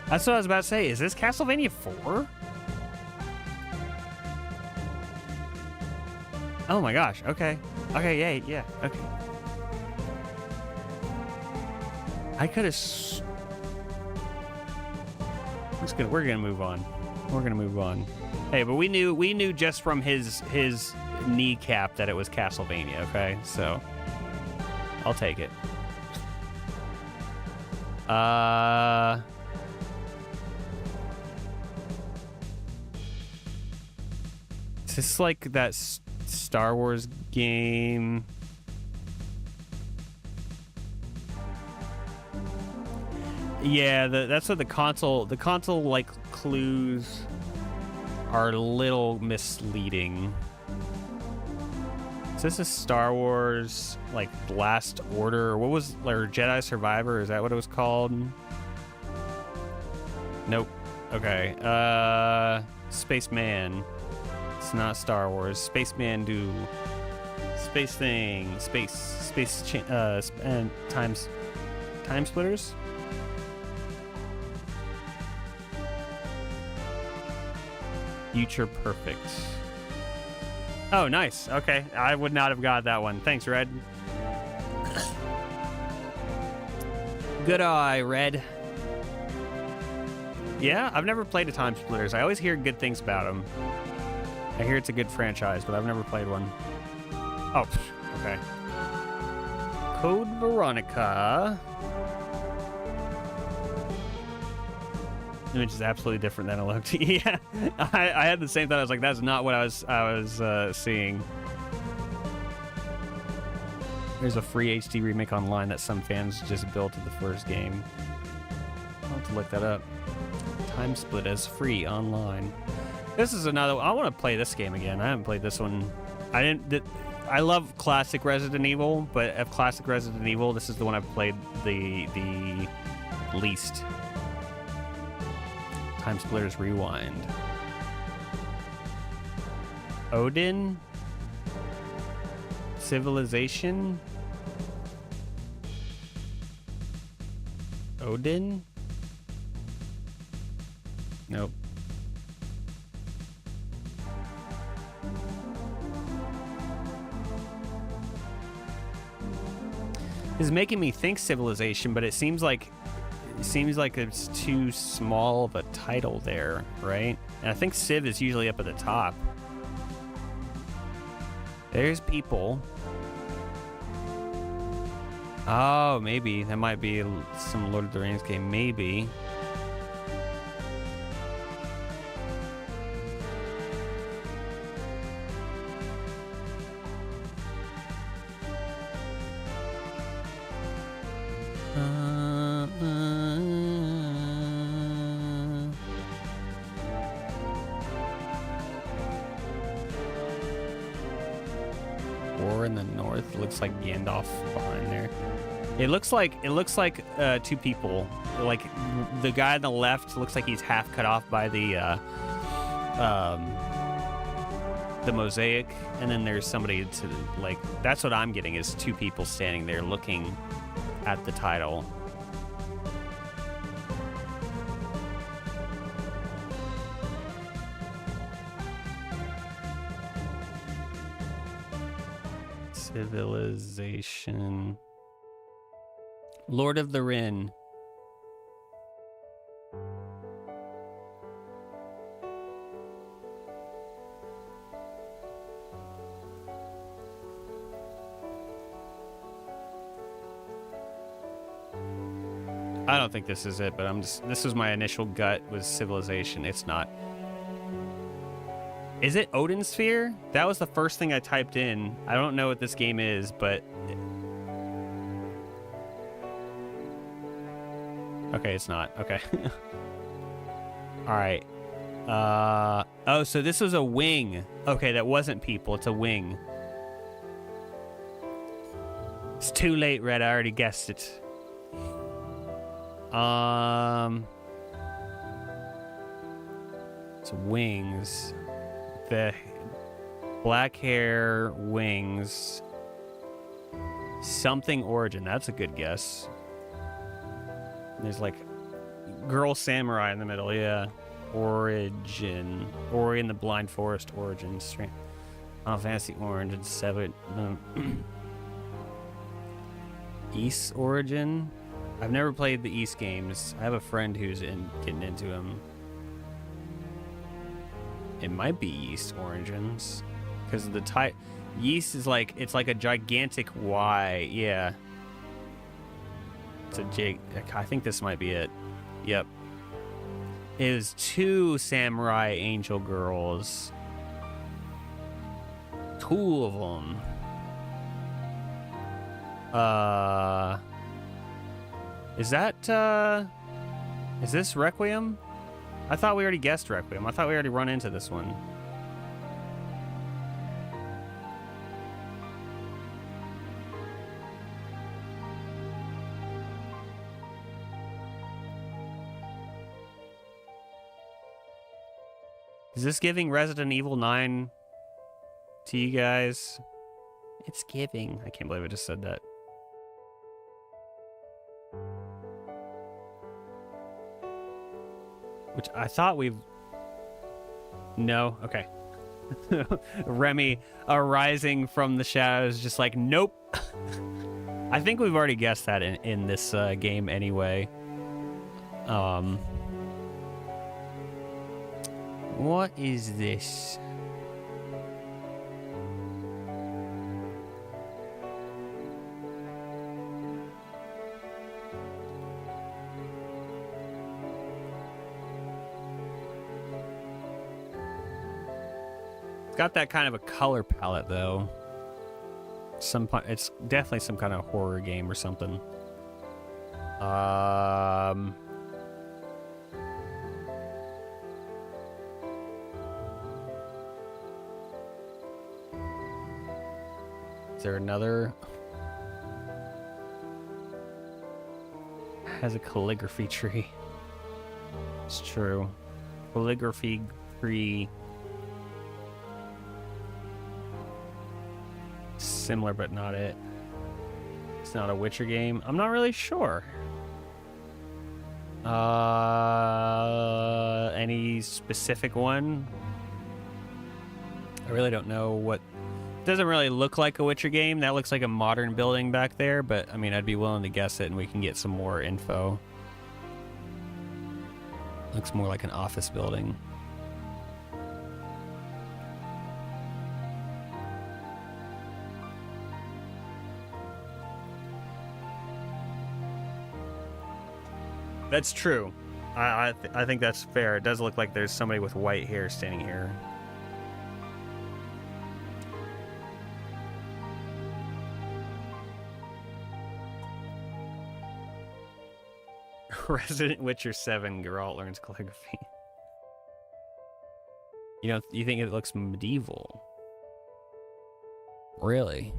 That's what I was about to say. Is this Castlevania 4? Oh my gosh. Okay. Okay, yeah. Okay. I could have... We're gonna move on. We're gonna move on. Hey, but we knew just from his kneecap that it was Castlevania, okay? So... I'll take it. Is this like that Star Wars game? Yeah, that's what the console like clues are a little misleading. Is this a Star Wars, like, Last Order? What was, or Jedi Survivor? Is that what it was called? Okay. Spaceman. It's not Star Wars. Spaceman do space thing. And time splitters. Future perfect. Oh, nice. Okay, I would not have got that one. Thanks, Red. Good eye, Red. Yeah, I've never played a Time Splitters. I always hear good things about them. I hear it's a good franchise, but I've never played one. Oh, okay. Code Veronica. Image is absolutely different than it looked. Yeah, I had the same thought. I was like, that's not what I was seeing. There's a free HD remake online that some fans just built of the first game. I'll have to look that up. Time Split as free online. This is another one. I want to play this game again. I haven't played this one. I love classic Resident Evil, but of classic Resident Evil, this is the one I've played the least. Time Splitters Rewind. Odin? Civilization? Odin? Nope. This is making me think Civilization, but it seems like it's too small of a title there, right? And I think Civ is usually up at the top. There's people. Oh, maybe. That might be some Lord of the Rings game. Maybe. War in the north. Looks like Gandalf behind there. It looks like two people. Like the guy on the left looks like he's half cut off by the mosaic, and then there's somebody to like. That's what I'm getting is two people standing there looking at the title. Civilization. Lord of the Ring. I don't think this is it, but this was my initial gut was Civilization. It's not. Is it Odin Sphere? That was the first thing I typed in. I don't know what this game is, but... Okay, it's not. Okay. Alright. Oh, so this was a wing. Okay, that wasn't people. It's a wing. It's too late, Red. I already guessed it. It's wings. The black hair, wings, something origin. That's a good guess. There's like girl samurai in the middle. Yeah, origin. Ori in the Blind Forest. Origin. Fantasy Origin 7. East Origin. I've never played the East games. I have a friend who's getting into them. It might be Yeast Origins, because the type yeast is like it's like a gigantic Y. Yeah, it's a J. I think this might be it. Yep. It is two samurai angel girls. Two of them. Is this Requiem? I thought we already guessed Requiem. I thought we already run into this one. Is this giving Resident Evil 9 to you guys? It's giving. I can't believe I just said that. Which I thought we've... No? Okay. Remy arising from the shadows, just like, nope. I think we've already guessed that in this game anyway. What is this? It's got that kind of a color palette, though. It's definitely some kind of horror game or something. Is there another? Has a calligraphy tree. It's true. Calligraphy tree. Similar, but not it. It's not a Witcher game. I'm not really sure. Any specific one? I really don't know what... It doesn't really look like a Witcher game. That looks like a modern building back there, but I mean, I'd be willing to guess it and we can get some more info. Looks more like an office building. That's true. I think that's fair. It does look like there's somebody with white hair standing here. Resident Witcher 7, Geralt learns calligraphy. You think it looks medieval? Really?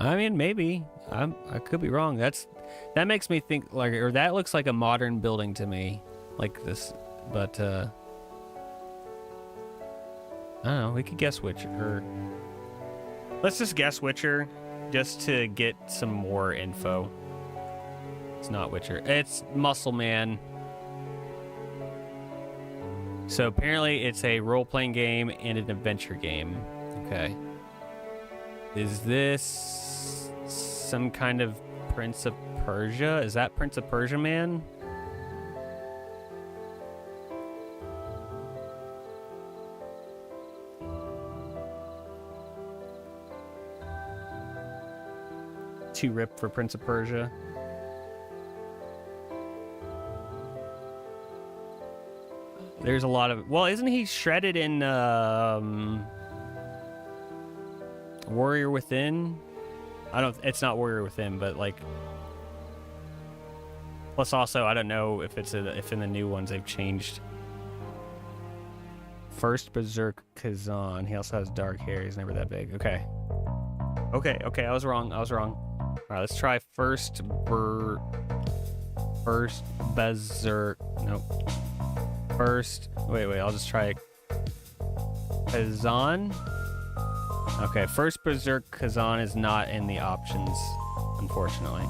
I mean, maybe. I could be wrong. That makes me think like, or that looks like a modern building to me, like this. But I don't know. We could guess Witcher. Or let's just guess Witcher, just to get some more info. It's not Witcher. It's Muscle Man. So apparently, it's a role-playing game and an adventure game. Okay. Is this some kind of Prince of Persia? Is that Prince of Persia Man? Too ripped for Prince of Persia. There's a lot of... Well, isn't he shredded in Warrior Within? It's not Warrior Within, but like... Plus also, I don't know if if in the new ones they've changed. First Berserk Kazan. He also has dark hair. He's never that big. Okay. Okay, I was wrong. All right, let's try First Berserk. Nope. Wait, I'll just try Kazan. Okay, First Berserk Kazan is not in the options, unfortunately.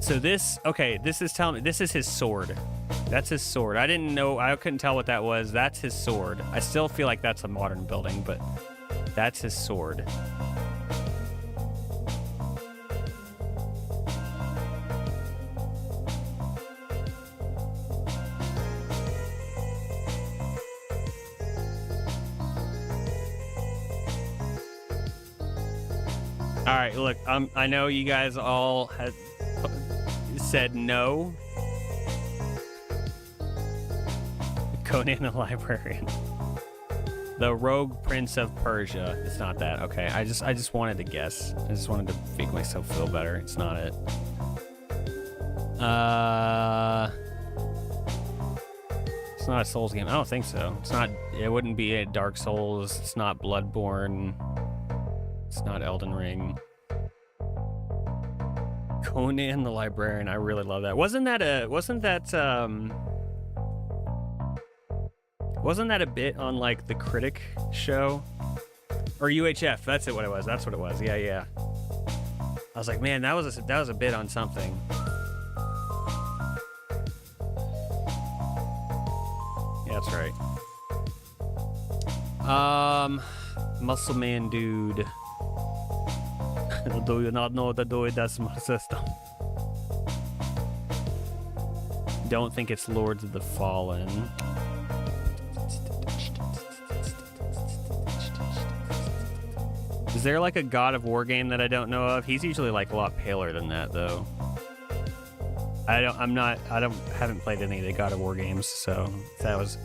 So this is telling me this is his sword. That's his sword. I didn't know, I couldn't tell what that was. That's his sword. I still feel like that's a modern building, but that's his sword. All right, look, I know you guys all had said no. Conan the Librarian. The Rogue Prince of Persia. It's not that. Okay, I just wanted to guess. I just wanted to make myself feel better. It's not it. It's not a Souls game. I don't think so. It's not. It wouldn't be a Dark Souls. It's not Bloodborne. It's not Elden Ring. Conan the Librarian. I really love that. Wasn't that a bit on like the Critic show or UHF? That's what it was. That's what it was. Yeah. I was like, man, that was a bit on something. Yeah, that's right. Muscle Man Dude. Do you not know the Doi Decimal System? Don't think it's Lords of the Fallen. Is there like a God of War game that I don't know of? He's usually like a lot paler than that though. Haven't played any of the God of War games, so that was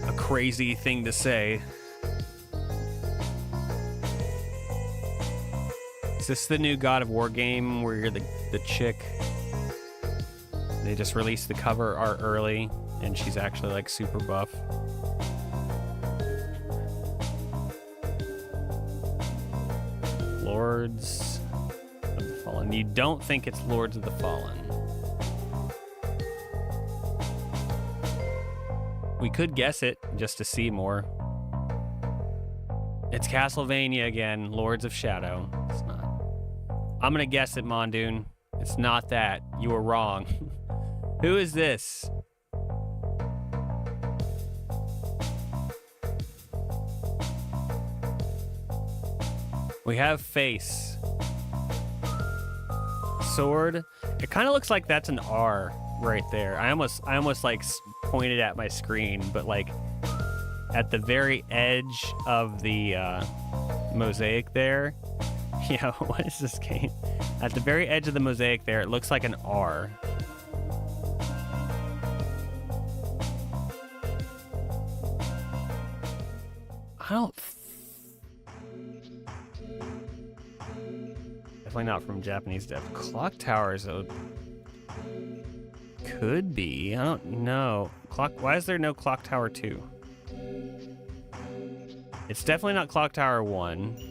a crazy thing to say. Is this the new God of War game where you're the chick? They just released the cover art early, and she's actually like super buff. Lords of the Fallen. You don't think it's Lords of the Fallen. We could guess it just to see more. It's Castlevania again, Lords of Shadow. It's not. I'm gonna guess it, Mondoon. It's not that. You were wrong. Who is this? We have face. Sword. It kind of looks like that's an R right there. I almost like pointed at my screen, but like at the very edge of the mosaic there. Yeah, what is this game? At the very edge of the mosaic there, it looks like an R. Definitely not from Japanese dev. Clock Towers could be. I don't know. Why is there no Clock Tower 2? It's definitely not Clock Tower 1.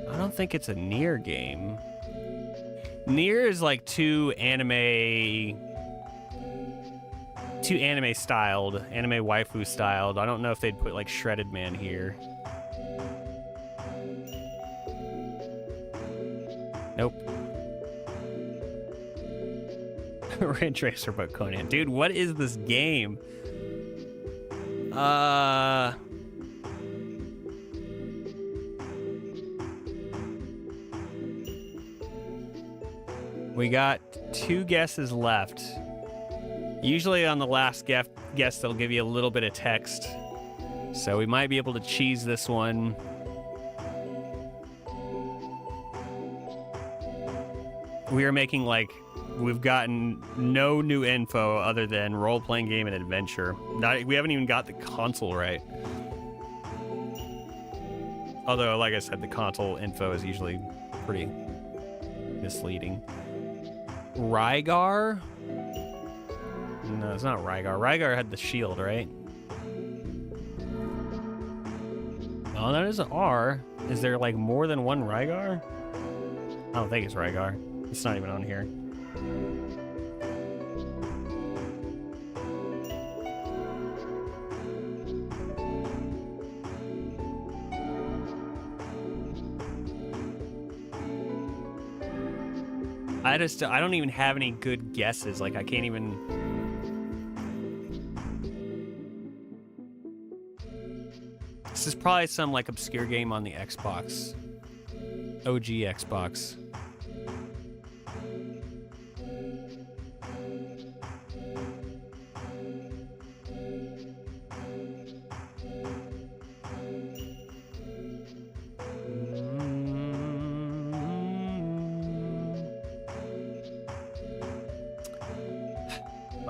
I don't think it's a Nier game. Nier is like too anime styled, anime waifu styled. I don't know if they'd put like Shredded Man here. Nope. Ridge Racer but Conan. Dude, what is this game? We got 2 guesses left. Usually on the last guess, they'll give you a little bit of text. So we might be able to cheese this one. We are making we've gotten no new info other than role-playing game and adventure. We haven't even got the console right. Although, like I said, the console info is usually pretty misleading. Rygar? No, it's not Rygar. Rygar had the shield, right? Oh, that is an R. Is there like more than one Rygar? I don't think it's Rygar. It's not even on here. I don't even have any good guesses. Like, I can't even... This is probably some, like, obscure game on the Xbox. OG Xbox.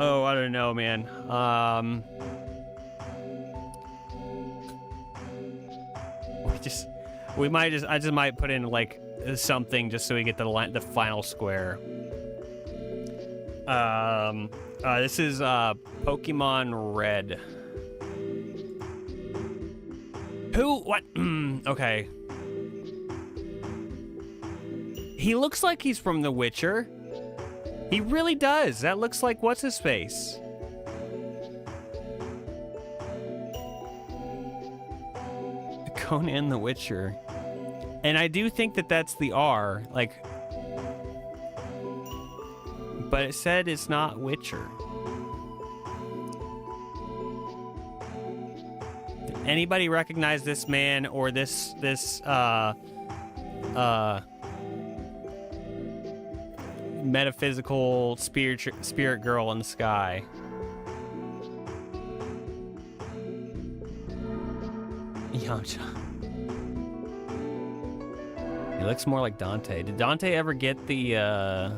Oh, I don't know, man. I just might put in like something just so we get the final square. This is Pokemon Red. Who? What? Okay. He looks like he's from The Witcher. He really does. That looks like what's his face. Conan the Witcher. And I do think that that's the R, like, but it said it's not Witcher. Did anybody recognize this man or this metaphysical spirit girl in the sky? Yamcha. He looks more like Dante. Did Dante ever get the, I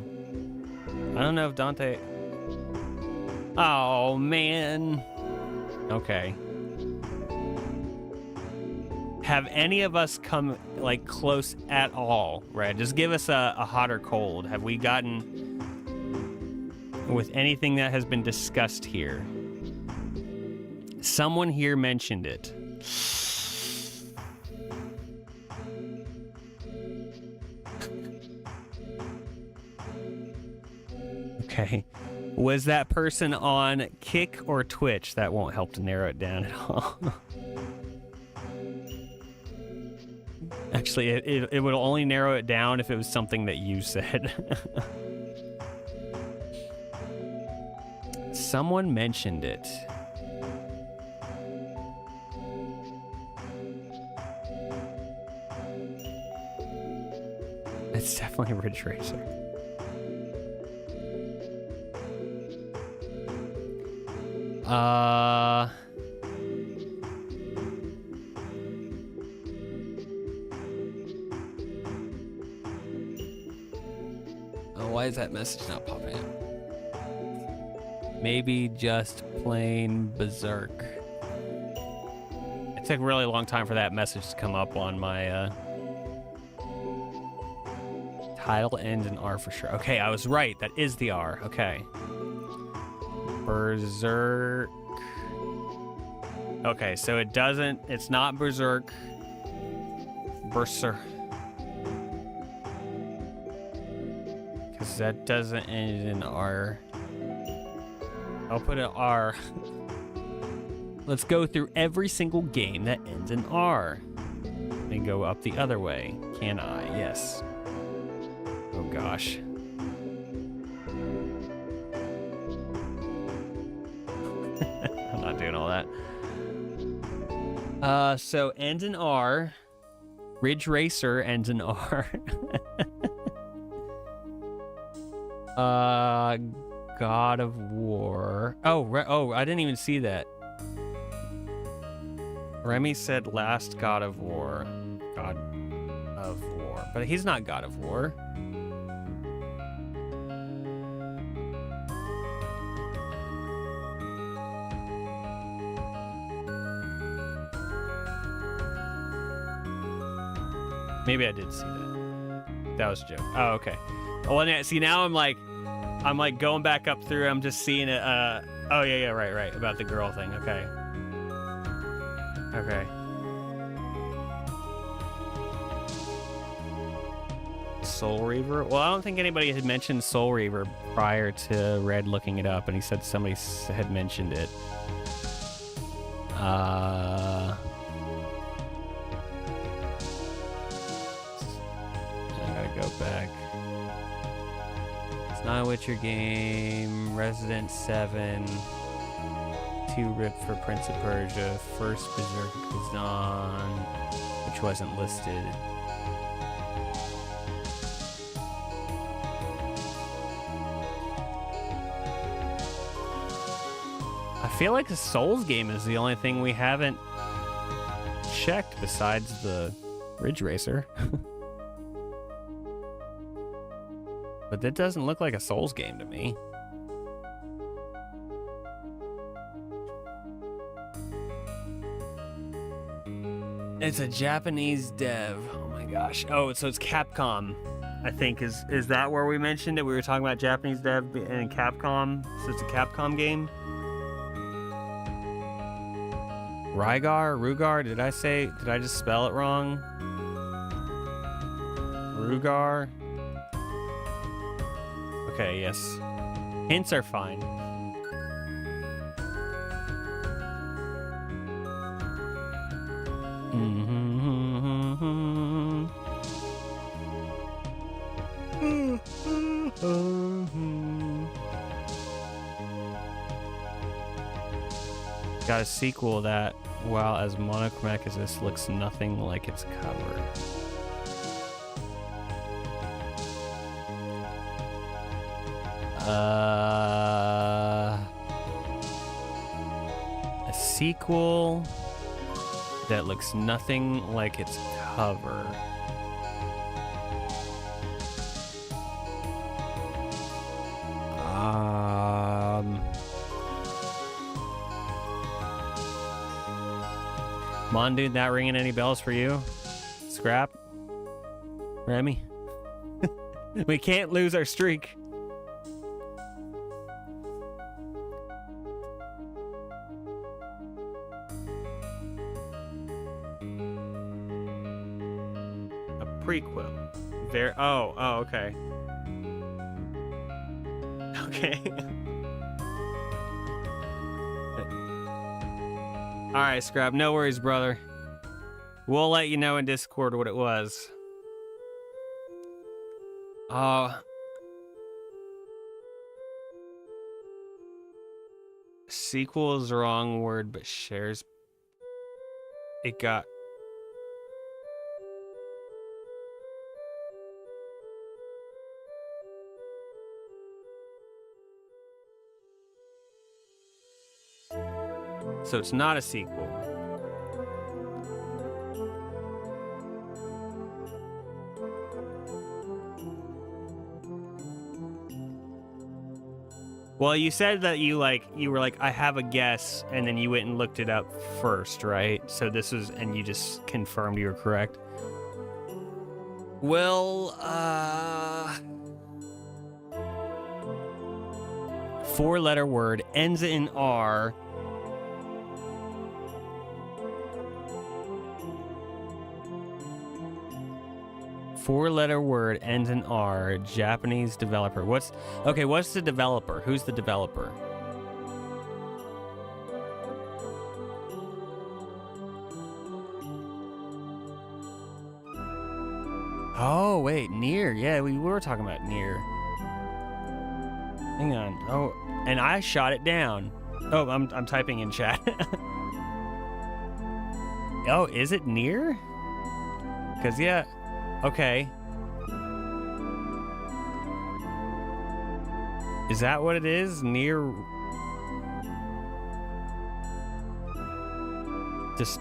don't know if Dante... Oh, man. Okay. Have any of us come, like, close at all, Red? Just give us a hot or cold. Have we gotten with anything that has been discussed here? Someone here mentioned it. Okay. Was that person on Kick or Twitch? That won't help to narrow it down at all. Actually, it would only narrow it down if it was something that you said. Someone mentioned it. It's definitely Ridge Racer. Oh, why is that message not popping up? Maybe just plain Berserk. It took a really long time for that message to come up on my title ends in R for sure. Okay, I was right. That is the R. Okay. Berserk. Okay, so it doesn't, it's not Berserk. Berserk. Because that doesn't end in R. I'll put an R. Let's go through every single game that ends in R. Then go up the other way. Can I? Yes. Oh gosh. I'm not doing all that. So ends in R. Ridge Racer ends in R. God of War. Oh, I didn't even see that. Remy said last God of War. God of War. But he's not God of War. Maybe I did see that. That was a joke. Oh, okay. Well, see, now I'm like going back up through. I'm just seeing it. Oh, yeah, right. About the girl thing. Okay. Okay. Soul Reaver? Well, I don't think anybody had mentioned Soul Reaver prior to Red looking it up, and he said somebody had mentioned it. I gotta go back. It's not a Witcher game. Resident 7. 2 ripped for Prince of Persia. First Berserk was on, which wasn't listed. I feel like the Souls game is the only thing we haven't checked besides the Ridge Racer. But that doesn't look like a Souls game to me. It's a Japanese dev. Oh my gosh. Oh, so it's Capcom, I think. Is that where we mentioned it? We were talking about Japanese dev and Capcom. So it's a Capcom game. Rugar? Did I just spell it wrong? Rugar? Okay, yes. Hints are fine. Got a sequel that, while as monochromatic as this, looks nothing like its cover. A sequel that looks nothing like its cover. Mon, dude, not ringing any bells for you? Scrap? Remy? We can't lose our streak. A prequel. Oh, okay. Okay. All right, Scrap. No worries, brother. We'll let you know in Discord what it was. Sequel is the wrong word, but shares. It got. So it's not a sequel. Well, you said that you were like, I have a guess, and then you went and looked it up first, right? So this was, and you just confirmed you were correct. Well, 4-letter word, ends in R. Four-letter word, ends in R, Japanese developer. What's the developer? Who's the developer? Oh, wait, Nier. Yeah, we were talking about Nier. Hang on. Oh, and I shot it down. Oh, I'm typing in chat. Oh, is it Nier? Because, yeah. Okay. Is that what it is? Nier. Just.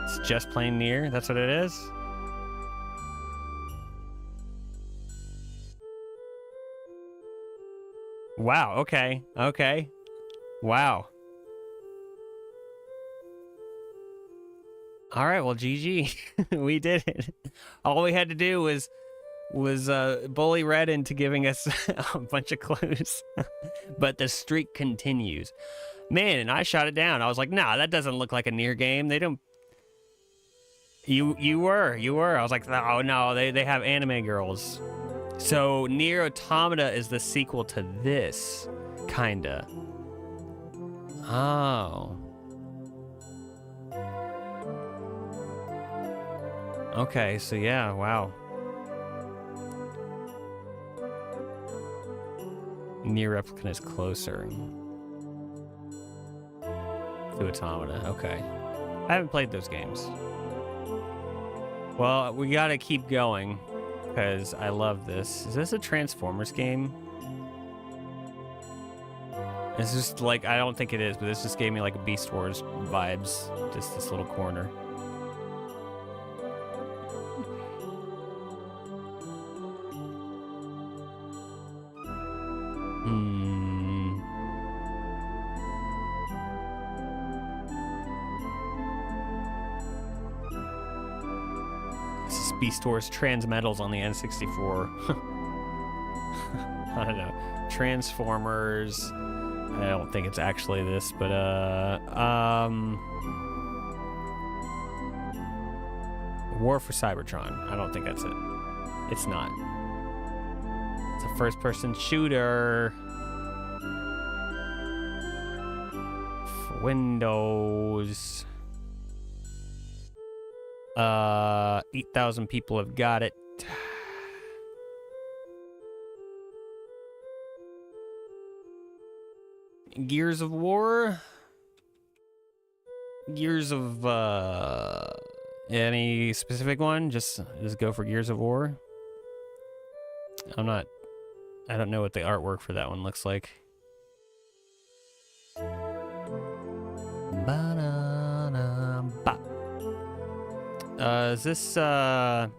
It's just plain Nier? That's what it is? Wow, okay. Okay. Wow. All right, well, GG. We did it. All we had to do was bully Red into giving us a bunch of clues. But the streak continues. Man, and I shot it down. I was like, nah, that doesn't look like a Nier game. They don't... You were. I was like, oh, no, they have anime girls. So Nier Automata is the sequel to this, kinda. Oh. Okay, so yeah, wow. Nier Replicant is closer to Automata. Okay. I haven't played those games. Well, we gotta keep going, because I love this. Is this a Transformers game? It's just like, I don't think it is, but this just gave me like a Beast Wars vibes, just this little corner. This is Beast Wars Transmetals on the N64. I don't know. Transformers. I don't think it's actually this, but War for Cybertron. I don't think that's it. It's not. It's a first-person shooter. For Windows. 8,000 people have got it. Gears of War? Gears of, any specific one? Just go for Gears of War? I don't know what the artwork for that one looks like. Ba-da-da-ba. Is this, a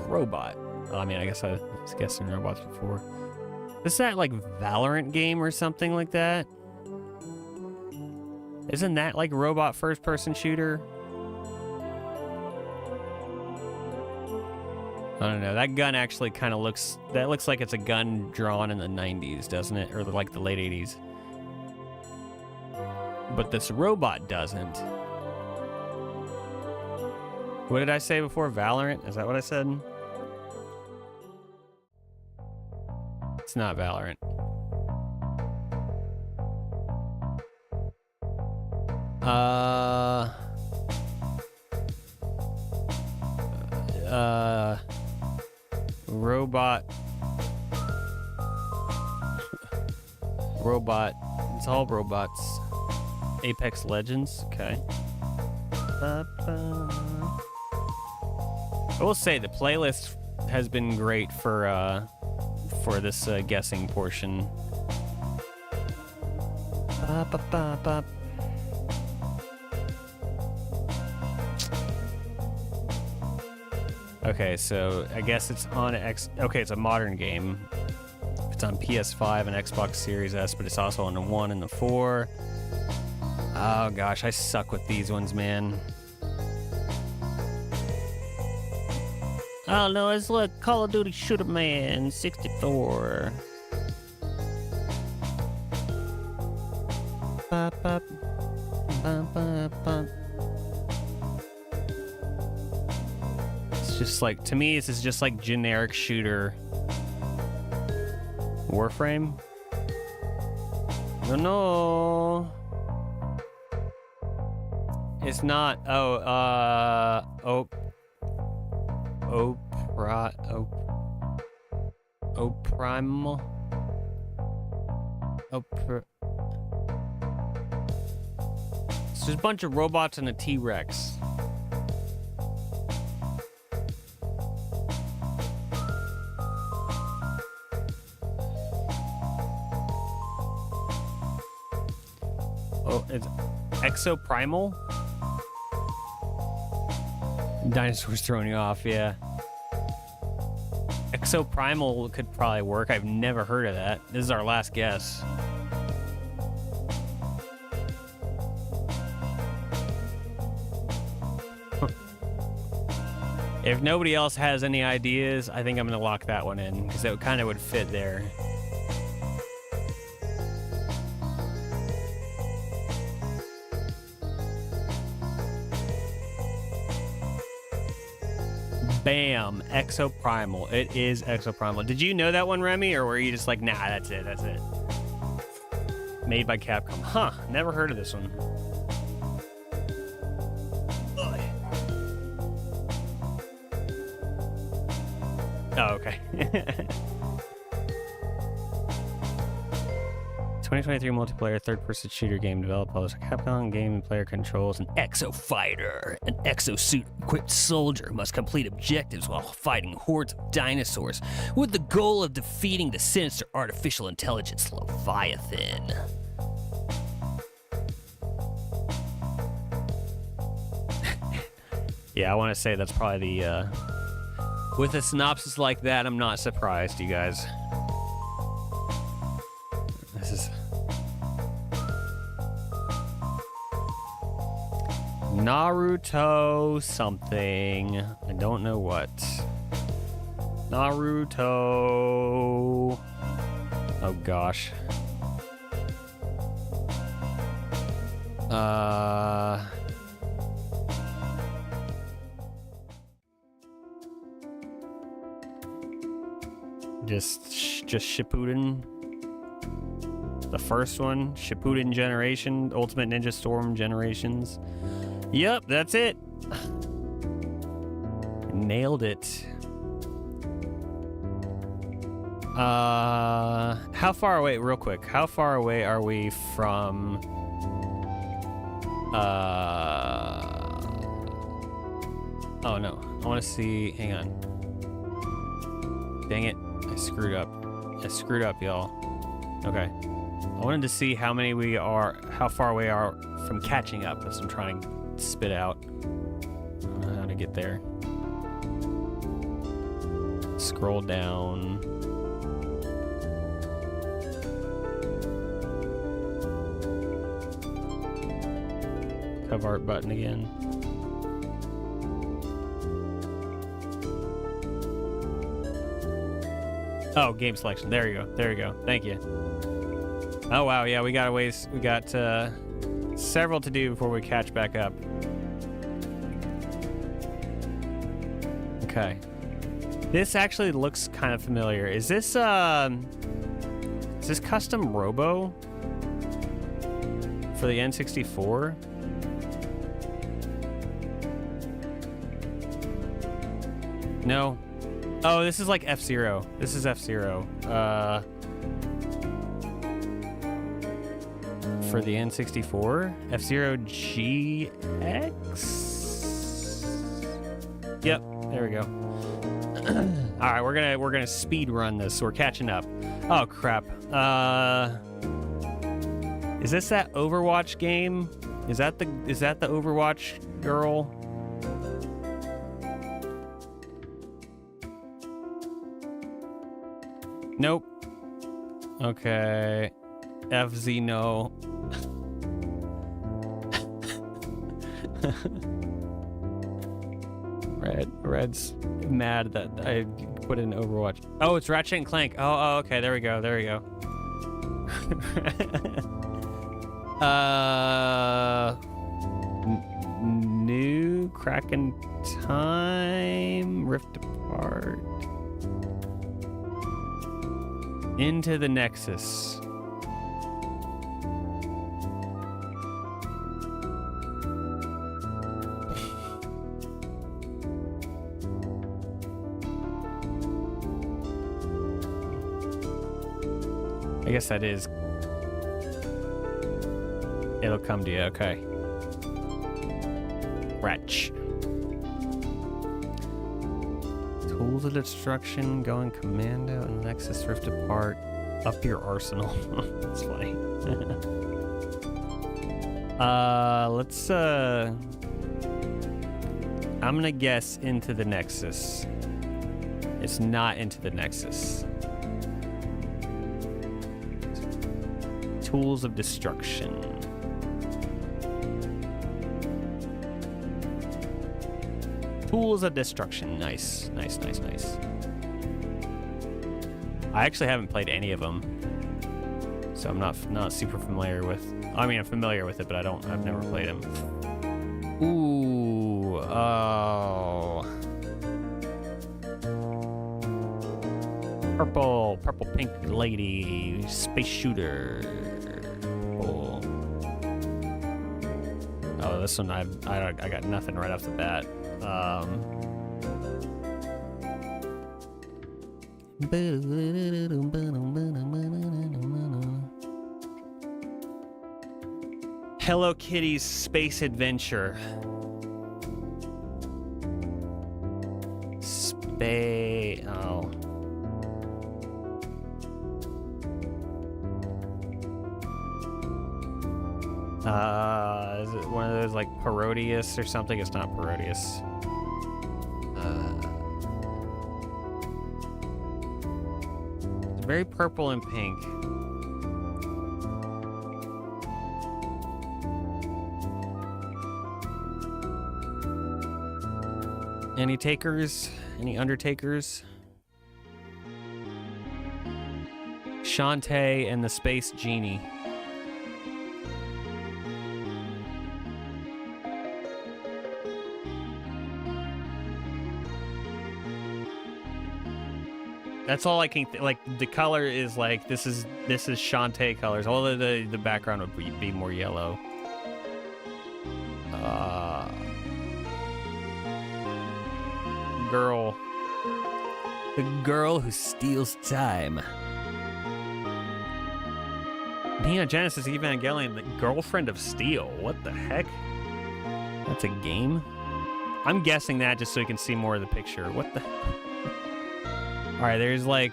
robot? I mean, I guess I was guessing robots before. Is that like Valorant game or something like that? Isn't that like robot first-person shooter? I don't know. That gun actually kind of looks... That looks like it's a gun drawn in the 90s, doesn't it? Or like the late 80s. But this robot doesn't. What did I say before? Valorant? Is that what I said? It's not Valorant. Robot. It's all robots. Apex Legends. Okay. I will say the playlist has been great for this guessing portion. Okay, so I guess it's on Okay, it's a modern game. It's on PS5 and Xbox Series S, but it's also on the 1 and the 4. Oh gosh, I suck with these ones, man. Oh no, it's like Call of Duty Shooter Man 64. Bop, bop, bop, bop, bop. It's just like, to me, this is just like generic shooter. Warframe? No. It's not. Primal. It's just a bunch of robots and a T-Rex. Oh, it's Exoprimal? Dinosaurs throwing you off, yeah. Exoprimal could probably work. I've never heard of that. This is our last guess. If nobody else has any ideas, I think I'm going to lock that one in, because it kind of would fit there. Bam, Exoprimal. It is Exoprimal. Did you know that one, Remy, or were you just like, nah, that's it, that's it? Made by Capcom. Huh, never heard of this one. Oh, okay. 2023 multiplayer third-person shooter game developed by Capcom. Game player controls an exo fighter. An exosuit-equipped soldier must complete objectives while fighting hordes of dinosaurs, with the goal of defeating the sinister artificial intelligence Leviathan. Yeah, I want to say that's probably the. With a synopsis like that, I'm not surprised, you guys. This is. Naruto something. I don't know what. Naruto. Oh gosh. Just Shippuden. The first one, Shippuden Generation, Ultimate Ninja Storm Generations. Yep, that's it. Nailed it. How far away, real quick, how far away are we from, oh no, I want to see, hang on. Dang it, I screwed up, y'all. Okay, I wanted to see how far away we are from catching up. That's what I'm trying to spit out. I don't know how to get there. Scroll down. Cover art button again. Oh, game selection. There you go. Thank you. Oh wow, yeah, we got a ways. We got several to do before we catch back up. Okay. This actually looks kind of familiar. Is this custom Robo for the N64? No. Oh, this is like F-Zero. This is F-Zero. For the N64, F-Zero GX. Yep, there we go. All right, we're gonna speed run this. So we're catching up. Oh crap. Is this that Overwatch game? Is that the Overwatch girl? Nope. Okay. FZ no. Red's mad that I put in Overwatch. Oh, it's Ratchet and Clank. Oh, okay. There we go. New Kraken time. Rift Apart. Into the Nexus. I guess that is. It'll come to you, okay. Wretch. Tools of Destruction, going Commando, and Nexus Rift Apart. Up your arsenal. That's funny. Let's, I'm gonna guess Into the Nexus. It's not Into the Nexus. Tools of Destruction. Tools of Destruction. Nice. I actually haven't played any of them, so I'm not super familiar with. I mean, I'm familiar with it, but I've never played them. Ooh. Oh. Purple pink lady, space shooter. Cool. Oh, this one I got nothing right off the bat. Hello Kitty's Space Adventure. Oh. Is it one of those like Parodius or something? It's not Parodius. It's very purple and pink. Any takers? Any undertakers? Shantae and the Space Genie. That's all I can like. The color is like this is Shantae colors. All of the background would be more yellow. Girl. The girl who steals time. Neon Genesis Evangelion, the girlfriend of Steel. What the heck? That's a game? I'm guessing that just so you can see more of the picture. What the? All right, there's like,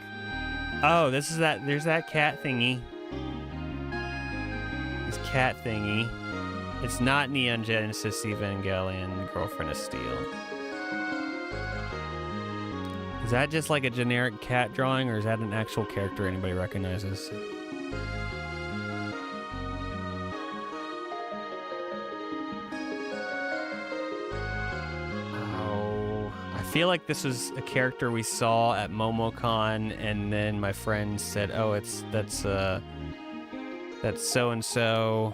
oh, this is that. There's that cat thingy. This cat thingy. It's not Neon Genesis Evangelion, Girlfriend of Steel. Is that just like a generic cat drawing, or is that an actual character anybody recognizes? I feel like this is a character we saw at MomoCon, and then my friend said, "Oh, that's so and so,"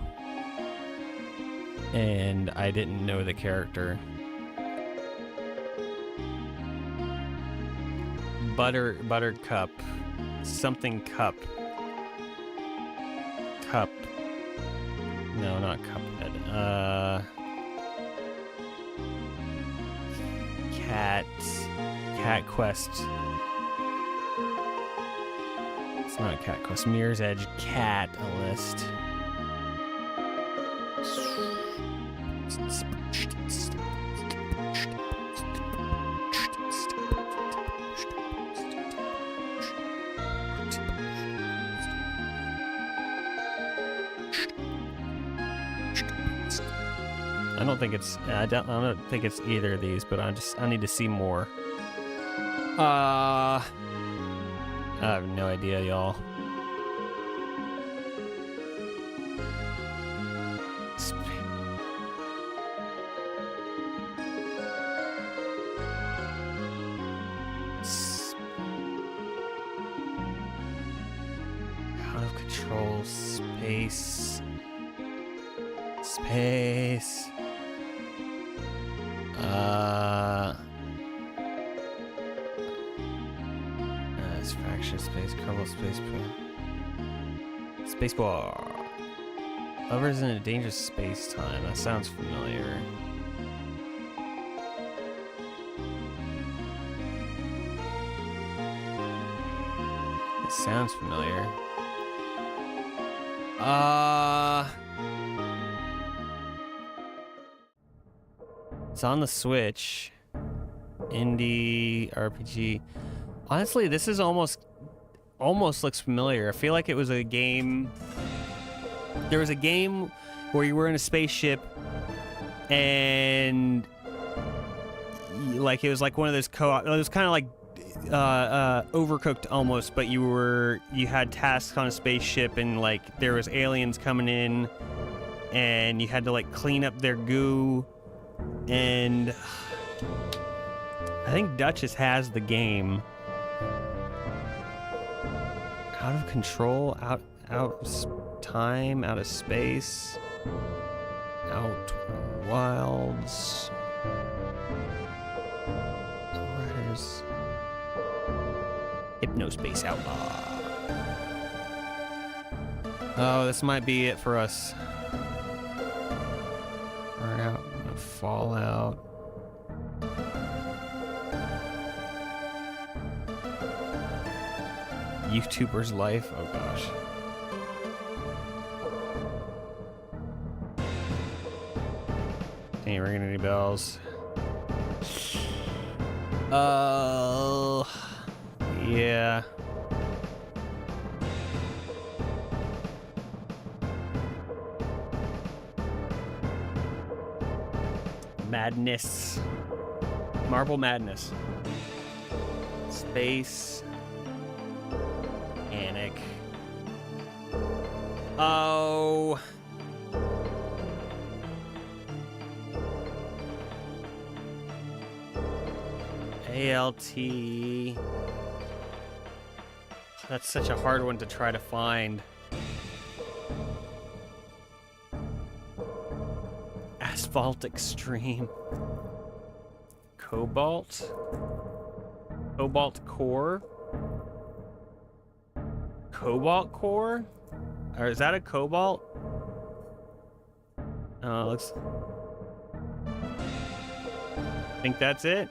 and I didn't know the character. Buttercup, something cup. No, not Cuphead. Cat Quest. It's not Cat Quest. Mirror's Edge Cat list. I don't think it's either of these, but I need to see more. I have no idea, y'all. Out of control, space. It's fraction space, Kerbal space, spacebar. Lovers in a dangerous space time. That sounds familiar. It sounds familiar. It's on the Switch. Indie RPG. Honestly, this is almost looks familiar. I feel like it was a game. There was a game where you were in a spaceship, and like it was like one of those co-op. It was kind of like Overcooked almost, but you had tasks on a spaceship, and like there was aliens coming in, and you had to like clean up their goo, and I think Duchess has the game. Out of control, out of time, out of space, out wilds. Riders. Hypnospace Outlaw. Oh, this might be it for us. Burnout, Fallout. YouTuber's life. Oh gosh. Ain't ringing any bells. Oh, yeah. Madness. Marble Madness. Space. Panic. Oh. ALT. That's such a hard one to try to find. Asphalt Extreme. Cobalt Core. cobalt core? Or is that a cobalt? Looks... I think that's it.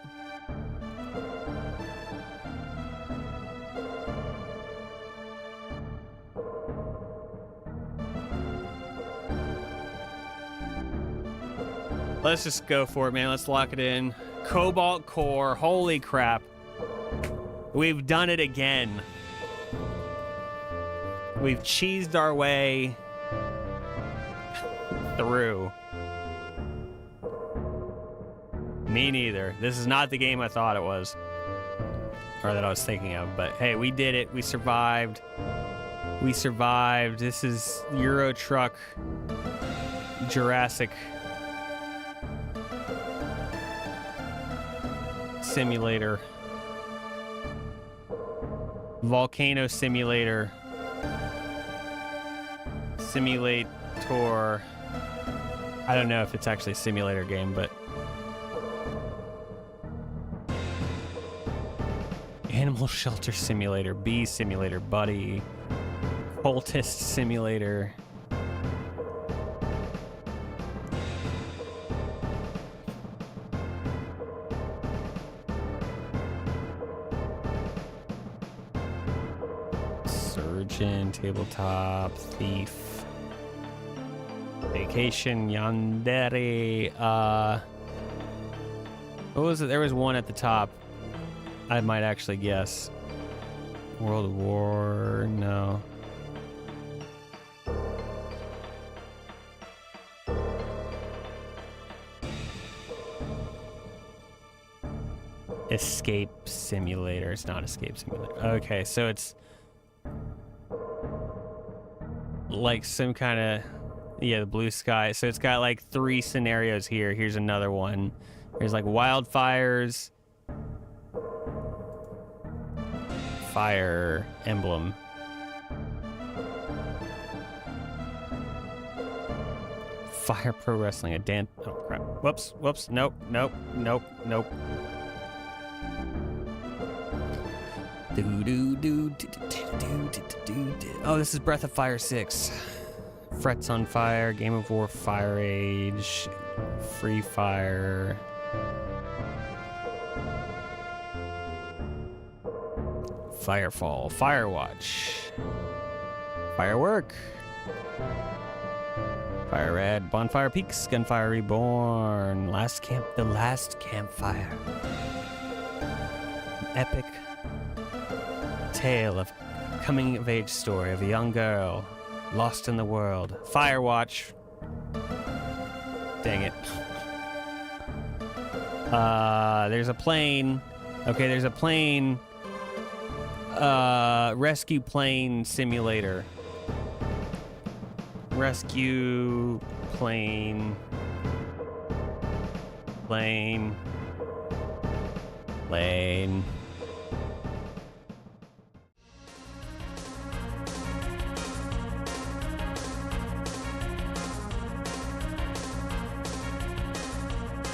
Let's just go for it, man. Let's lock it in. Cobalt core. Holy crap. We've done it again. We've cheesed our way through. Me neither. This is not the game I thought it was. Or that I was thinking of. But hey, we did it. We survived. We survived. This is Euro Truck Jurassic Simulator. Volcano Simulator. Simulator. I don't know if it's actually a simulator game, but... Animal Shelter Simulator. Bee Simulator. Buddy. Cultist Simulator. Surgeon, tabletop, thief, vacation, yandere. What was it? There was one at the top. I might actually guess. World War, no. Escape Simulator. It's not Escape Simulator. Okay, so it's like some kind of, yeah, the blue sky. So it's got like 3 scenarios here. Here's another one. There's like wildfires, Fire Emblem, Fire Pro Wrestling, a dance. Oh crap! Whoops! Whoops! Nope! Nope! Nope! Nope! Oh, this is Breath of Fire 6. Frets on Fire, Game of War, Fire Age, Free Fire. Firefall, Firewatch, Firework, Fire Red, Bonfire Peaks, Gunfire Reborn, The Last Campfire. An epic tale of coming-of-age story of a young girl lost in the world. Firewatch. Dang it. There's a plane. Okay, there's a plane. Rescue plane simulator. Rescue plane. Plane.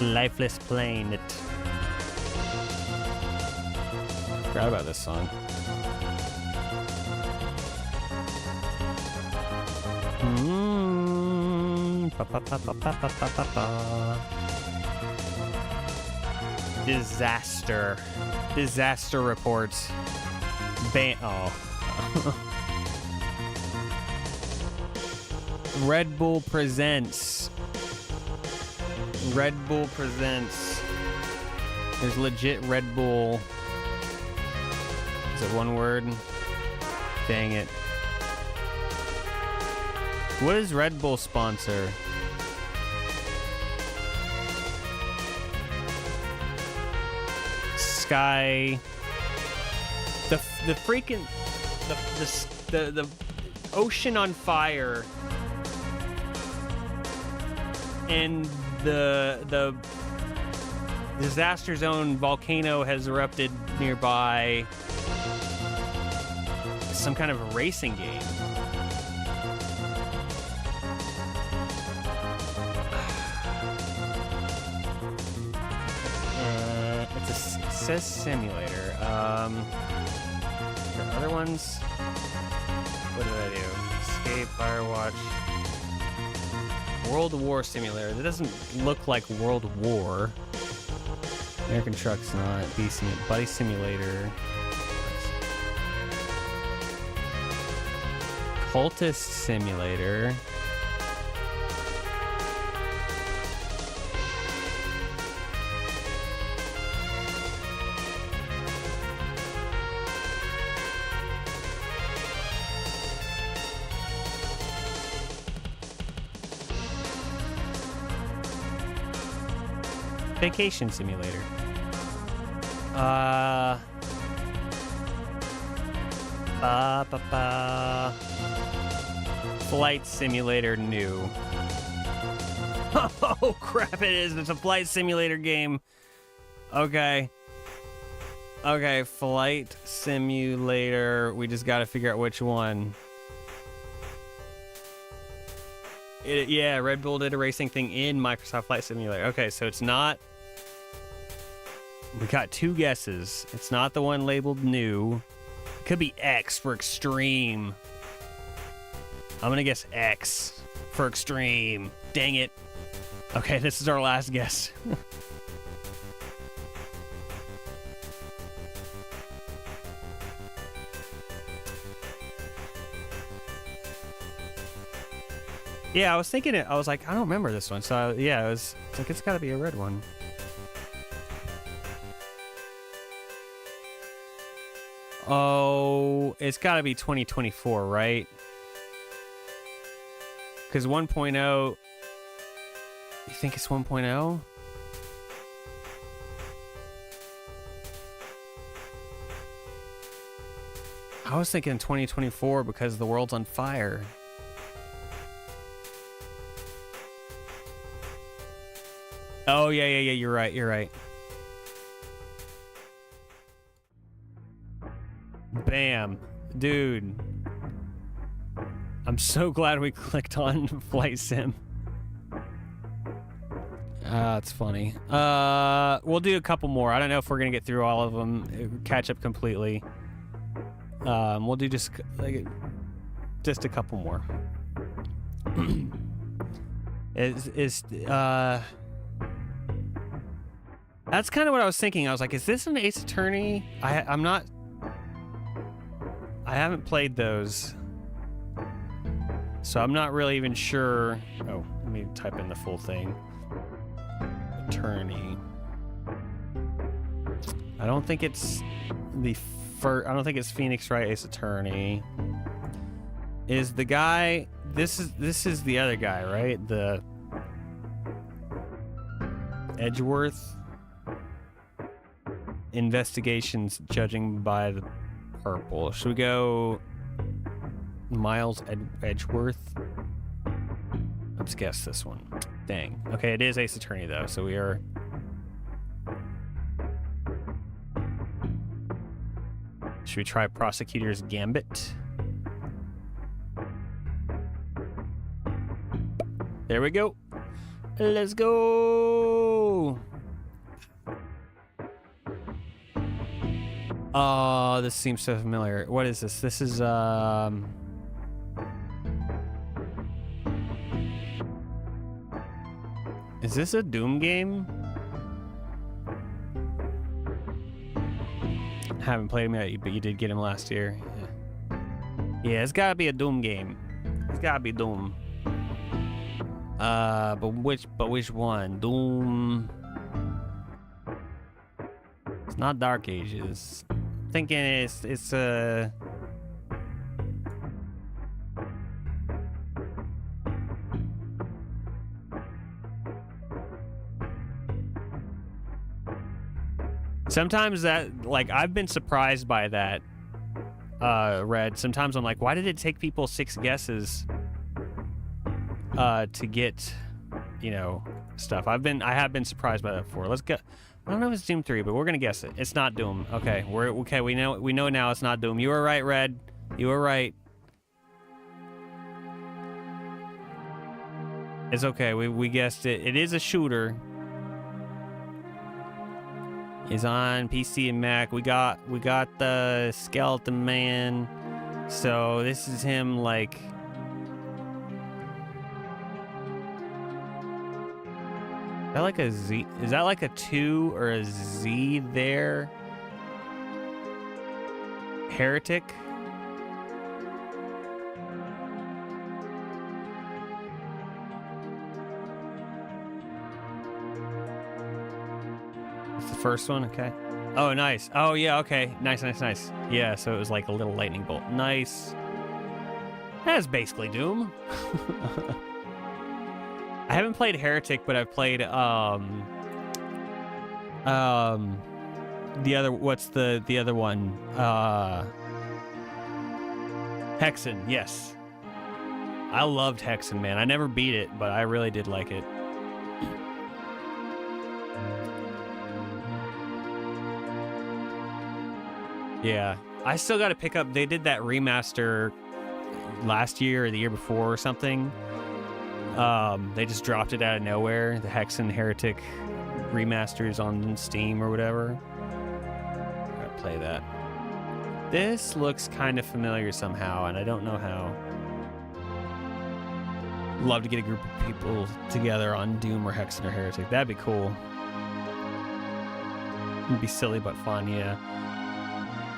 Lifeless plane. Forgot about this song. Disaster reports. Red Bull presents. There's legit Red Bull. Is it one word? Dang it. What does Red Bull sponsor? Sky. The freaking the ocean on fire, and the disaster zone volcano has erupted nearby. Some kind of a racing game. It says simulator. There are other ones. Firewatch. World War Simulator. That doesn't look like World War. American Truck's not. Buddy Simulator. Cultist Simulator. Vacation Simulator. Flight Simulator new. Oh crap, it is. It's a flight simulator game. Okay. Okay, Flight Simulator. We just gotta figure out which one. Yeah, Red Bull did a racing thing in Microsoft Flight Simulator. Okay, so it's not... We got two guesses. It's not the one labeled new. It could be X for extreme. I'm gonna guess X for extreme. Dang it. Okay, this is our last guess. Yeah, I was thinking it. I was like, I don't remember this one. So yeah, it's like it's got to be a red one. Oh, it's got to be 2024, right? Because 1.0. You think it's 1.0? I was thinking 2024 because the world's on fire. Oh, yeah, you're right. Bam. Dude. I'm so glad we clicked on Flight Sim. It's funny. We'll do a couple more. I don't know if we're gonna get through all of them, catch up completely. We'll do just a couple more. That's kind of what I was thinking. I was like, is this an Ace Attorney? I haven't played those, so I'm not really even sure. Oh, let me type in the full thing. Attorney. I don't think it's the first. I don't think it's Phoenix Wright Ace Attorney. Is the guy? This is the other guy, right? The Edgeworth. Investigations judging by the purple. Should we go Miles Edgeworth? Let's guess this one. Dang. Okay, it is Ace Attorney though, so we are... Should we try Prosecutor's Gambit? There we go. Let's go. Oh, this seems so familiar. What is this? This is, Is this a Doom game? I haven't played him yet, but you did get him last year. Yeah, it's gotta be a Doom game. It's gotta be Doom. But which one? Doom. It's not Dark Ages. Thinking it's sometimes that, like, I've been surprised by that, Red. Sometimes I'm like, why did it take people 6 guesses to get, you know, stuff? I have been surprised by that before. Let's go. I don't know if it's Doom 3, but we're gonna guess it. It's not Doom. Okay, we know now it's not Doom. You were right, Red. You were right. It's okay. We guessed it. It is a shooter. It's on PC and Mac. We got the Skeleton Man. So this is him, like, Is that like a Z? Is that like a 2 or a Z there? Heretic? It's the first one? Okay. Oh, nice. Oh, yeah, okay. Nice, nice, nice. Yeah, so it was like a little lightning bolt. Nice. That's basically Doom. I haven't played Heretic, but I've played, the other, what's the other one? Hexen, yes. I loved Hexen, man. I never beat it, but I really did like it. Yeah. I still got to pick up, they did that remaster last year or the year before or something. They just dropped it out of nowhere. The Hexen Heretic remasters on Steam or whatever. Gotta play that. This looks kind of familiar somehow, and I don't know how. Love to get a group of people together on Doom or Hexen or Heretic. That'd be cool. It'd be silly but fun, yeah.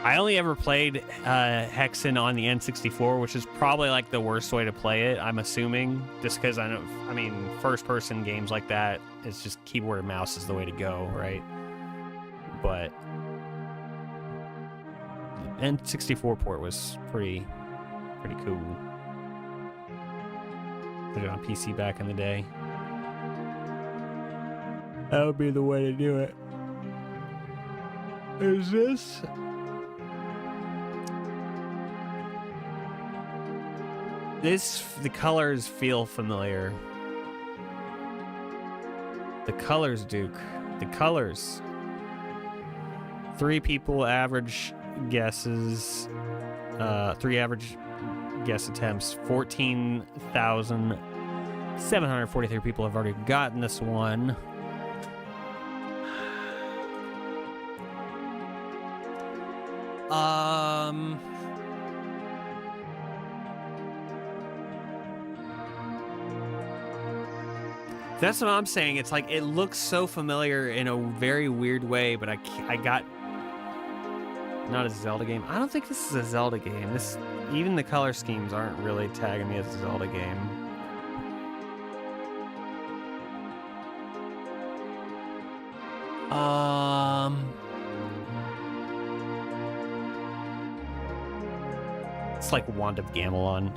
I only ever played Hexen on the N64, which is probably like the worst way to play it, I'm assuming. Just because I mean, first-person games like that, it's just keyboard and mouse is the way to go, right? But N64 port was pretty cool. Put it on PC back in the day. That would be the way to do it. Is this? The colors feel familiar. The colors, Duke. The colors. 3 people, average guesses. 3 average guess attempts. 14,743 people have already gotten this one. That's what I'm saying. It's like, it looks so familiar in a very weird way, but I got... Not a Zelda game. I don't think this is a Zelda game. Even the color schemes aren't really tagging me as a Zelda game. It's like Wand of Gamelon.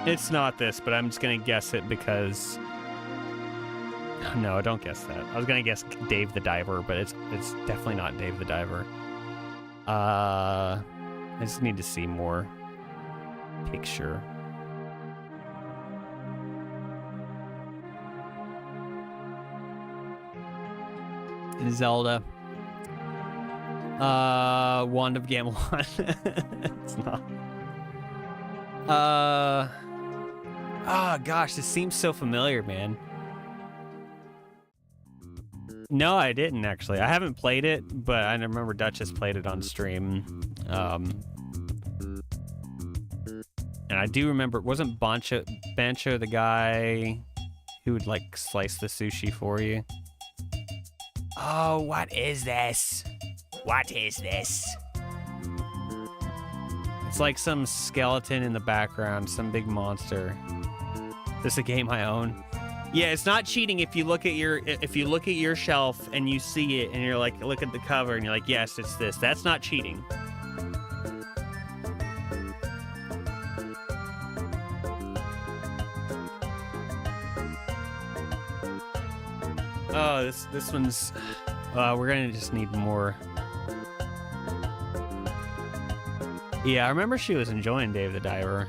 It's not this, but I'm just gonna guess it because... No, don't guess that. I was gonna guess Dave the Diver, but it's definitely not Dave the Diver. I just need to see more picture. Zelda. Wand of Gamelon. It's not. Oh gosh, this seems so familiar, man. No, I didn't actually. I haven't played it, but I remember Duchess played it on stream. And I do remember, wasn't Bancho the guy who would like slice the sushi for you? Oh, what is this? What is this? It's like some skeleton in the background, some big monster. Is this a game I own? Yeah, it's not cheating if you look at your shelf and you see it and you're like, look at the cover and you're like, yes, it's this. That's not cheating. Oh, this one's... we're gonna just need more. Yeah, I remember she was enjoying Dave the Diver.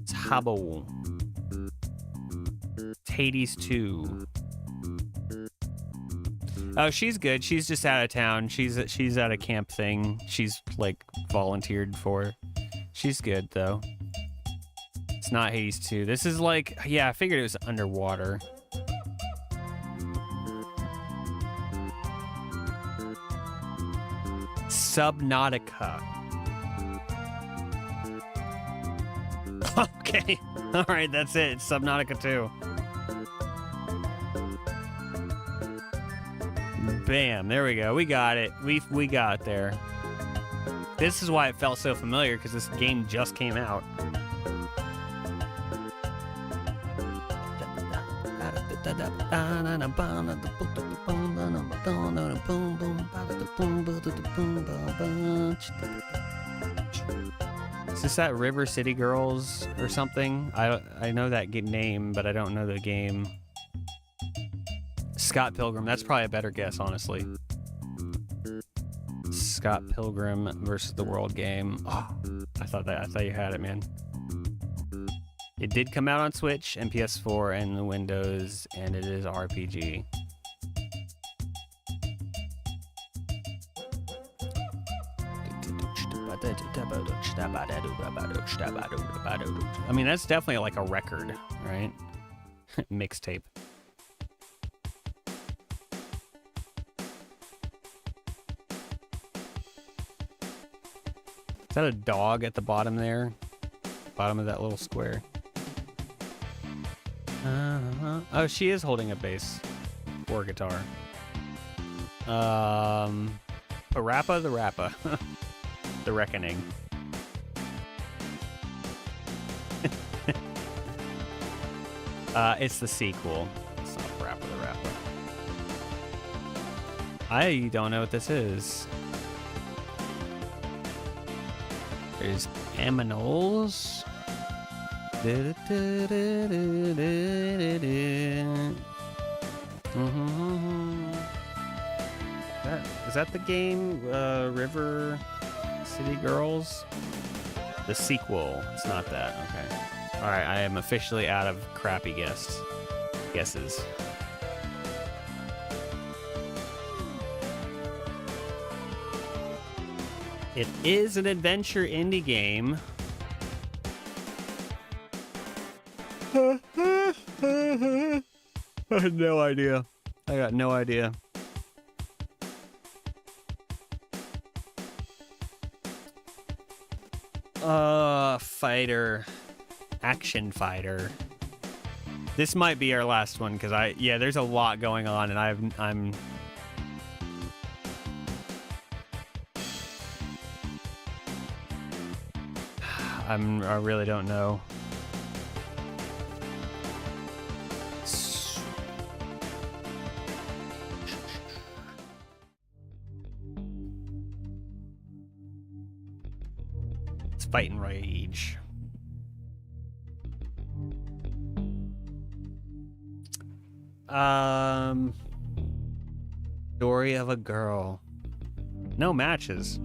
It's Habbo. It's Hades 2. Oh, she's good. She's just out of town. She's at a camp thing. She's like volunteered for. She's good though. It's not Hades 2. This is like, yeah, I figured it was underwater. Subnautica. Okay. All right, that's it. It's Subnautica 2. Bam, there we go. We got it. We got there. This is why it felt so familiar, because this game just came out. Is this that River City Girls or something? I know that name, but I don't know the game. Scott Pilgrim. That's probably a better guess, honestly. Scott Pilgrim versus the World game. Oh, I thought you had it, man. It did come out on Switch and PS4 and the Windows, and it is RPG. I mean, that's definitely like a record, right? Mixtape. Is that a dog at the bottom there? Bottom of that little square. Oh, she is holding a bass or guitar. Parappa the Rappa. The Reckoning. It's the sequel. It's not Parappa the Rappa. I don't know what this is. There's aminals. Is that the game, River City Girls? The sequel. It's not that. Okay. All right. I am officially out of crappy guesses. It is an adventure indie game. I had no idea. I got no idea. Fighter. Action fighter. This might be our last one, because there's a lot going on, and I really don't know. It's Fight and Rage. Story of a girl. No matches.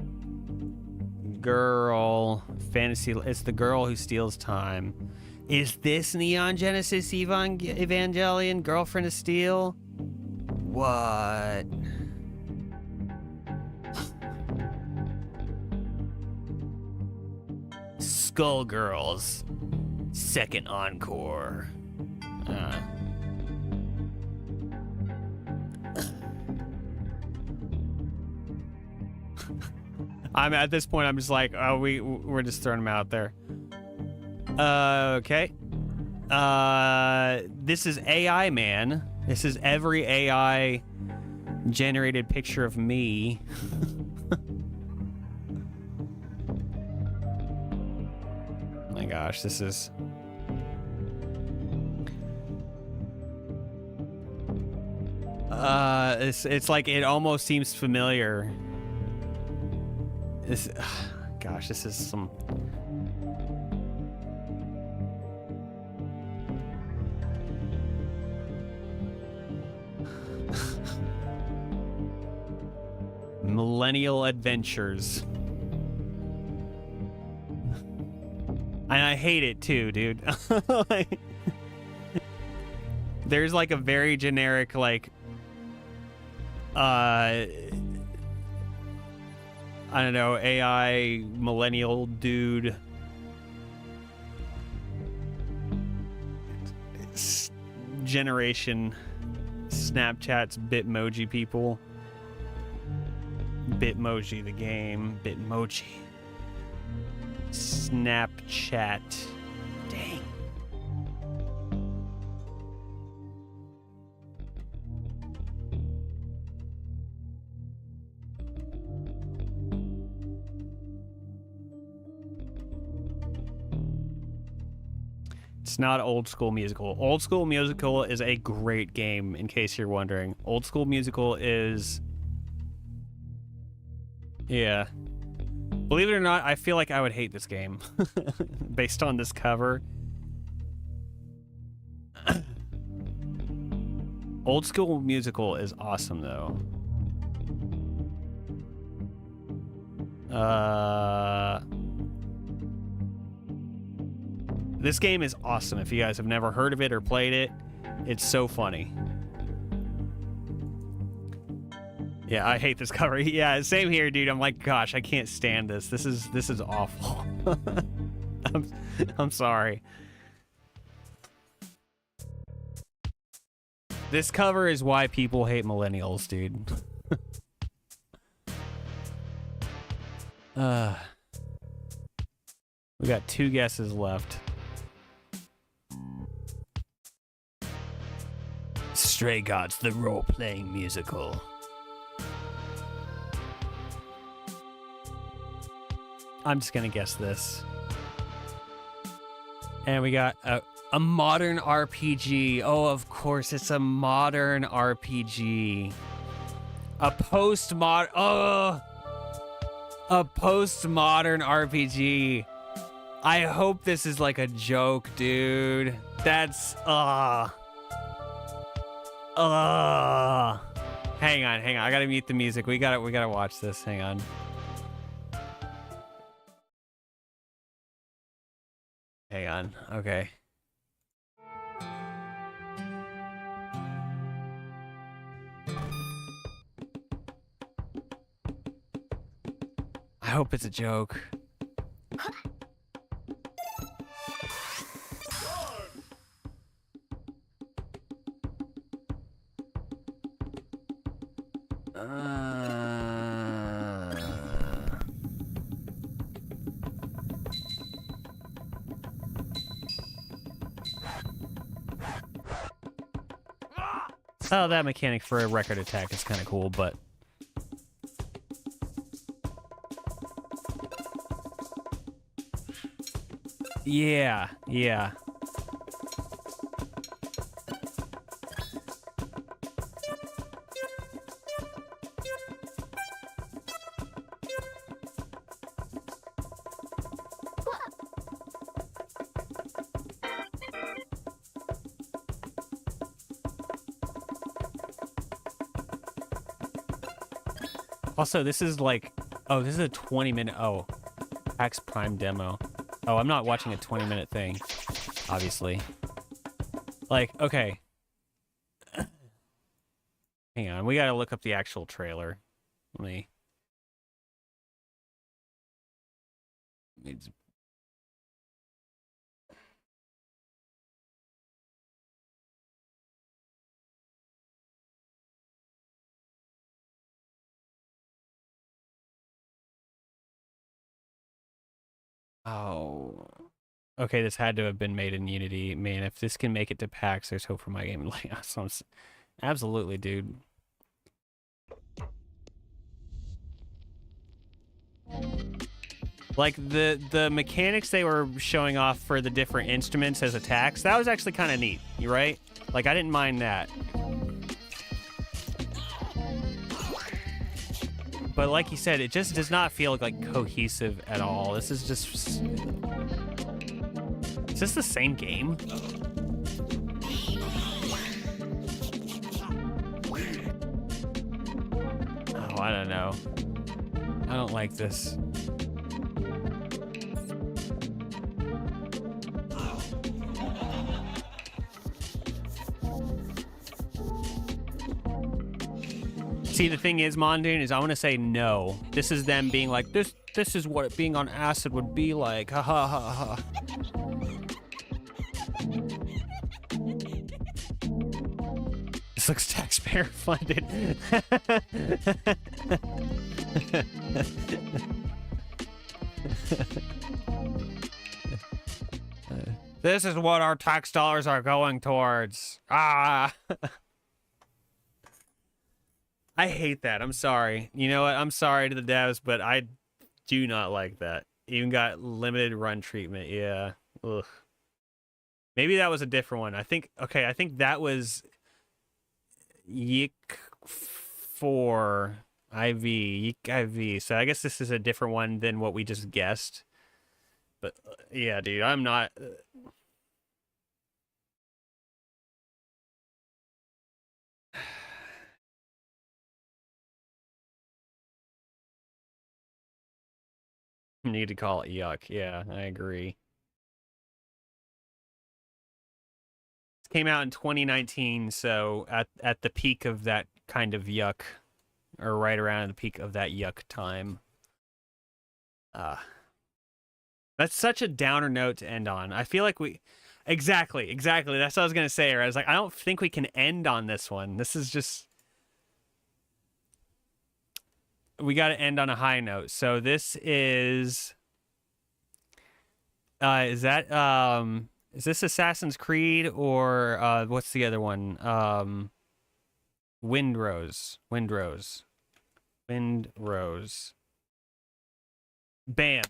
Girl. Fantasy. It's the girl who steals time. Is this Neon Genesis Evangelion Girlfriend of Steel? What? Skullgirls. Second encore. I'm at this point. I'm just like, oh, we're just throwing them out there. Okay. This is AI Man. This is every AI generated picture of me. My gosh, this is. It's like it almost seems familiar. Gosh, this is some. Millennial Adventures. And I hate it too, dude. There's like a very generic, like, I don't know, AI millennial dude. Generation Snapchat's Bitmoji people. Bitmoji the game. Bitmoji. Snapchat. Dang. It's not Old School Musical. Old School Musical is a great game, in case you're wondering. Old School Musical is... Yeah. Believe it or not, I feel like I would hate this game. Based on this cover. Old School Musical is awesome, though. This game is awesome. If you guys have never heard of it or played it, it's so funny. Yeah, I hate this cover. Yeah, same here, dude. I'm like, gosh, I can't stand this. This is awful. I'm sorry. This cover is why people hate millennials, dude. We got 2 guesses left. Stray Gods, the role-playing musical. I'm just gonna guess this. And we got a modern RPG. Oh, of course, it's a modern RPG. A postmodern RPG. I hope this is like a joke, dude. That's hang on. I gotta mute the music. We gotta watch this. Hang on. Hang on. Okay. I hope it's a joke. Oh, that mechanic for a record attack is kind of cool, but... Yeah. Also, this is like... Oh, this is a 20-minute... Oh. PAX Prime demo. Oh, I'm not watching a 20-minute thing. Obviously. Like, okay. Hang on. We gotta look up the actual trailer. Let me... Oh. Okay, this had to have been made in Unity. Man, if this can make it to PAX, there's hope for my game. Like, absolutely, dude. Like, the mechanics they were showing off for the different instruments as attacks, that was actually kind of neat, you right? Like, I didn't mind that. But like you said, it just does not feel like cohesive at all. This is just... Is this the same game? Oh, I don't know. I don't like this. See, the thing is, Mondoon, is I want to say no. This is them being like, this is what being on acid would be like. Ha ha ha ha. This looks taxpayer funded. This is what our tax dollars are going towards. Ah. I hate that. I'm sorry. You know what? I'm sorry to the devs, but I do not like that. Even got limited run treatment. Yeah. Ugh. Maybe that was a different one. I think that was Yik 4 IV. Yik IV. So I guess this is a different one than what we just guessed. But yeah, dude, I'm not... Need to call it yuck. Yeah, I agree. It came out in 2019, so at the peak of that kind of yuck, or right around the peak of that yuck time. That's such a downer note to end on. I feel like we... Exactly. That's what I was going to say. I was like, I don't think we can end on this one. This is just... We got to end on a high note. So this is... is this Assassin's Creed or what's the other one? Windrose. Bam.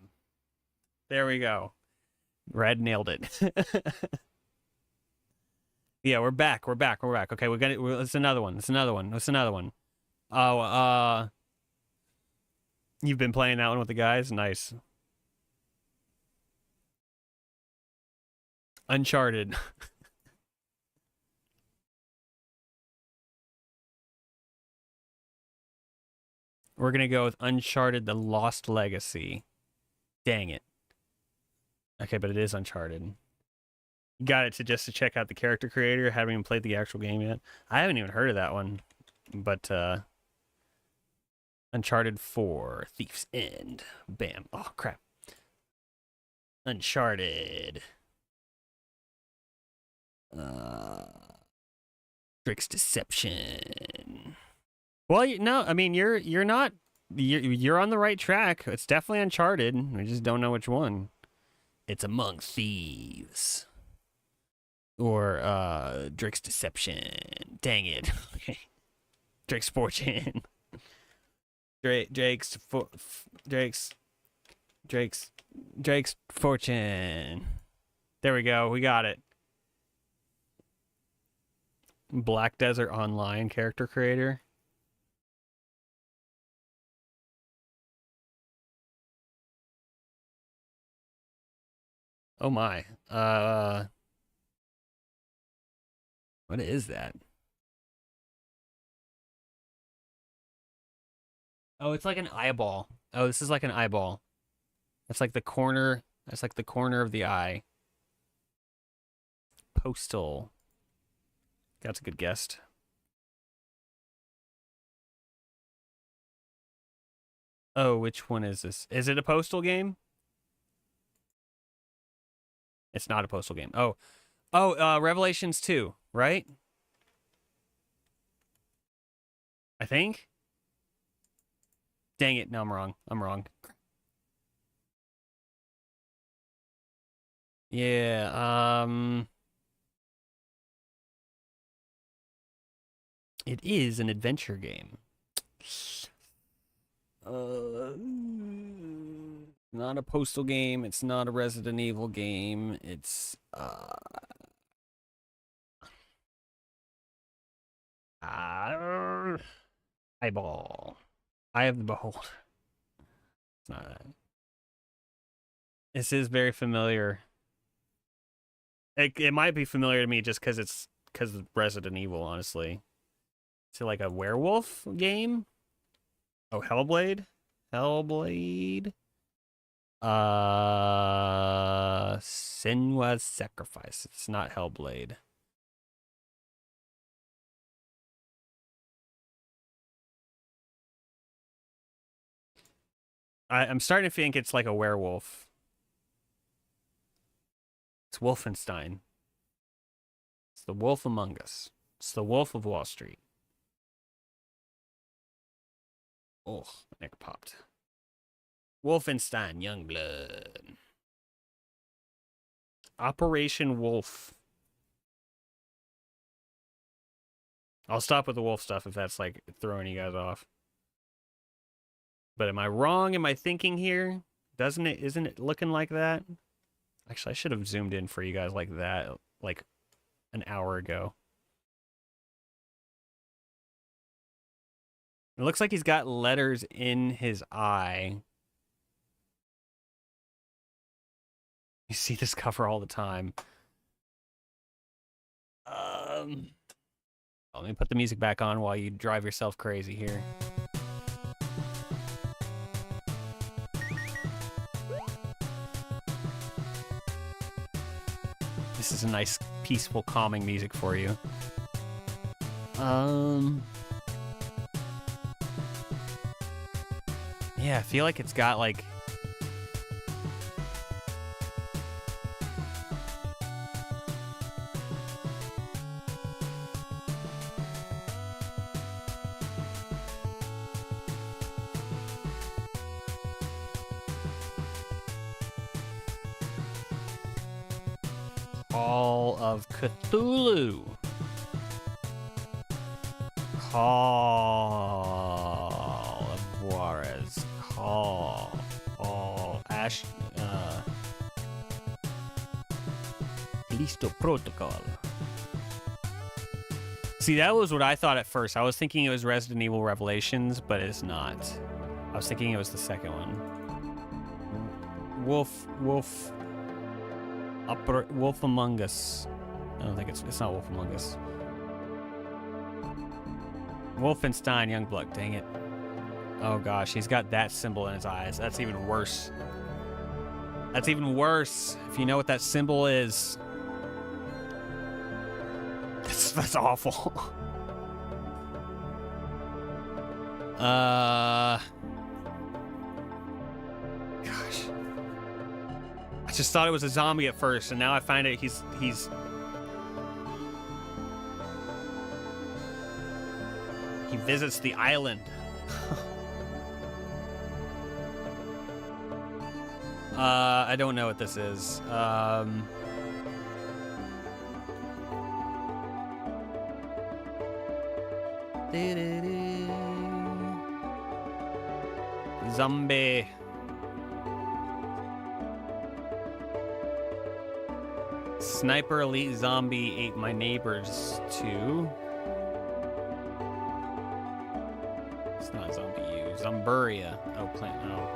There we go. Red nailed it. Yeah, we're back. Okay, it's another one. Oh, you've been playing that one with the guys? Nice. Uncharted. We're gonna go with Uncharted: The Lost Legacy. Dang it. Okay, but it is Uncharted. Got it to check out the character creator. Haven't even played the actual game yet. I haven't even heard of that one. But Uncharted 4, Thief's End. Bam. Oh crap. Uncharted. Drake's Deception. Well, no, I mean you're not you're on the right track. It's definitely Uncharted. We just don't know which one. It's Among Thieves. Or Drake's Deception. Dang it. Okay. Drake's Fortune. Drake's Fortune. There we go. We got it. Black Desert Online character creator. Oh my. What is that? Oh, it's like an eyeball. Oh, this is like an eyeball. That's like the corner. That's like the corner of the eye. Postal. That's a good guess. Oh, which one is this? Is it a Postal game? It's not a Postal game. Oh. Oh, Revelations 2, right? I think. Dang it. No, I'm wrong. Yeah, it is an adventure game. Not a Postal game. It's not a Resident Evil game. It's eyeball. Eye of the Beholder. It's not that. This is very familiar. It might be familiar to me just because it's of Resident Evil, honestly. Is it like a werewolf game? Oh, Hellblade? Senua's Sacrifice. It's not Hellblade. I'm starting to think it's like a werewolf. It's Wolfenstein. It's the wolf among us. It's the wolf of Wall Street. Oh, my neck popped. Wolfenstein, Youngblood. Operation Wolf. I'll stop with the wolf stuff if that's like throwing you guys off. But am I wrong? Am I thinking here? Isn't it looking like that? Actually, I should have zoomed in for you guys like that, like an hour ago. It looks like he's got letters in his eye. You see this cover all the time. Let me put the music back on while you drive yourself crazy here. This is a nice, peaceful, calming music for you. Yeah, I feel like it's got like... Call of Cthulhu. Call of Juarez. Call. Ash. Listo Protocol. See, that was what I thought at first. I was thinking it was Resident Evil Revelations, but it's not. I was thinking it was the second one. Wolf Among Us. I don't think it's not Wolf Among Us. Wolfenstein Youngblood, dang it. Oh gosh, he's got that symbol in his eyes. That's even worse. That's even worse. If you know what that symbol is. That's awful. Gosh. I just thought it was a zombie at first, and now I find it he's he visits the island. I don't know what this is. Zombie. Sniper Elite Zombie ate my neighbors too. It's not Zombie U. Zomburia. Oh, plant. Oh.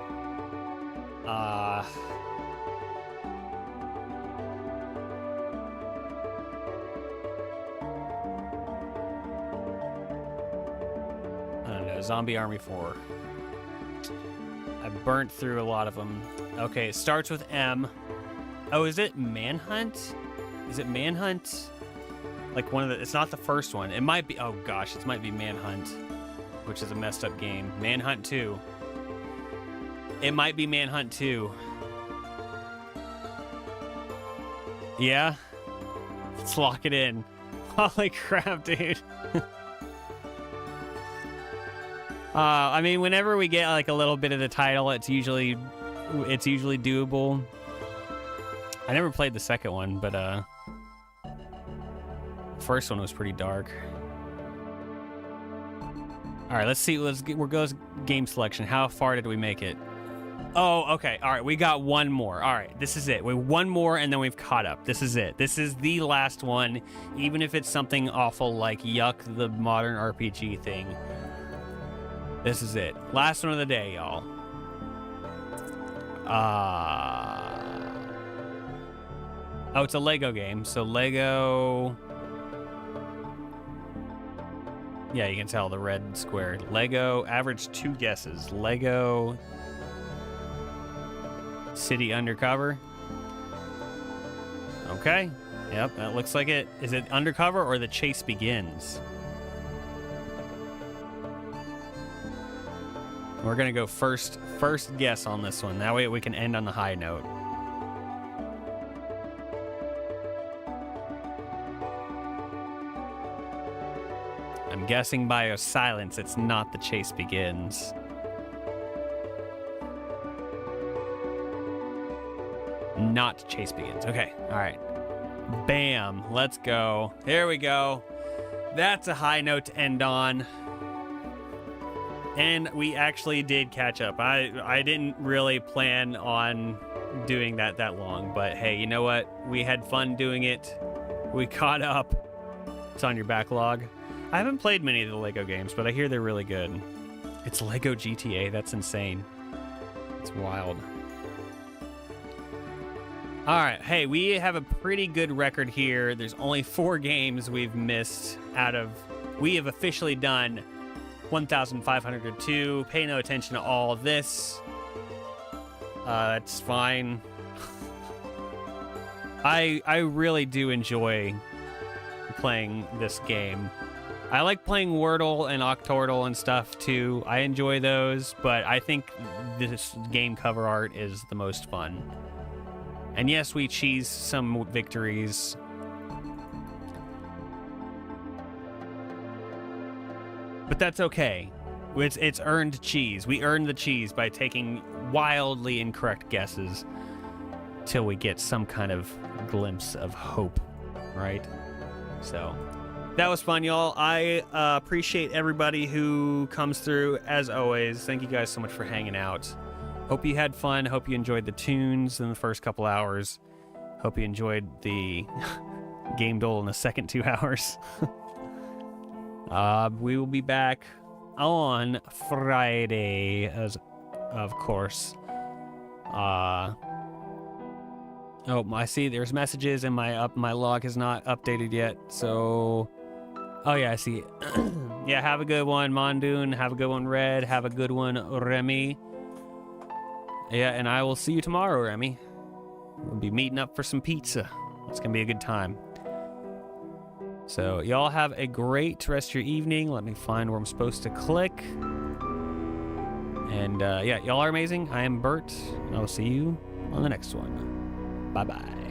I don't know. Zombie Army 4. I burnt through a lot of them. Okay, it starts with M. Oh, is it Manhunt? Is it Manhunt? Like one of the... It's not the first one. It might be... Oh, gosh. It might be Manhunt, which is a messed up game. Manhunt 2. It might be Manhunt 2. Yeah? Let's lock it in. Holy crap, dude. I mean, whenever we get like a little bit of the title, it's usually doable. I never played the second one, but the first one was pretty dark. All right, let's see. We'll go game selection. How far did we make it? Oh, okay. All right, we got one more. All right, this is it. One more, and then we've caught up. This is it. This is the last one, even if it's something awful like Yuck, the modern RPG thing. This is it. Last one of the day, y'all. Oh, it's a Lego game. So Lego... Yeah, you can tell the red square. Lego, average 2 guesses. Lego City Undercover. Okay. Yep, that looks like it. Is it Undercover or The Chase Begins? We're gonna go first guess on this one. That way we can end on the high note. I'm guessing by your silence, it's not The Chase Begins. Not Chase Begins. Okay, all right. Bam, let's go. There we go. That's a high note to end on. And we actually did catch up. I didn't really plan on doing that long, but hey, you know what? We had fun doing it. We caught up. It's on your backlog. I haven't played many of the Lego games, but I hear they're really good. It's Lego GTA. That's insane. It's wild. All right. Hey, we have a pretty good record here. There's only 4 games we've missed out of... We have officially done 1,502. Pay no attention to all of this. That's fine. I really do enjoy playing this game. I like playing Wordle and Octordle and stuff too. I enjoy those, but I think this game cover art is the most fun. And yes, we cheese some victories. But that's okay. It's earned cheese. We earned the cheese by taking wildly incorrect guesses till we get some kind of glimpse of hope, right? So that was fun, y'all. I appreciate everybody who comes through, as always. Thank you guys so much for hanging out. Hope you had fun. Hope you enjoyed the tunes in the first couple hours. Hope you enjoyed the game dole in the second 2 hours. We will be back on Friday, as of course. Oh, I see there's messages and my log has not updated yet. So, oh yeah, I see. Yeah, have a good one, Mondoon. Have a good one, Red. Have a good one, Remy. Yeah, and I will see you tomorrow, Remy. We'll be meeting up for some pizza. It's gonna be a good time. So, y'all have a great rest of your evening. Let me find where I'm supposed to click. And yeah, y'all are amazing. I am Bert, and I will see you on the next one. Bye-bye.